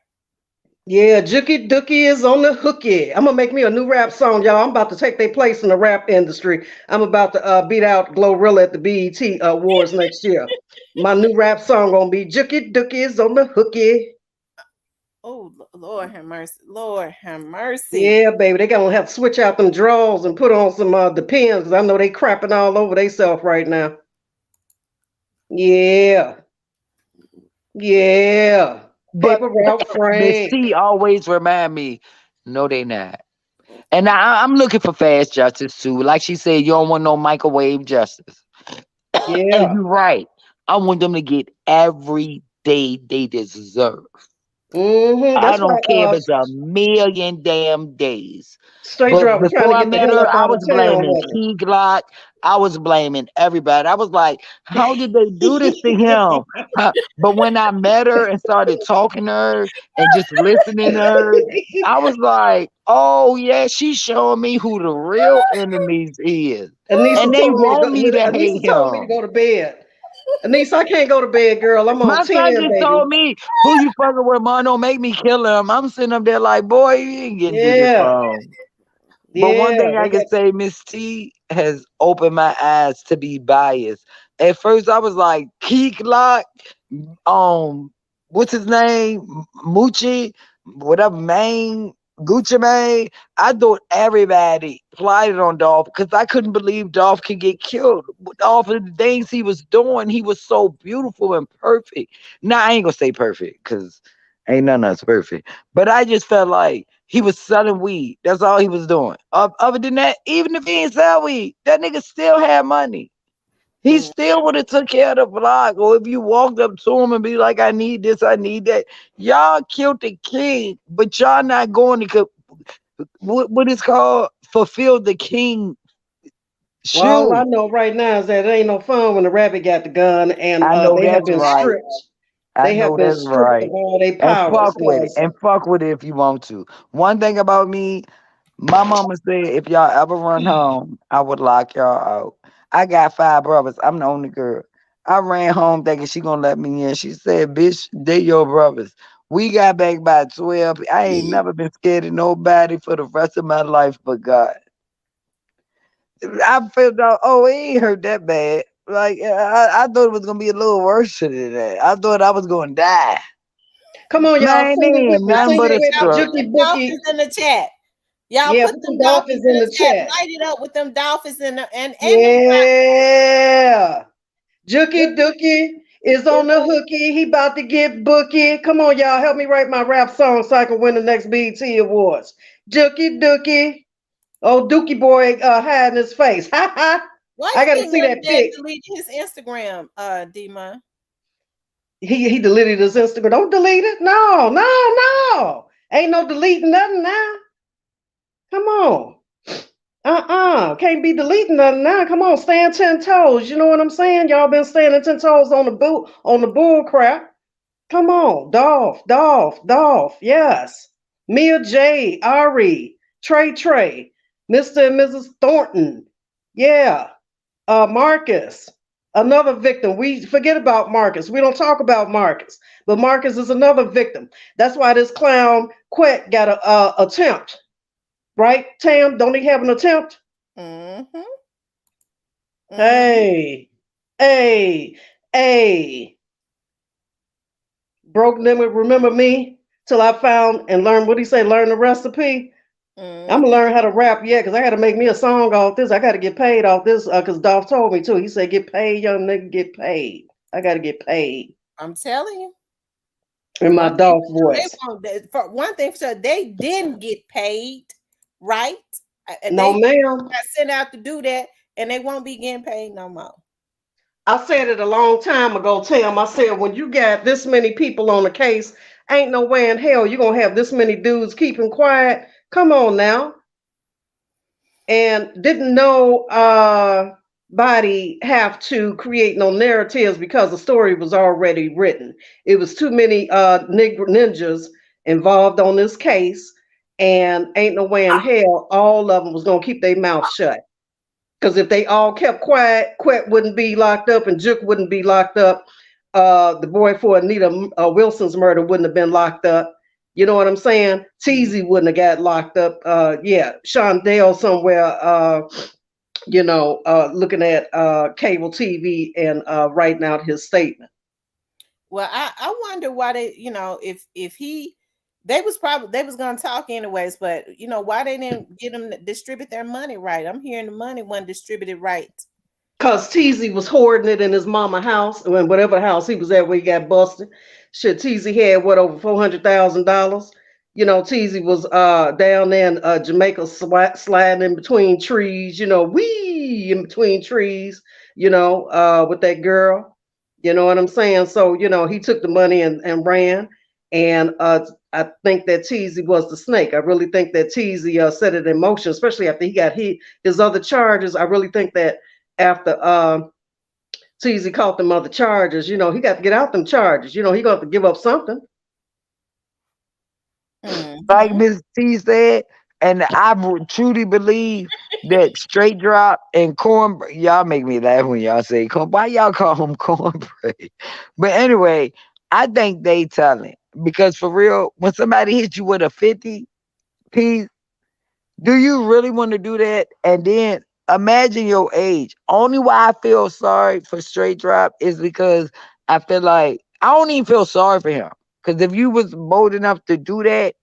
Yeah, Jookie Dookie is on the hooky. I'm gonna make me a new rap song, y'all. I'm about to take their place in the rap industry. I'm about to beat out Glorilla at the BET Awards next year. My new rap song gonna be Jookie Dookies on the hooky. Oh, Lord have mercy. Lord have mercy. Yeah, baby, they gonna have to switch out them drawers and put on some Depends, because I know they crapping all over themselves right now. Yeah. Yeah. But Paper route Miss Frank. T always remind me, no, they not. And I'm looking for fast justice too. Like she said, you don't want no microwave justice. And Yeah. you're right. I want them to get every day they deserve. I That's why don't care if it's a million damn days. Straight But Drop was trying before to I get the met hell her, up I out of was town, blaming wasn't Key Glock. I was blaming everybody. I was like, how did they do this to him? But when I met her and started talking to her and just listening to her, I was like, oh yeah, she's showing me who the real enemies is. And they want me to hate Anissa told me to him. go to bed. Anissa, I can't go to bed, girl. I'm on My 10, son just baby. told me, who you fucking with, man? Don't make me kill him. I'm sitting up there like, boy, you ain't getting through this Yeah. phone. But one Yeah. thing I can say, Miss T has opened my eyes to be biased. At first, I was like, Keek Lock, what's his name? Moochie, whatever, Maine, Gucci Mane. I thought everybody plotted on Dolph because I couldn't believe Dolph could get killed. All of the things he was doing, he was so beautiful and perfect. Now, I ain't gonna say perfect because ain't none of us perfect. But I just felt like he was selling weed. That's all he was doing. Other than that, even if he ain't sell weed, that nigga still had money. He still would have took care of the block. Or if you walked up to him and be like, I need this, I need that. Y'all killed the king, but y'all not going to what is called fulfill the king Well, all I shoe. know right now is that it ain't no fun when the rabbit got the gun and I know they have that's been right. stripped. I They have know been that's stripped of right. all their And powers. fuck with it. And fuck with it if you want to. One thing about me, my mama said if y'all ever run home, I would lock y'all out. I got 5 brothers. I'm the only girl. I ran home thinking she gonna let me in. She said, bitch, they your brothers. We got back by 12. I ain't never been scared of nobody for the rest of my life but God. I felt out, oh, it ain't hurt that bad. Like I thought it was gonna be a little worse than that. I thought I was gonna die. Come on, y'all, Man, sing it they with ain't me. nothing Sing but it a with me, struggle. Jookie Bookie. Dolphins in the chat. Y'all Yeah, put put them some dolphins dolphins in in the the chat. chat. Light it up with them dolphins in the and them Yeah. Jookie Jookie Dookie is on is the on. hooky. He about to get bookie. Come on, y'all, help me write my rap song so I can win the next BET Awards. Jookie Dookie. Oh, Dookie boy hiding his face. Ha ha. Why I you gotta think see Young that Dad pic. deleted his Instagram, D-Man? He deleted his Instagram. Don't delete it. No, no, no. Ain't no deleting nothing now. Come on. Can't be deleting nothing now. Come on, stand 10 toes. You know what I'm saying? Y'all been standing 10 toes on the bull crap. Come on, Dolph. Yes. Mia J, Ari, Trey, Mr. and Mrs. Thornton. Yeah. Marcus, another victim. We forget about Marcus. We don't talk about Marcus, but Marcus is another victim. That's why this clown Quet got a attempt, right? Tam, don't he have an attempt? Mm-hmm. Hey, hey, hey. Broke limit, remember me? Till I found and learned, what he say, learn the recipe. I'm gonna learn how to rap, yeah, because I gotta make me a song off this. I gotta get paid off this, because Dolph told me to. He said, get paid, young nigga, get paid. I gotta get paid. I'm telling you. In my Dolph voice. For one thing for sure, they didn't get paid, right? No, They ma'am. got sent out to do that, and they won't be getting paid no more. I said it a long time ago, Tim. I said, when you got this many people on the case, ain't no way in hell you're gonna have this many dudes keeping quiet. Come on now. And didn't no body have to create no narratives because the story was already written. It was too many ninjas involved on this case, and ain't no way in hell all of them was gonna keep their mouth shut. Because if they all kept quiet, Quet wouldn't be locked up and Juke wouldn't be locked up. The boy for Anita Wilson's murder wouldn't have been locked up. You know what I'm saying? Teasy wouldn't have got locked up. Yeah, Shondale somewhere looking at cable TV and writing out his statement. Well, I wonder why they, if they was gonna talk anyways, but why they didn't get them to distribute their money right. I'm hearing the money wasn't distributed right. Cause Teasy was hoarding it in his mama house, when whatever house he was at where he got busted. Shit, Teasy had what, over $400,000. Teasy was down there in Jamaica sliding in between trees, wee in between trees, with that girl. You know what I'm saying? So, he took the money and ran. And I think that Teasy was the snake. I really think that Teasy set it in motion, especially after he got his other charges. I really think that after Teasy caught them other charges, he got to get out them charges. He got to have to give up something. Like Miss T said, and I truly believe that Straight Drop and Cornbread, y'all make me laugh when y'all say corn. Why y'all call them cornbread? But anyway, I think they telling, because for real, when somebody hits you with a 50 piece, do you really want to do that? And then imagine your age. Only why I feel sorry for Straight Drop is because I feel like I don't even feel sorry for him. Because if you was bold enough to do that,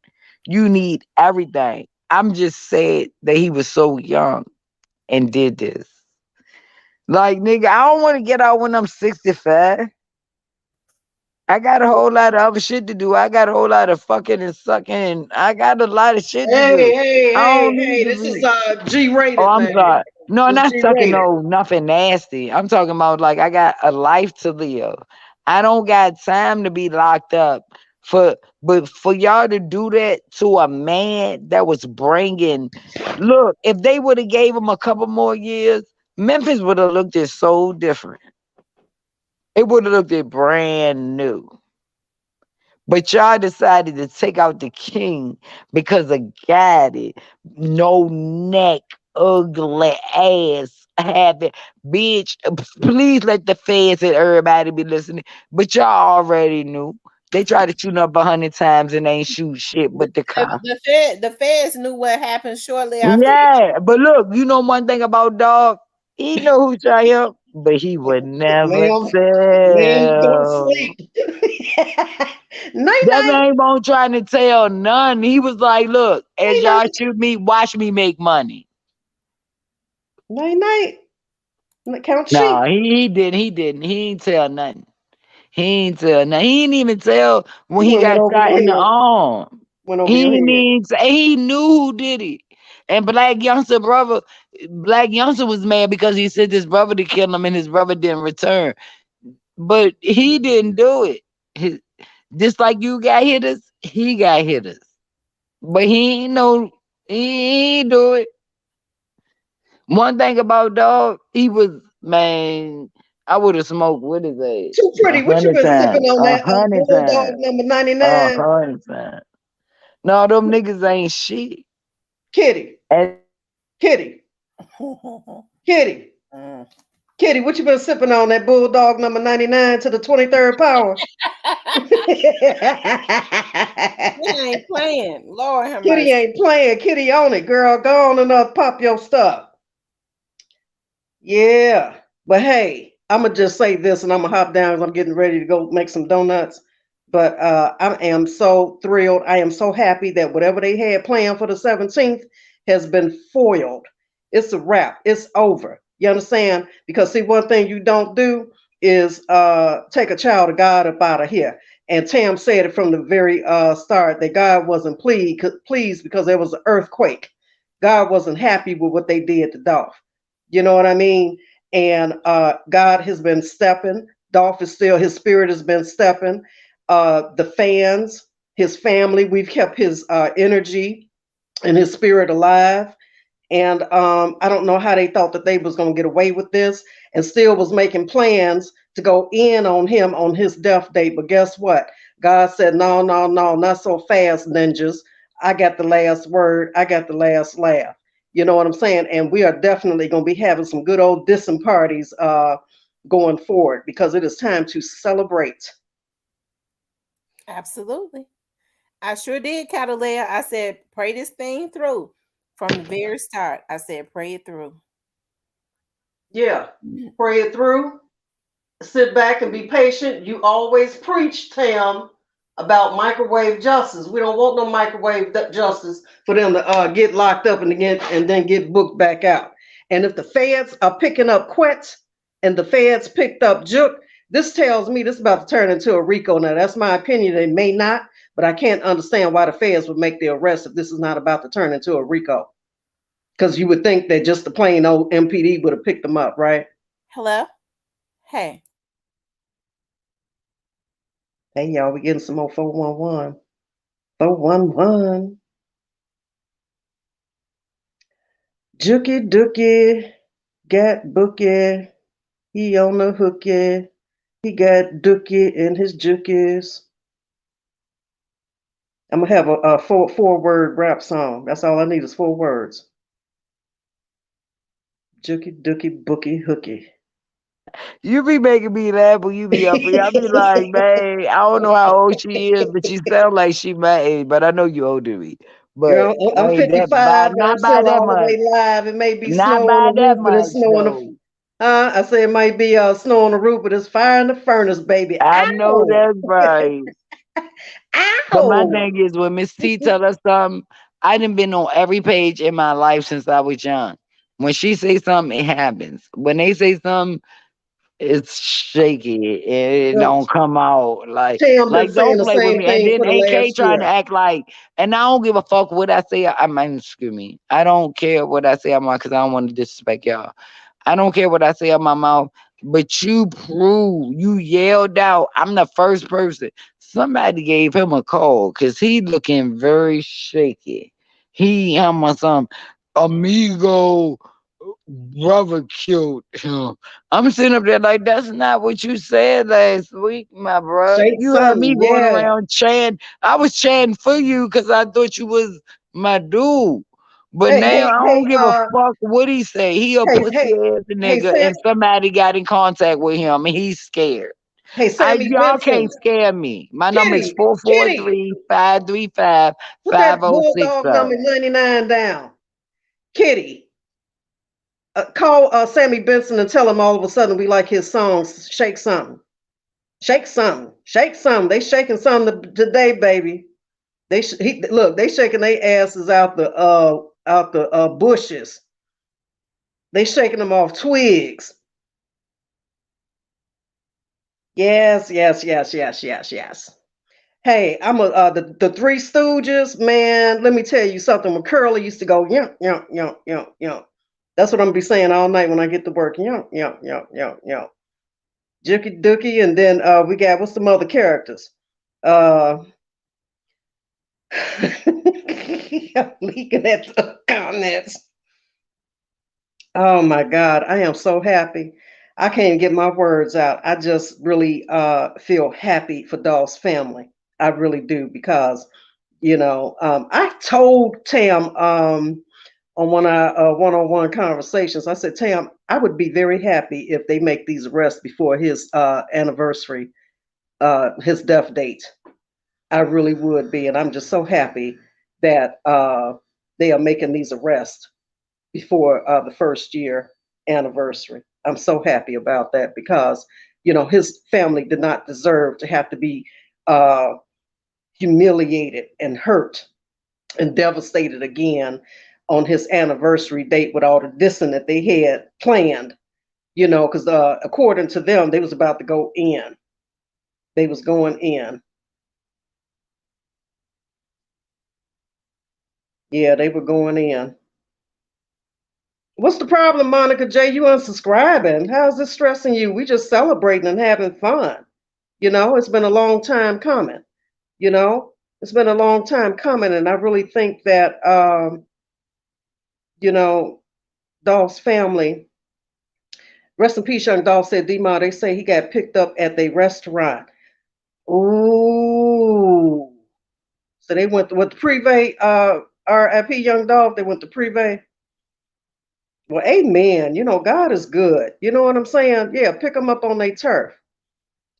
you need everything. I'm just sad that he was so young and did this. Like, nigga, I don't want to get out when I'm 65. I got a whole lot of other shit to do. I got a whole lot of fucking and sucking. I got a lot of shit to do. I don't need to This is be. G-rated, Oh, I'm man. sorry. No, It's not sucking G-rated. nothing nasty. I'm talking about like I got a life to live. I don't got time to be locked up but for y'all to do that to a man that was bringing. Look, if they would have gave him a couple more years, Memphis would have looked at so different. It would have looked at brand new. But y'all decided to take out the king because of Gotti. No neck, ugly ass, habit. Bitch, please let the feds and everybody be listening. But y'all already knew. They tried to shoot up 100 times and ain't shoot shit but the car. The feds knew what happened shortly after. Yeah, but look, you know one thing about Dog? He know who shot him, but he would never Man, don't tell. sleep. Night That night. man won't trying to tell none. He was like, look, as Night y'all night. shoot me, watch me make money. Night night. Count sheep. No, he didn't. He didn't. He ain't tell nothing. He ain't tell nothing. He didn't even tell when he Went got over shot your in the head. arm. Went over He your didn't head. even say, he knew who did it. And Black Youngster was mad because he said his brother to kill him and his brother didn't return. But he didn't do it. Just like you got hitters, he got hitters. But he ain't do it. One thing about Dog, he was, man, I would have smoked with his ass Too pretty. What you 100 been sipping times. on A that 100 Bulldog times. number A 99? 100 times. No, them niggas ain't shit. Kitty. And Kitty. Kitty. Kitty, what you been sipping on that Bulldog number 99 to the 23rd power? He ain't playing. Lord have Kitty mercy. ain't playing. Kitty on it, girl. Go on and pop your stuff. Yeah. But hey, I'm going to just say this and I'm going to hop down because I'm getting ready to go make some donuts. But I am so thrilled. I am so happy that whatever they had planned for the 17th has been foiled. It's a wrap. It's over. You understand? Because see, one thing you don't do is take a child of God up out of here. And Tam said it from the very start that God wasn't pleased because there was an earthquake. God wasn't happy with what they did to Dolph. You know what I mean? And God has been stepping. Dolph is still, his spirit has been stepping. The fans, his family, we've kept his energy and his spirit alive. And I don't know how they thought that they was going to get away with this and still was making plans to go in on him on his death date. But guess what? God said, no, no, no, not so fast, ninjas. I got the last word. I got the last laugh. You know what I'm saying? And we are definitely going to be having some good old dissing parties going forward because it is time to celebrate. Absolutely. I sure did, Catalea. I said, pray this thing through from the very start. I said, pray it through. Yeah, pray it through. Sit back and be patient. You always preach, Tam, about microwave justice. We don't want no microwave justice for them to get locked up and then get booked back out. And if the feds are picking up Quets and the feds picked up Juke, this tells me this is about to turn into a RICO. Now, that's my opinion. They may not, but I can't understand why the feds would make the arrest if this is not about to turn into a RICO. Because you would think that just the plain old MPD would have picked them up, right? Hello? Hey. Hey, y'all, we getting some more 411. 411. Jookie Dookie got Bookie. He on the hookie. He got Dookie in his jookies. I'm going to have a four-word rap song. That's all I need is 4 words. Jookie Dookie Bookie Hookie. You be making me laugh when you be up here. I be like, man, I don't know how old she is, but she sound like she my age. But I know you older than me. But Girl, I'm 55 and I'm not by still that all the much. way live. It may be Not snow on by the that roof, but it's much, snow on though. the... I say it might be snow on the roof, but it's fire in the furnace, baby. I know Ow! that's right. But my Ow! thing is, when Miss T tell us something, I done been on every page in my life since I was young. When she say something, it happens. When they say something, it's shaky. It Well, don't come out Tam been like saying don't the play with same me. And thing then for the AK last trying to year. act like, and I don't give a fuck what I say. I mean, excuse me. I don't care what I say. I'm on because I don't want to disrespect y'all. I don't care what I say out my mouth, but you yelled out. I'm the first person. Somebody gave him a call because he looking very shaky. I'm on some amigo brother killed him. I'm sitting up there like that's not what you said last week, my bro. Shake You had me something, going yeah. around chanting. I was chanting for you because I thought you was my dude. But Hey, now hey, I don't hey, give a fuck what he say. He a hey, pussy hey, ass hey, nigga, Sam, and somebody got in contact with him, and he's scared. hey, Sammy Y'all Benson. can't scare me. My number is Kitty, Kitty, 443-535-5060. put that bulldog number 99 down. Kitty, call Sammy Benson and tell him all of a sudden we like his songs. Shake something. Shake something. Shake something. They shaking something today, baby. Look, they shaking their asses out the bushes. They shaking them off twigs. Yes, yes, yes, yes, yes, yes. Hey, I'm the Three Stooges, man. Let me tell you something. When Curly used to go, yeah, yeah, yeah, yeah, yeah. That's what I'm gonna be saying all night when I get to work. Yeah, yeah, yeah, yeah, yeah. Jookie Dookie, and then we got what's the other characters? Uh, I'm leaking at the comments. Oh my God, I am so happy. I can't get my words out. I just really feel happy for Dolph's family. I really do because, I told Tam on one of our one-on-one conversations, I said, Tam, I would be very happy if they make these arrests before his anniversary, his death date. I really would be. And I'm just so happy that they are making these arrests before the first year anniversary. I'm so happy about that because, his family did not deserve to have to be humiliated and hurt and devastated again on his anniversary date with all the dissing that they had planned, because according to them, they was about to go in. They was going in. Yeah, they were going in. What's the problem, Monica J? You unsubscribing? How's this stressing you? We just celebrating and having fun. It's been a long time coming. You know, it's been a long time coming, and I really think that you know, Dolph's family. Rest in peace, young Dolph said, D-Ma, they say he got picked up at the restaurant. Ooh. So they went with the Privé, RIP Young Dolph, they went to Privé. Well, amen. God is good. You know what I'm saying? Yeah, pick them up on their turf.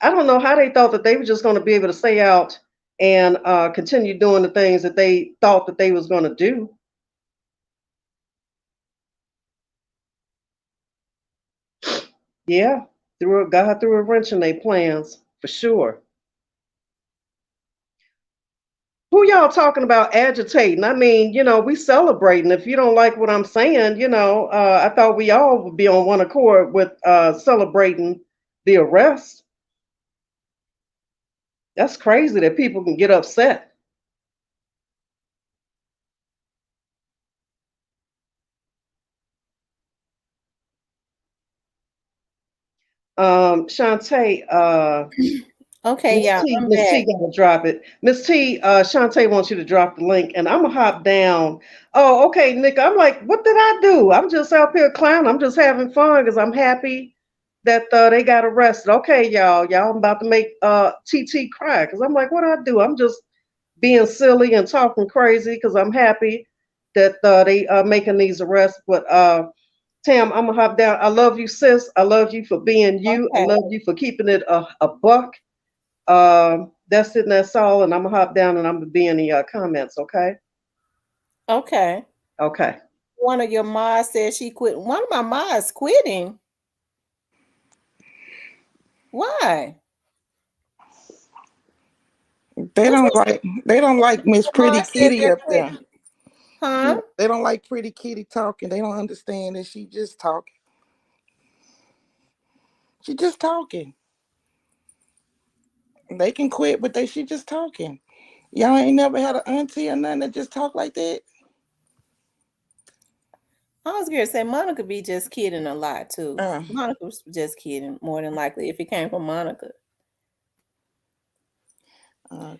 I don't know how they thought that they were just going to be able to stay out and continue doing the things that they thought that they was going to do. Yeah, God threw a wrench in their plans for sure. Who y'all talking about agitating? I mean, we celebrating. If you don't like what I'm saying, I thought we all would be on one accord with celebrating the arrest. That's crazy that people can get upset. Shantae, Okay, yeah, I'm Miss T back. gotta drop it. Miss T, Shantae wants you to drop the link, and I'm gonna hop down. Oh, okay, Nick. I'm like, what did I do? I'm just out here clowning. I'm just having fun because I'm happy that they got arrested. Okay, y'all, I'm about to make TT cry because I'm like, what did I do? I'm just being silly and talking crazy because I'm happy that they are making these arrests. But Tam, I'm gonna hop down. I love you, sis. I love you for being you. I Okay. love you for keeping it a buck. That's it, and that's all. And I'm gonna hop down and I'm gonna be in the comments. Okay. Okay. Okay. One of your mods said she quit. One of my mods quitting. Why? They Which don't one? like Miss Your Pretty mom said Kitty they're up there. quitting. Huh? They don't like Pretty Kitty talking. They don't understand that she just talking. She just talking. They can quit, but she just talking. Y'all ain't never had an auntie or nothing that just talk like that. I was gonna say Monica be just kidding a lot too. Monica was just kidding more than likely if it came from Monica.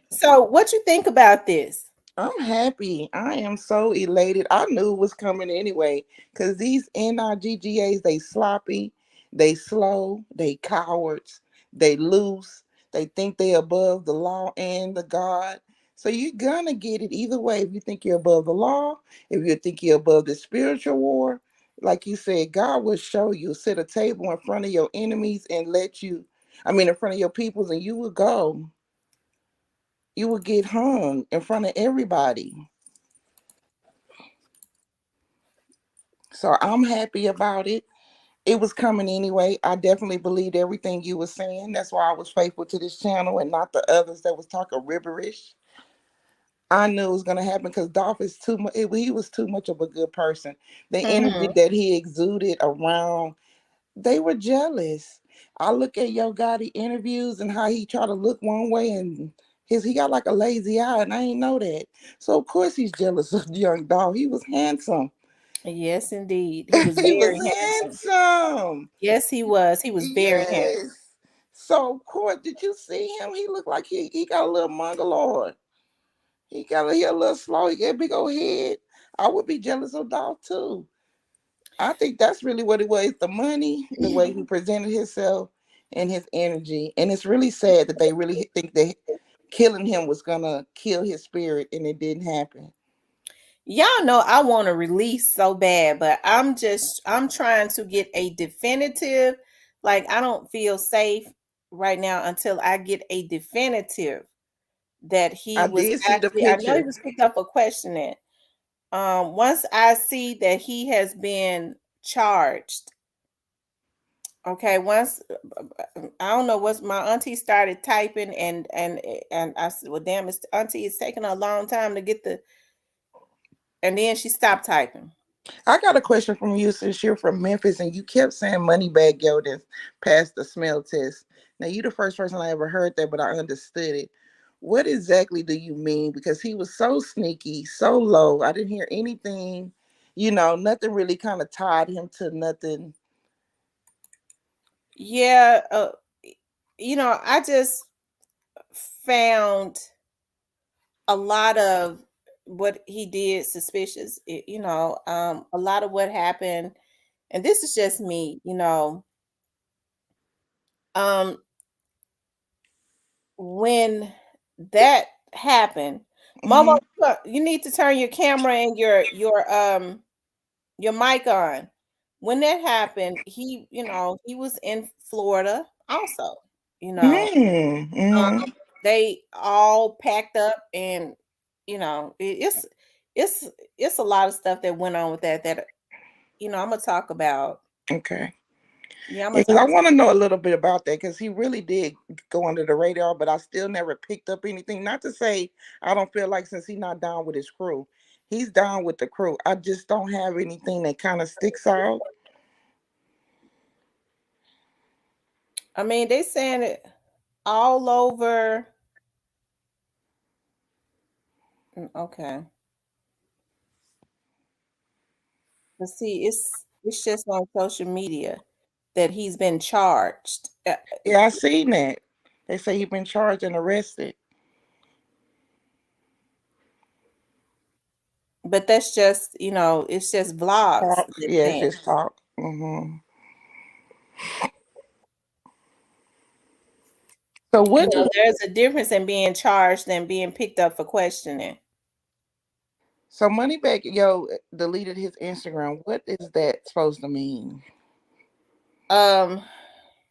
So what you think about this? I'm happy. I am so elated. I knew it was coming anyway. Cause these NIGGAs, they sloppy, they slow, they cowards, they loose, they think they above the law and the God. So you're gonna get it either way. If you think you're above the law, if you think you're above the spiritual war, like you said, God will show you, set a table in front of your enemies and in front of your peoples, and you will go. You will get hung in front of everybody. So I'm happy about it. It was coming anyway. I definitely believed everything you were saying. That's why I was faithful to this channel and not the others that was talking ribberish. I knew it was gonna happen because Dolph is too much. He was too much of a good person. The energy that he exuded around, they were jealous. I look at Yo Gotti interviews and how he tried to look one way and he got like a lazy eye, and I ain't know that. So of course he's jealous of young Dolph. He was handsome. Yes, indeed. He was He was very handsome. handsome. Yes, he was. He was very handsome. Yes. So, of course, did you see him? He looked like he got a little mongoloid. He got a little slow. He got a big old head. I would be jealous of Dolph too. I think that's really what it was. The money, the way he presented himself, and his energy. And it's really sad that they really think that killing him was gonna kill his spirit, and it didn't happen. Y'all know I want to release so bad, but I'm trying to get a definitive, like I don't feel safe right now until I get a definitive that he I was did see the actually, I know he picture. was picked up for questioning. Once I see that he has been charged, okay, once I don't know what's my auntie started typing and I said, well, damn, it's auntie, it's taking a long time to get and then she stopped typing. I got a question from you since you're from Memphis and you kept saying Moneybag Yo didn't pass the smell test. Now, you the first person I ever heard that, but I understood it. What exactly do you mean? Because he was so sneaky, so low. I didn't hear anything, nothing really kind of tied him to nothing. Yeah, I just found a lot of what he did suspicious. A lot of what happened, and this is just me, when that happened, Mama, you need to turn your camera and your mic on. When that happened, he was in Florida also, Mm-hmm. they all packed up and it's it's a lot of stuff that went on with that I'm gonna talk about. Okay. Yeah, I'm Yeah, gonna because I talk to want to know a little bit about that because he really did go under the radar, but I still never picked up anything. Not to say I don't feel like since he's not down with his crew, he's down with the crew. I just don't have anything that kind of sticks out. I mean, they saying it all over. Okay. But see, it's just on social media that he's been charged. Yeah, I seen that. They say he's been charged and arrested. But that's just, it's just vlogs Talk. they're Yeah, it's saying. just talk. Mm-hmm. So what? There's a difference in being charged and being picked up for questioning. So Moneybag Yo deleted his Instagram. What is that supposed to mean? Um,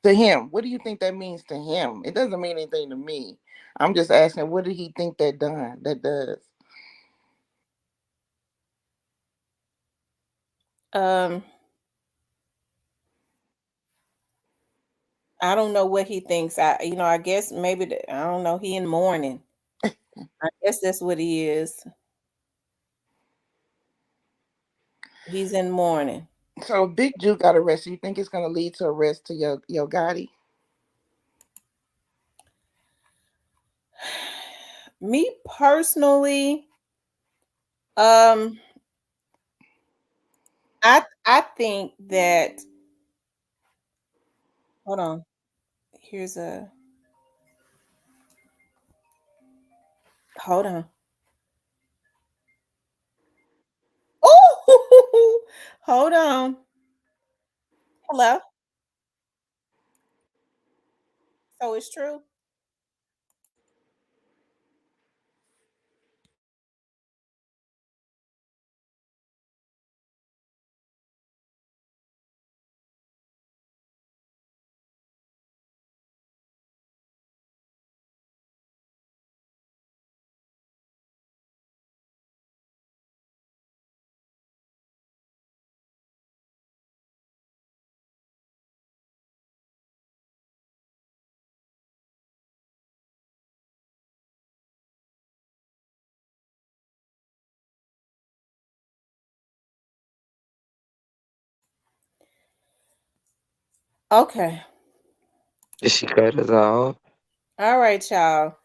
To him, what do you think that means to him? It doesn't mean anything to me. I'm just asking, what did he think that does? um, I don't know what he thinks. I guess maybe I don't know. He in mourning. I guess that's what he is. He's in mourning. So Big Jew got arrested. You think it's gonna lead to arrest to Yo Gotti? Me personally, um, I think that hold on. Here's a hold on. Oh, hold on. Hello. So it's true. Okay. Did she cut us off? All right, y'all.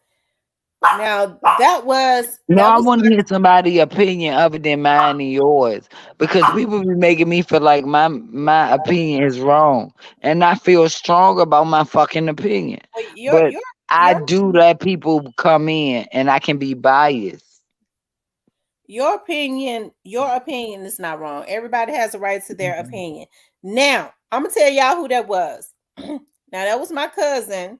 Now that was No, that I was want to hear somebody's opinion other than mine and yours, because people be making me feel like my opinion is wrong, and I feel strong about my fucking opinion. well, your But your I your do let people come in, and I can be biased. your opinion is not wrong. Everybody has a right to their opinion. Now, I'm gonna tell y'all who that was. Now that was my cousin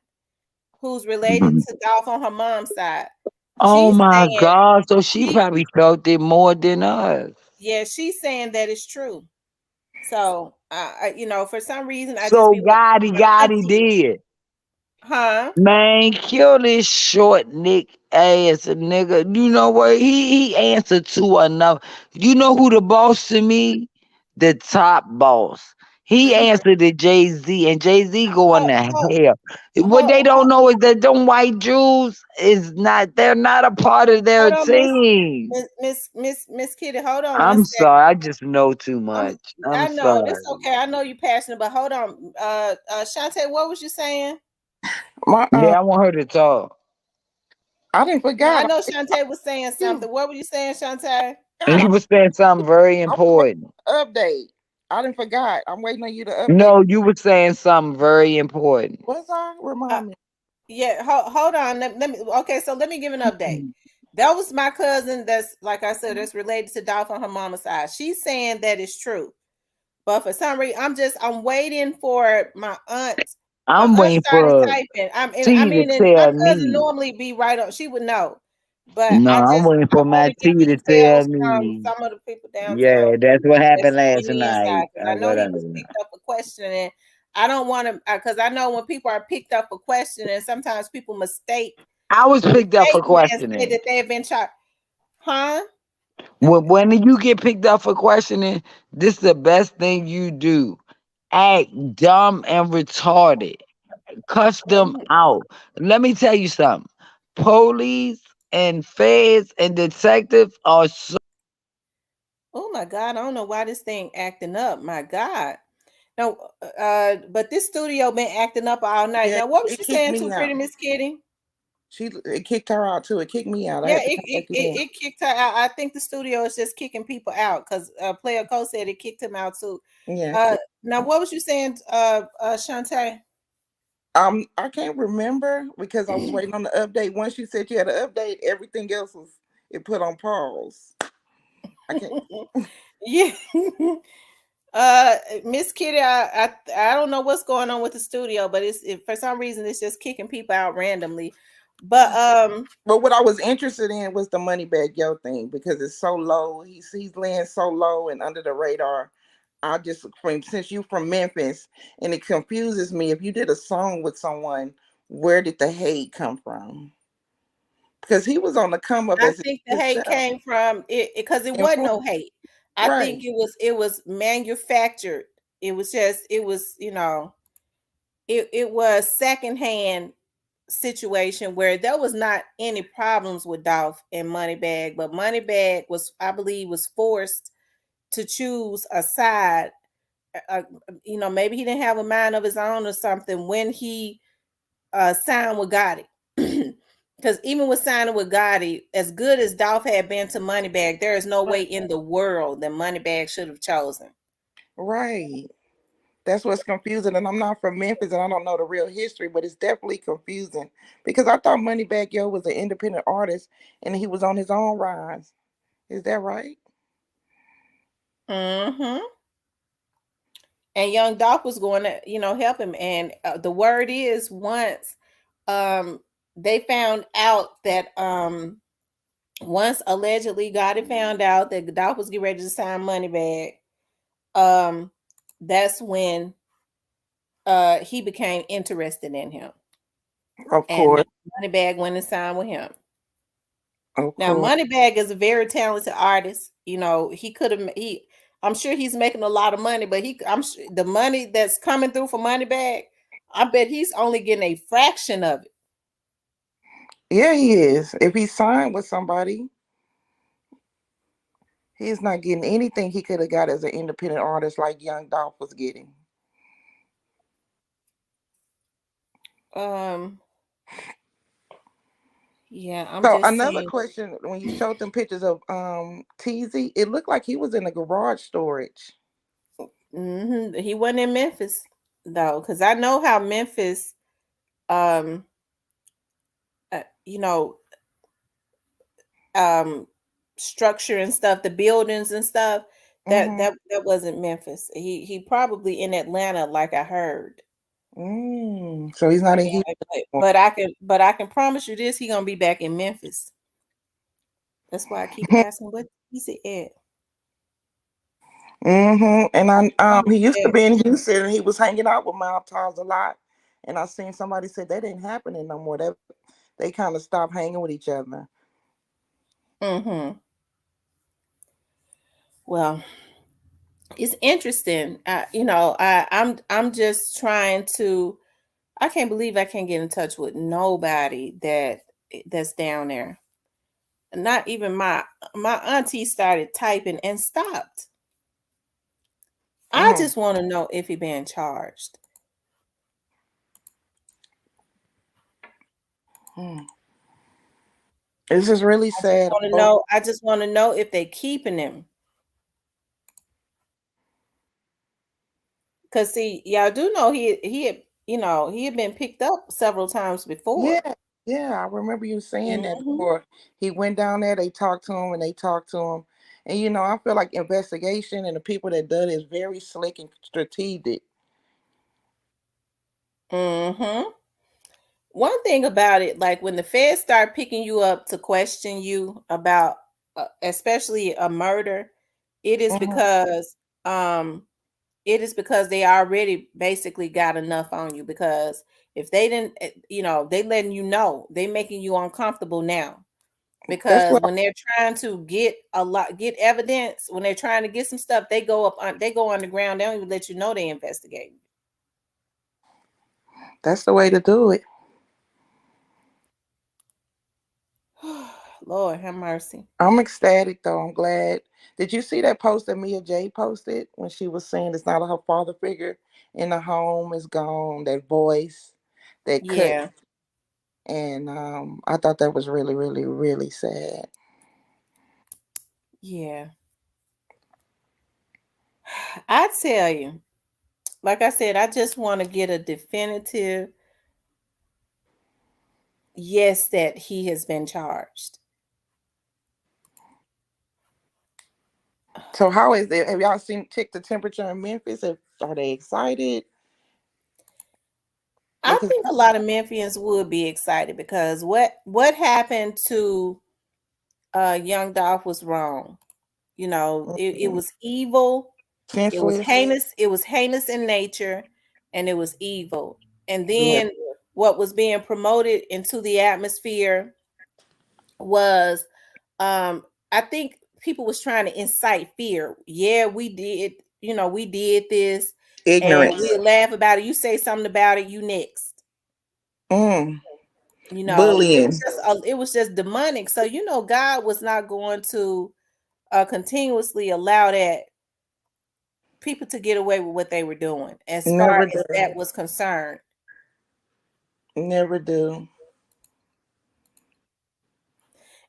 who's related to Dolph on her mom's side. Oh She's my saying God! So she she probably felt it more than us. yeah, she's saying that it's true. So for some reason I just So be waiting Gotti, for my Gotti auntie. did. Huh? Man, kill this short Nick ass nigga. You know what? He answered to enough. You know who the boss to me? The top boss. He Mhm. answered to Jay-Z, and Jay-Z going Hold, to hold, hell. What hold, they don't know is that them white Jews is not, they're not a part of their hold on, team. Miss Kitty. Hold on one I'm second. sorry, I just know too I'm much. I'm I know sorry. this okay. I know you're passionate, but hold on. Shantae, what was you saying? My Yeah, I want her to talk. I didn't No, I forget. know Shantae was saying something. What were you saying, Shantae? And God, he was saying something very I was waiting important. for the update. I didn't forgot. I'm waiting on you to update. No, you were saying something very important. Was I? Uh, Remind me. yeah, hold on. Let me okay, so let me give an update. That was my cousin that's like I said, that's related to Dolph on her mama's side. She's saying that it's true. But for some reason, I'm waiting for my aunt. My I'm aunt waiting started for typing. T to And my tell cousin me. normally be right on. She would know, but No, I'm waiting I'm for my only T getting to details tell from me. some of the people downtown Yeah, that's what that's happened giving last me the night. inside because I know he Whatever. was picked up for questioning. I don't want to because I know when people are picked up for questioning, sometimes people I was picked up for mistakenly and say questioning. that they have been charged. Huh? When you get picked up for questioning, this is the best thing you do. act dumb and retarded. Cuss them out. Let me tell you something. Police and feds and detectives are so. Oh my God, I don't know why this thing acting up. My God. No, but this studio been acting up all night. Yeah, Now, what was it you kicked saying me too, out. Pretty Miss Kitty? It kicked her out too. It kicked me out. I Yeah, had to come back in. it kicked her out. I think the studio is just kicking people out because Player Co said it kicked him out too. Yeah. Now what was you saying, Shantae? I can't remember because I was waiting on the update. Once you said you had an update, everything else was it put on pause. I can't. Yeah. Miss Kitty, I don't know what's going on with the studio, but for some reason it's just kicking people out randomly. But what I was interested in was the Moneybag Yo thing because it's so low. He's laying so low and under the radar. I just since you from Memphis, and it confuses me. If you did a song with someone, where did the hate come from? Because he was on the come up I as think the hate himself. came from it because it wasn't no hate. I think Right. it was manufactured. It was just it was, it was secondhand situation where there was not any problems with Dolph and Moneybag, but Moneybag was, I believe, was forced to choose a side. Maybe he didn't have a mind of his own or something when he signed with Gotti. Because even with signing with Gotti, as good as Dolph had been to Moneybag, there is no way in the world that Moneybag should have chosen. Right. That's what's confusing. And I'm not from Memphis and I don't know the real history, but it's definitely confusing because I thought Moneybag Yo was an independent artist and he was on his own rise. Is that right? Mm-hmm. And Young Dolph was going to, help him. And the word is once they found out that once allegedly Gotti found out that Dolph was getting ready to sign Moneybag, that's when he became interested in him. Of And course. Moneybag went and signed with him. Of Now, course. Moneybag is a very talented artist. He could have I'm sure he's making a lot of money, but I'm sure the money that's coming through for Moneybag, I bet he's only getting a fraction of it. Yeah, he is. If he signed with somebody, he's not getting anything he could have got as an independent artist like Young Dolph was getting. Yeah, I'm So just another saying. question, when you showed them pictures of TZ, it looked like he was in a garage storage. He wasn't in Memphis though, because I know how Memphis, um, uh, you know, structure and stuff, the buildings and stuff. That wasn't Memphis. He probably in Atlanta, like I heard. So he's not in Houston. But I can promise you this: he gonna be back in Memphis. That's why I keep asking what he's at. And he used to be in Houston and he was hanging out with Mob Ties a lot. And I seen somebody say that ain't happening no more. They kind of stopped hanging with each other. Well, it's interesting. I'm just trying to. I can't believe I can't get in touch with nobody that's down there. Not even my auntie started typing and stopped. I just want to know if he being charged. This is really sad. I just want to know if they keeping him. Cause see, y'all do know he had been picked up several times before. Yeah, I remember you saying that before. He went down there, they talked to him and they talked to him. And I feel like investigation and the people that done it is very slick and strategic. One thing about it, like when the feds start picking you up to question you about, especially a murder, it is because they already basically got enough on you. Because if they didn't, they letting you know, they making you uncomfortable now. because when they're trying to get evidence, when they're trying to get some stuff, they go underground. They don't even let you know they investigate. That's the way to do it. Lord have mercy. I'm ecstatic though. I'm glad. Did you see that post that Mia J posted when she was saying it's not her father figure in the home is gone, that voice, that cut? Yeah. And I thought that was really, really, really sad. Yeah. I tell you, like I said, I just want to get a definitive yes that he has been charged. So how is it? Have y'all check the temperature in Memphis? Are they excited? I think a lot of Memphians would be excited because what happened to Young Dolph was wrong. You know, it was evil. It was Senseless. heinous. It was heinous in nature, and it was evil. And Yeah. then what was being promoted into the atmosphere was, I think people was trying to incite fear. Yeah, we did. You know, we did this, and Ignorance. we'll laugh about it. You say something about it, you next. You know, Bullying. it was just demonic. So you know, God was not going to continuously allow that people to get away with what they were doing as far as that was concerned. Never do.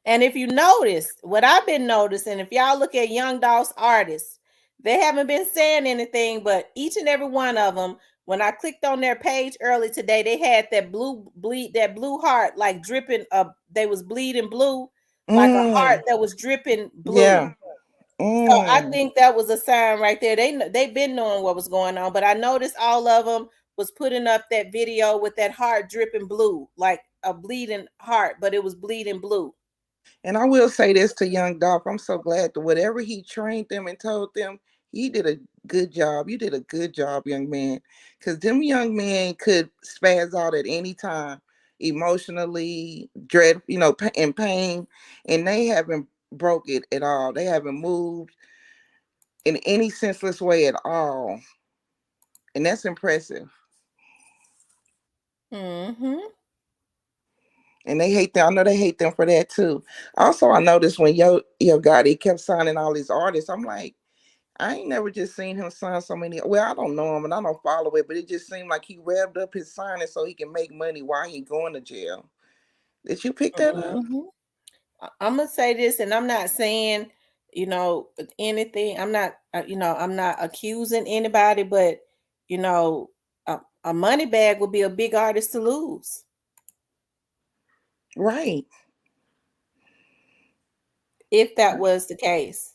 And if you notice, what I've been noticing, if y'all look at Young Dolph's artists, they haven't been saying anything, but each and every one of them, when I clicked on their page early today, they had that blue heart like dripping they was bleeding blue, like a heart that was dripping blue. Yeah. So I think that was a sign right there. They've been knowing what was going on, but I noticed all of them was putting up that video with that heart dripping blue, like a bleeding heart, but it was bleeding blue. And I will say this to Young Dolph, I'm so glad that whatever he trained them and told them, he did a good job. You did a good job, young man. Because them young men could spaz out at any time, emotionally, in pain. And they haven't broke it at all. They haven't moved in any senseless way at all. And that's impressive. Mm-hmm. And they hate them. I know they hate them for that too. Also, I noticed when Yo Gotti kept signing all these artists, I'm like, I ain't never just seen him sign so many. Well, I don't know him and I don't follow it, but it just seemed like he revved up his signing so he can make money while he going to jail. Did you pick that up? I'm gonna say this, and I'm not saying, you know, anything. I'm not, I'm not accusing anybody, but you know, a money bag would be a big artist to lose. Right. If that was the case.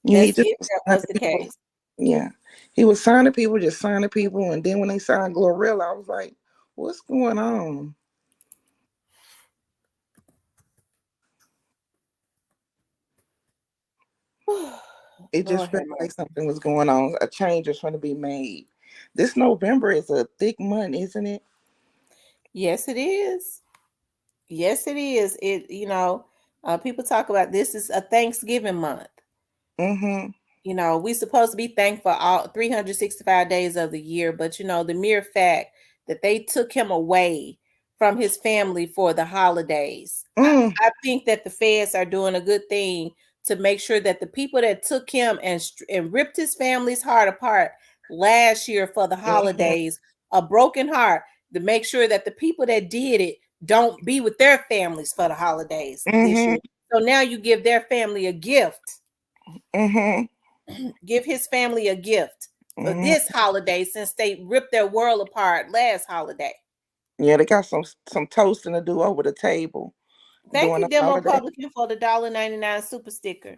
If that was the case. Yeah. He was signing people, just signing people. And then when they signed Glorilla, I was like, what's going on? It just felt like something was going on. A change was going to be made. This November is a thick month, isn't it? Yes, it is. Yes, it is. People talk about this is a Thanksgiving month. You know, we're supposed to be thankful all 365 days of the year, but you know, the mere fact that they took him away from his family for the holidays, I think that the feds are doing a good thing to make sure that the people that took him and ripped his family's heart apart last year for the holidays, a broken heart, to make sure that the people that did it don't be with their families for the holidays this year. So now you give their family a gift. Give his family a gift for this holiday since they ripped their world apart last holiday. Yeah, they got some toasting to do over the table. Thank you, Demo Republican, for the $1.99 super sticker.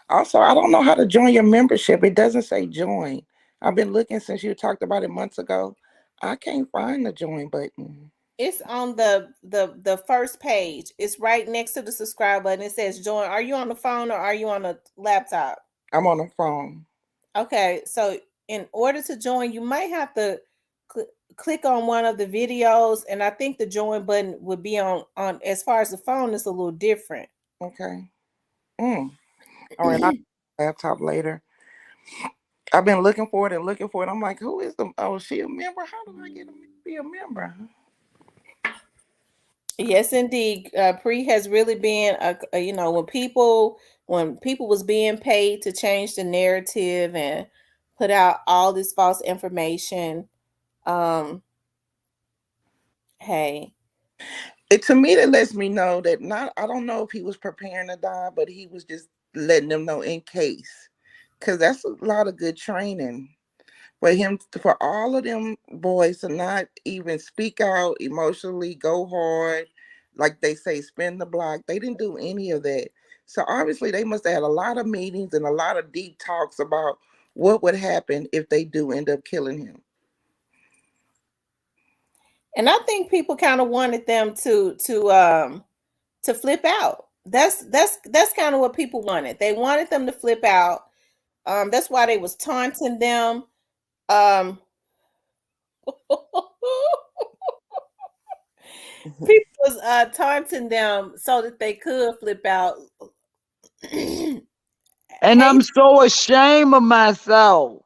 Also, I don't know how to join your membership. It doesn't say join. I've been looking since you talked about it months ago. I can't find the join button. It's on the first page. It's right next to the subscribe button. It says join. Are you on the phone or are you on a laptop? I'm on the phone. Okay, so in order to join, you might have to click on one of the videos, and I think the join button would be on as far as the phone, it's a little different. Okay. All right, I'll laptop later. I've been looking for it and looking for it. I'm like, who is the? Oh, is she a member? How do I get to be a member? Yes, indeed. Pre has really been you know, when people was being paid to change the narrative and put out all this false information. Hey, To me, that lets me know that not. I don't know if he was preparing to die, but he was just letting them know in case, because that's a lot of good training for him. For all of them boys to not even speak out emotionally, go hard, like they say, spin the block. They didn't do any of that. So obviously, they must have had a lot of meetings and a lot of deep talks about what would happen if they do end up killing him. and I think people kind of wanted them to flip out. That's kind of what people wanted. They wanted them to flip out. That's why they was taunting them. Um, people was taunting them so that they could flip out. And Hey, I'm so ashamed of myself.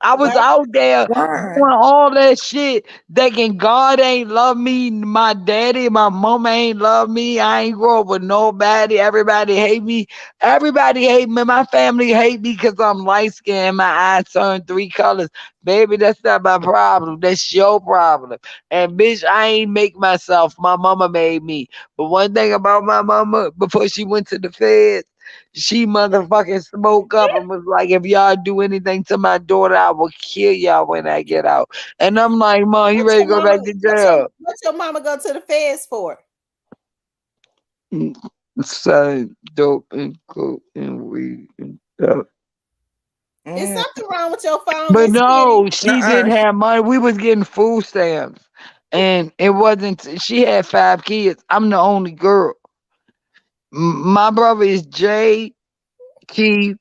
I was why? out there Why? doing all that shit, thinking God ain't love me, my daddy, my mama ain't love me. I ain't grow up with nobody. Everybody hate me. Everybody hate me. My family hate me because I'm light skinned. My eyes turn 3 colors. Baby, that's not my problem. That's your problem. And bitch, I ain't make myself. My mama made me. But one thing about my mama, before she went to the feds, she motherfucking spoke up and was like, if y'all do anything to my daughter, I will kill y'all when I get out. And I'm like, Mom, you What ready to your go mama? back to jail? What your mama go to the feds for? Selling dope and coke and weed and stuff. Is Mm. something wrong with your phone, But Miss Kitty? no, she Nuh-uh. didn't have money. We was getting food stamps. And it wasn't, she had 5 kids. I'm the only girl. My brother is Jay, Keith,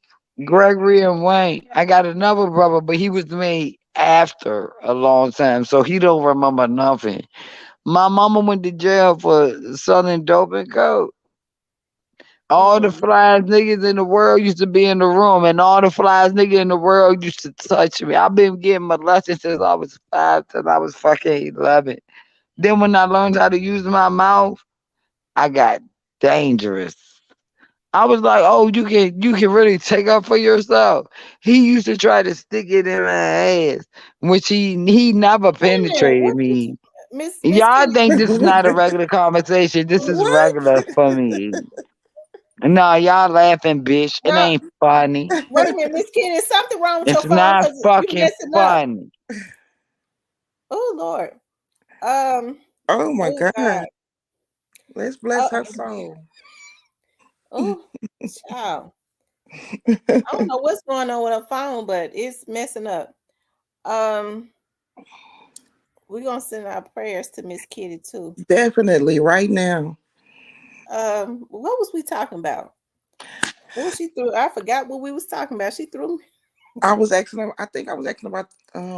Gregory, and Wayne. I got another brother, but he was made after a long time, so he don't remember nothing. My mama went to jail for selling dope and coke. All the Mm. flies niggas in the world used to be in the room, and all the flies niggas in the world used to touch me. I've been getting molested since I was 5 till I was fucking 11. Then when I learned how to use my mouth, I got dangerous. I was like, "Oh, you can really take up for yourself." He used to try to stick it in my ass, which he never Wait a minute. penetrated What you, me. Miss Y'all Kitty? think this is not a regular conversation? This is What? regular for me. No, y'all laughing, bitch. It No, ain't funny. wait a minute, Miss Kitty. Is something wrong with your It's phone? not Because you fucking messing up. funny. Oh Lord. Um. Oh my Oh God. God. Let's bless her soul. Oh, child. I don't know what's going on with her phone, but it's messing up. Um. We're gonna send our prayers to Miss Kitty too. Definitely right now. What was we talking about? What was she threw? I forgot what we was talking about. She threw me. I was asking them, I think I was asking about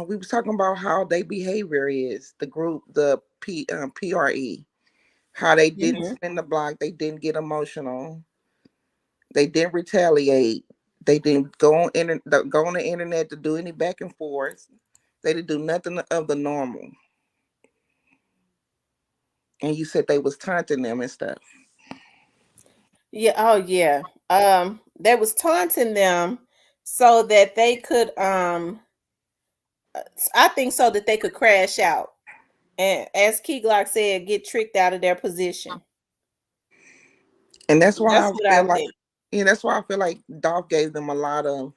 we was talking about how their behavior is, the group, the PRE, how they didn't Mm-hmm. spin the block, they didn't get emotional, they didn't retaliate, they didn't go on the internet to do any back and forth, they didn't do nothing of the normal. And you said they was taunting them and stuff. Yeah. Oh yeah. They was taunting them so that they could I think so that they could crash out. And as Key Glock said, get tricked out of their position. And that's why That's I what I feel like, think. yeah, that's why I feel like Dolph gave them a lot of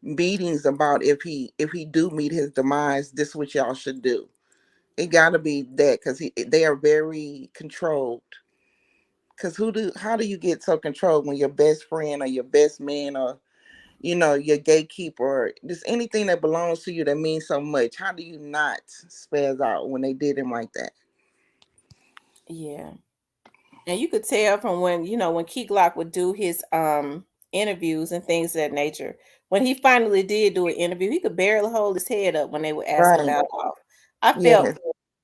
meetings about if he do meet his demise, this is what y'all should do. It got to be that because they are very controlled. Because how do you get so controlled when your best friend or your best man or your gatekeeper or just anything that belongs to you that means so much? How do you not spaz out when they did him like that? Yeah. And you could tell from when Key Glock would do his interviews and things of that nature. When he finally did do an interview, he could barely hold his head up when they would ask Right. about off. I Yes,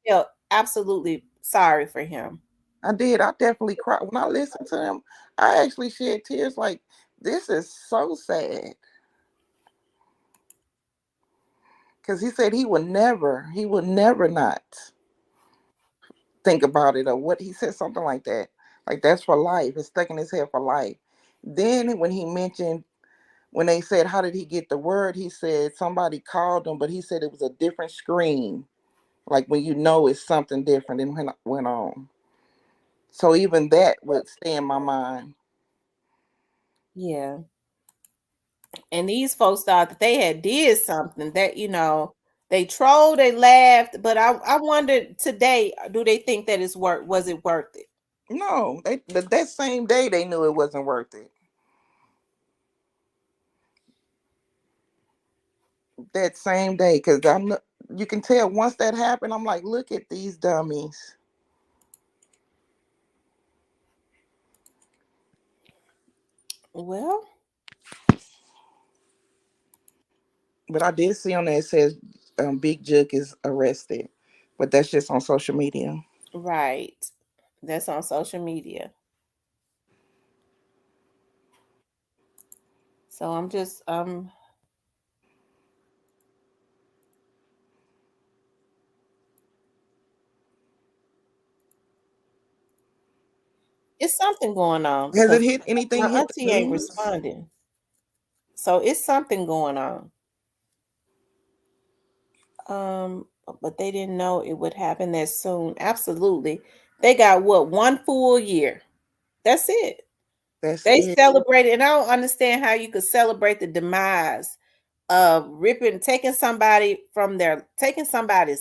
felt absolutely sorry for him. I did. I definitely cried when I listened to him. I actually shed tears. Like, this is so sad. Because he said he would never not think about it, or what he said, something like that. Like, that's for life. It's stuck in his head for life. Then when he mentioned, when they said, how did he get the word? He said somebody called him, but he said it was a different scream. Like when you know it's something different, and when went on. So even that would stay in my mind. Yeah. And these folks thought that they had did something that, they trolled, they laughed, but I wondered today, do they think that was it worth it? No, that same day they knew it wasn't worth it. That same day, because you can tell once that happened, I'm like, look at these dummies. Well, But I did see on there it says Big Jook is arrested, but that's just on social media. right. That's on social media. So I'm just it's something going on Has it because hit my anything hit the auntie ain't news? responding. So it's something going on. But they didn't know it would happen that soon. Absolutely. They got what, 1 full year. That's it. That's They it. celebrated, and I don't understand how you could celebrate the demise of taking somebody's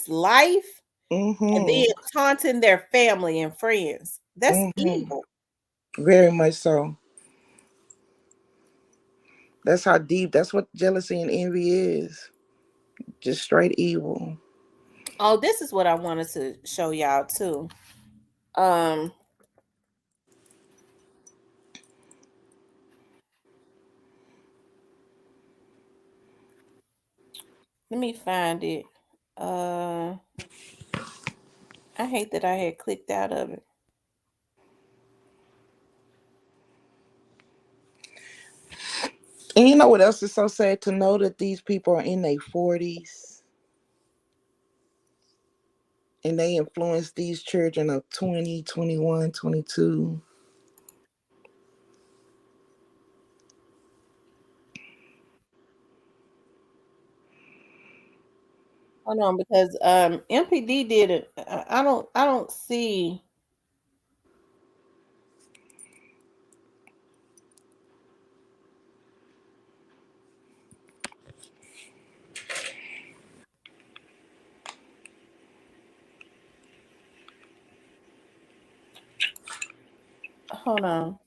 life and Mm-hmm. then taunting their family and friends. That's Mm-hmm. evil. Very much so. That's how deep. That's what jealousy and envy is. Just straight evil. Oh, this is what I wanted to show y'all too. Um, Let me find it. Uh, I hate that I had clicked out of it. And you know what else is so sad? To know that these people are in their 40s and they influence these children of 20, 21, 22. Hold on, because MPD did it. I don't see. Hold on.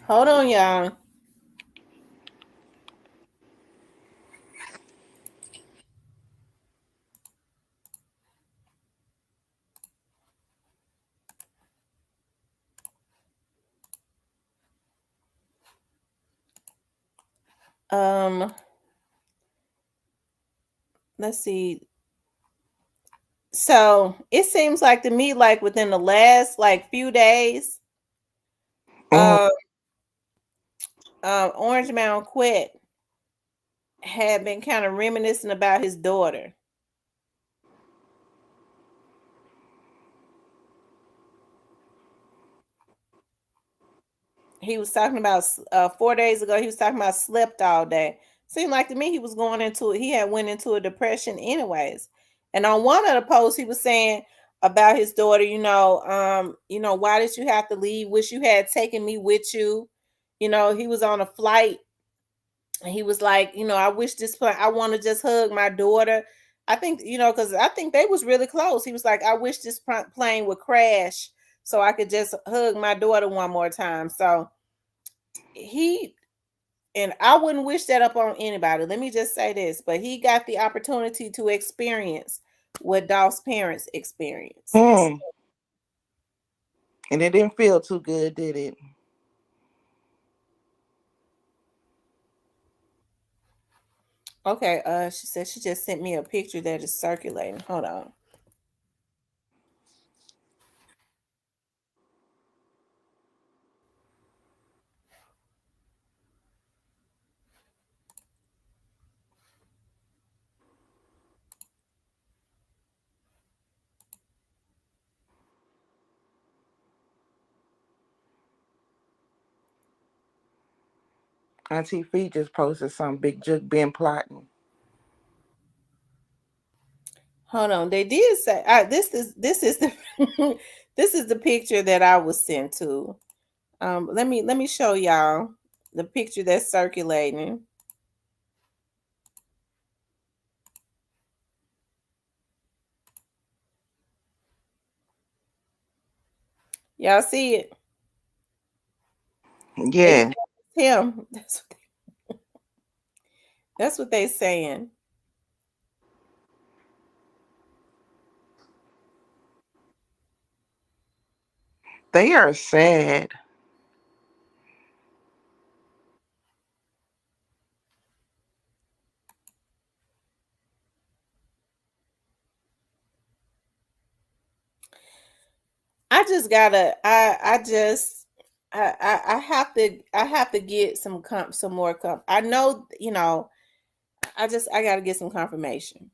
Hold on, y'all. Um, let's see. So it seems like to me, like within the last few days, Mm, uh, Orange Mound Quet had been kind of reminiscing about his daughter. He was talking about 4 days ago. He was talking about slept all day. Seemed like to me he was going into it. He had went into a depression anyways. And on one of the posts, he was saying about his daughter. Why did you have to leave? Wish you had taken me with you. He was on a flight, and he was like, I wish I want to just hug my daughter. I think, because I think they was really close. He was like, I wish this plane would crash so I could just hug my daughter one more time. So he and I wouldn't wish that up on anybody. Let me just say this, but he got the opportunity to experience what Dolph's parents experienced. mm. And it didn't feel too good, did it? Okay, she said she just sent me a picture that is circulating. Hold on. Auntie Fee just posted some big Juke been plotting. Hold on. They did say this is the this is the picture that I was sent to. Let me show y'all the picture that's circulating. Y'all see it? Yeah. Him. That's what they saying. They are sad. I just gotta. I have to get some more. I know, I gotta get some confirmation.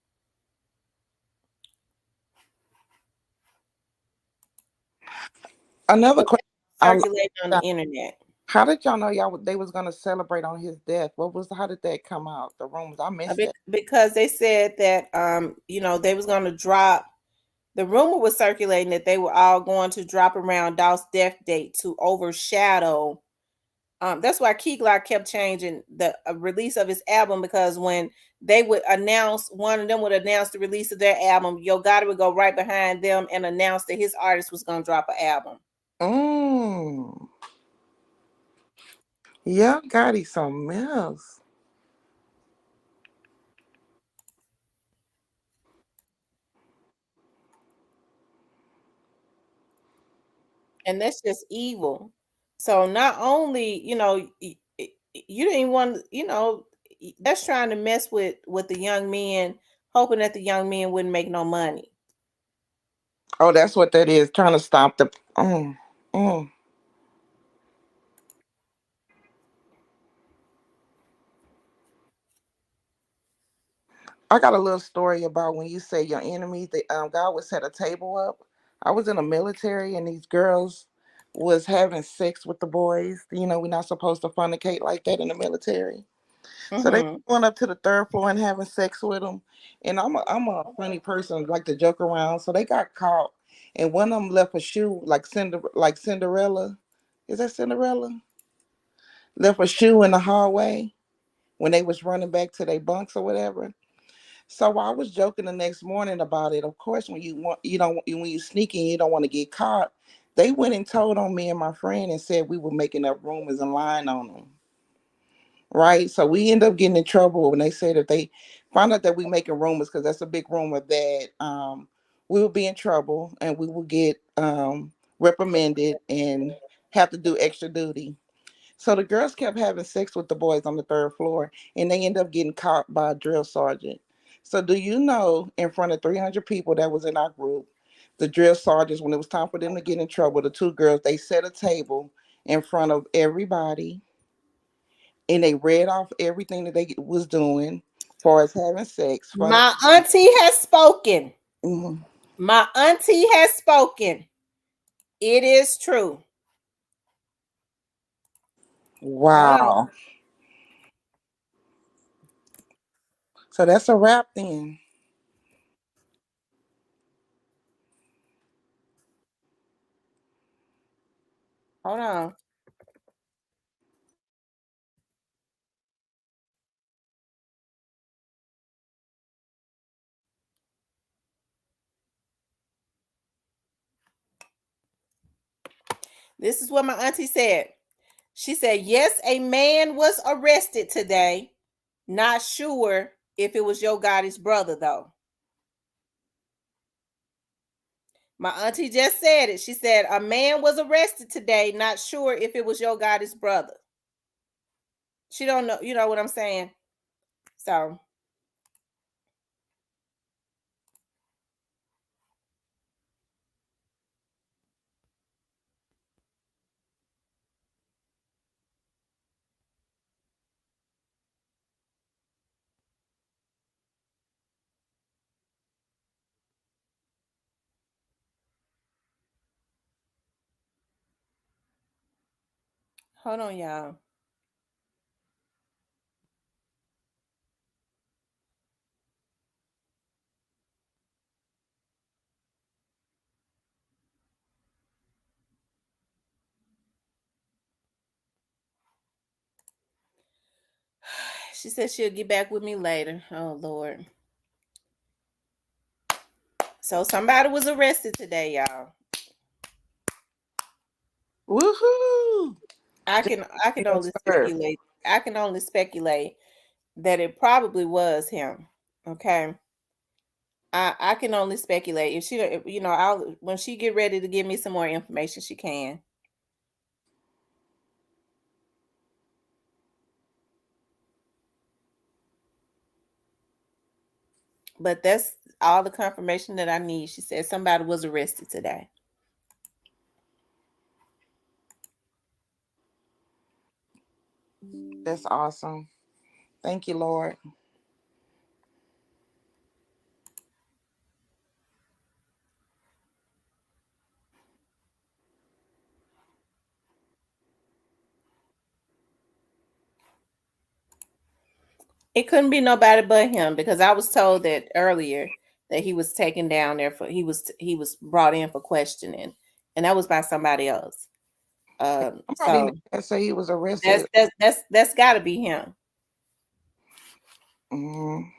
Another question circulating on the internet. How did y'all know they was gonna celebrate on his death? How did that come out? The rumors, I missed it. Because they said that they was gonna drop. The rumor was circulating that they were all going to drop around Dolph's death date to overshadow. That's why Key Glock kept changing the release of his album, because when they would announce, one of them would announce the release of their album, Yo Gotti would go right behind them and announce that his artist was going to drop an album. Yeah, Gotti something else. And that's just evil. So not only, you didn't want, that's trying to mess with the young men, hoping that the young men wouldn't make no money. Oh, that's what that is, trying to stop the. I got a little story about when you say your enemies. God would set a table up. I was in the military, and these girls was having sex with the boys. We're not supposed to fornicate like that in the military. Mm-hmm. So they went up to the third floor and having sex with them. And I'm a funny person, like to joke around. So they got caught, and one of them left a shoe like Cinderella. Is that Cinderella? Left a shoe in the hallway when they was running back to their bunks or whatever. So I was joking the next morning about it. Of course, when you sneaking, you don't want to get caught. They went and told on me and my friend and said we were making up rumors and lying on them. Right? So we end up getting in trouble when they said that they found out that we making rumors, because that's a big rumor that we will be in trouble and we will get reprimanded and have to do extra duty. So the girls kept having sex with the boys on the third floor, and they end up getting caught by a drill sergeant. So do you know, in front of 300 people that was in our group, the drill sergeants, when it was time for them to get in trouble, the two girls, they set a table in front of everybody, and they read off everything that they was doing as far as having sex. My auntie has spoken. Mm-hmm. My auntie has spoken. It is true. Wow. So that's a wrap then. Hold on. This is what my auntie said. She said, yes, a man was arrested today. Not sure if it was Yo Gotti's brother, though. My auntie just said it. She said, a man was arrested today. Not sure if it was Yo Gotti's brother. She don't know. You know what I'm saying? So Hold on, y'all. She said she'll get back with me later. Oh, Lord. So somebody was arrested today, y'all. Woohoo! I can only speculate. I can only speculate that it probably was him. Okay. I can only speculate. If she, I'll when she get ready to give me some more information, she can. But that's all the confirmation that I need. She said somebody was arrested today. That's awesome. Thank you, Lord. It couldn't be nobody but him because I was told that earlier that he was taken down there for he was brought in for questioning, and that was by somebody else. Somebody say he was arrested. That's got to be him. Mm-hmm.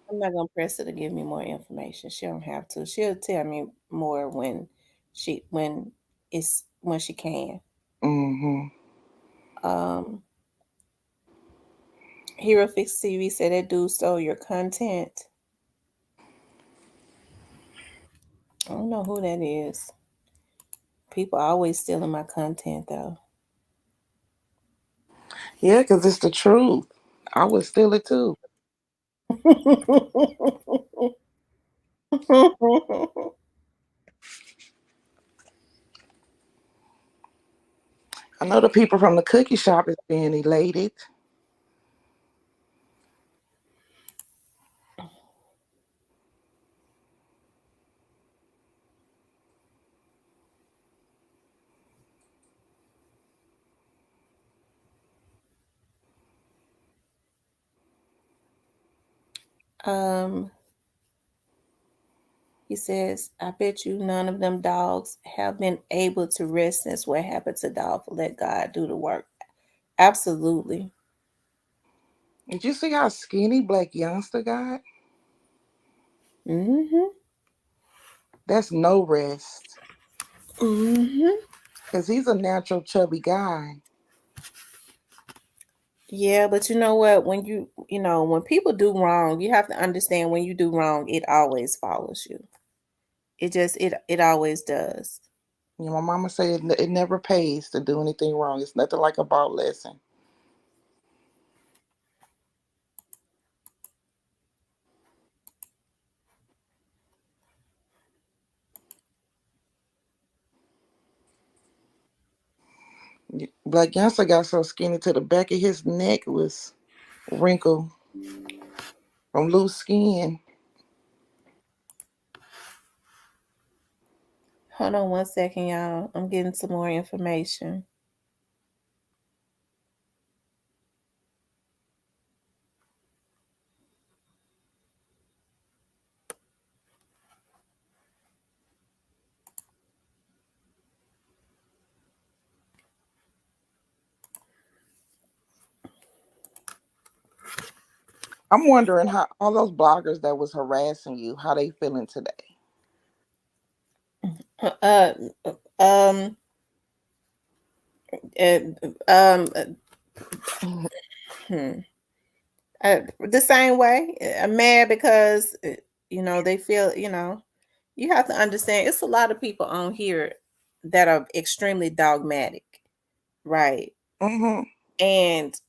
I'm not gonna press her to give me more information. She don't have to. She'll tell me more when she can. Mm-hmm. Hero Fix TV said that dude stole your content. I don't know who that is. People always stealing my content though. Yeah, because it's the truth. I would steal it too. I know the people from the cookie shop is being elated. He says, I bet you none of them dogs have been able to rest since what happened to Dolph. Let God do the work. Absolutely. Did you see how skinny Black Youngster got? Mm-hmm. That's no rest. Mm-hmm. Because he's a natural chubby guy. Yeah, but you know what? When when people do wrong, you have to understand when you do wrong, it always follows you. It always does. You know, my mama said it never pays to do anything wrong. It's nothing like a ball lesson. Black Youngster got so skinny to the back of his neck was wrinkled from loose skin. Hold on 1 second, y'all. I'm getting some more information. I'm wondering how all those bloggers that was harassing you, how they feeling today. Uh, um, uh, um, hmm. The same way. I'm mad because they feel you have to understand. It's a lot of people on here that are extremely dogmatic, right? And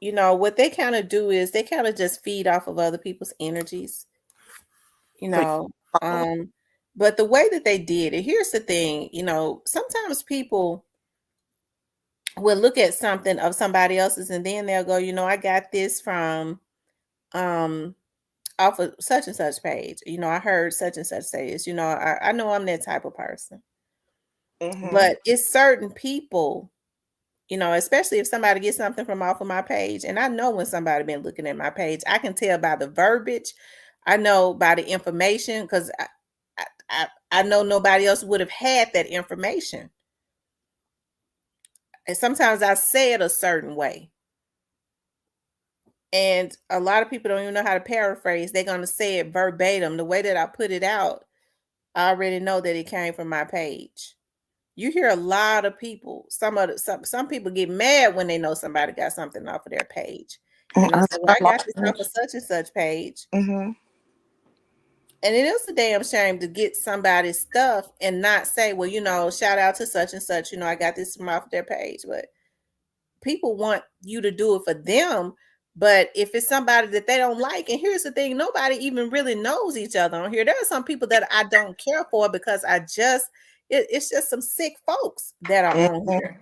you know what they kind of do is they kind of just feed off of other people's energies, you know. But the way that they did it, here's the thing, you know, sometimes people will look at something of somebody else's and then they'll go, you know, I got this from um off of such and such page. You know, I heard such and such say this. You know, I know I'm that type of person. But it's certain people, you know, especially if somebody gets something from off of my page, and I know when somebody been looking at my page, I can tell by the verbiage, I know by the information, because I know nobody else would have had that information. And sometimes I say it a certain way. And a lot of people don't even know how to paraphrase. They're going to say it verbatim. The way that I put it out, I already know that it came from my page. You hear a lot of people. Some people get mad when they know somebody got something off of their page, and they say, "Well, I got this off of such and such page." And it is a damn shame to get somebody's stuff and not say, "Well, you know, shout out to such and such. You know, I got this from off their page." But people want you to do it for them. But if it's somebody that they don't like, and here's the thing, nobody even really knows each other on here. There are some people that I don't care for because it's just some sick folks that are on here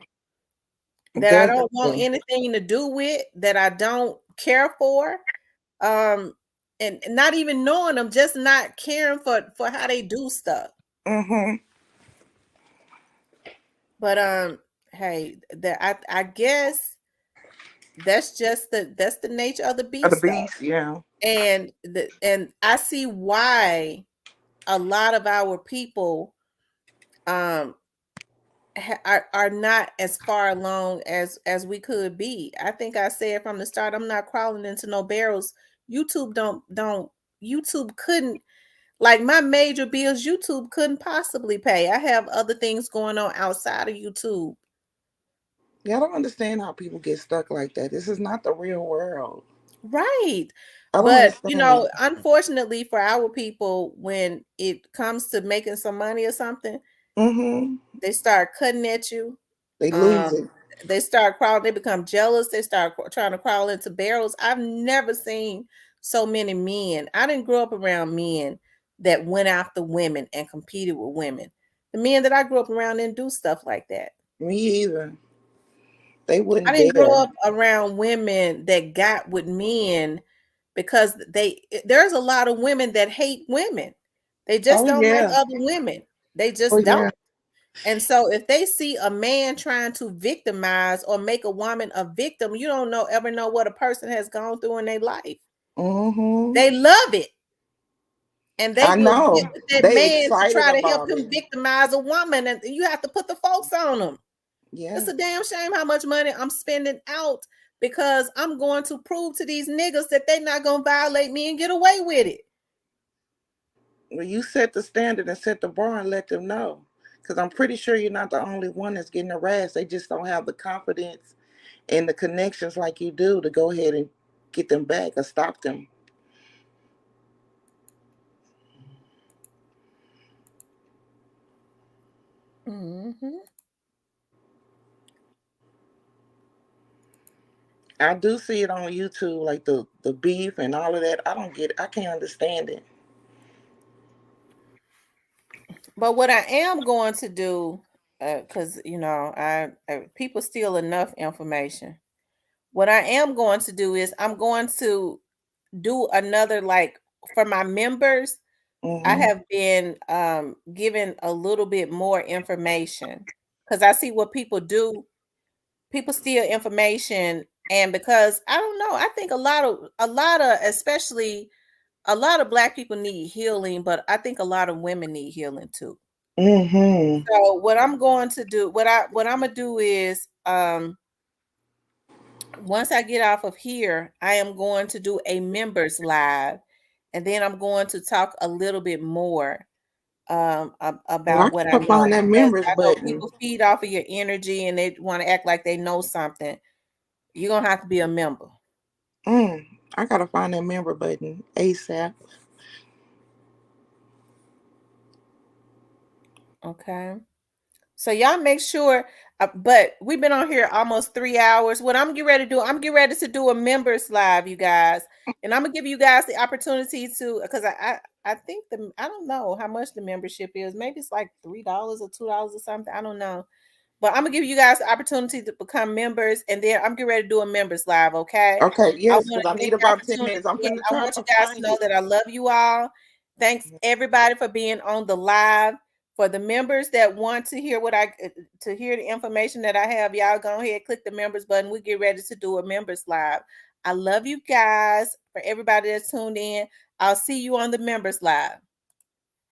that I don't want anything to do with, that I don't care for. And not even knowing them, just not caring for how they do stuff. But hey, I guess that's just that's the nature of the beast. And I see why a lot of our people are not as far along as we could be. I think I said from the start, I'm not crawling into no barrels. YouTube couldn't, like, my major bills YouTube couldn't possibly pay. I have other things going on outside of YouTube. Yeah, I don't understand how people get stuck like that. This is not the real world. Right. But, you know, unfortunately for our people, when it comes to making some money or something, they start cutting at you. They lose it. They start crawling. They become jealous. They start trying to crawl into barrels. I've never seen so many men. I didn't grow up around men that went after women and competed with women. The men that I grew up around didn't do stuff like that. Me either. They wouldn't. I didn't grow up around women that got with men because there's a lot of women that hate women. They just don't like other women. They just don't. And so if they see a man trying to victimize or make a woman a victim, you don't ever know what a person has gone through in their life. They love it. And they will get with that man to try to help him victimize a woman, and you have to put the folks on them. Yeah. It's a damn shame how much money I'm spending out because I'm going to prove to these niggas that they're not going to violate me and get away with it. Well, you set the standard and set the bar and let them know. Because I'm pretty sure you're not the only one that's getting harassed. They just don't have the confidence and the connections like you do to go ahead and get them back or stop them. I do see it on YouTube, like the beef and all of that. I don't get it. I can't understand it. But what I am going to do, because you know, people steal enough information. What I am going to do is I'm going to do another, like, for my members. I have been given a little bit more information because I see what people do. People steal information, and because I don't know, I think a lot of especially a lot of Black people need healing, but I think a lot of women need healing too. So what I'm going to do, what I'm gonna do is, once I get off of here, I am going to do a members live, and then I'm going to talk a little bit more about what I know. Find that members button. People feed off of your energy and they want to act like they know something. You're gonna have to be a member. I gotta find that member button ASAP. Okay. So y'all make sure. But we've been on here almost 3 hours. What I'm getting ready to do, I'm getting ready to do a members live, you guys, and I'm gonna give you guys the opportunity to, because I think I don't know how much the membership is. Maybe it's like $3 or $2 or something. I don't know. But I'm gonna give you guys the opportunity to become members, and then I'm getting ready to do a members live. Okay. Okay, yes, Want because I to take need the about 10 opportunity. minutes. I'm finna I try want to you guys to find know it. that I love you all. Thanks everybody for being on the live. For the members that want to hear to hear the information that I have, y'all go ahead, click the members button. We get ready to do a members live. I love you guys. For everybody that's tuned in, I'll see you on the members live.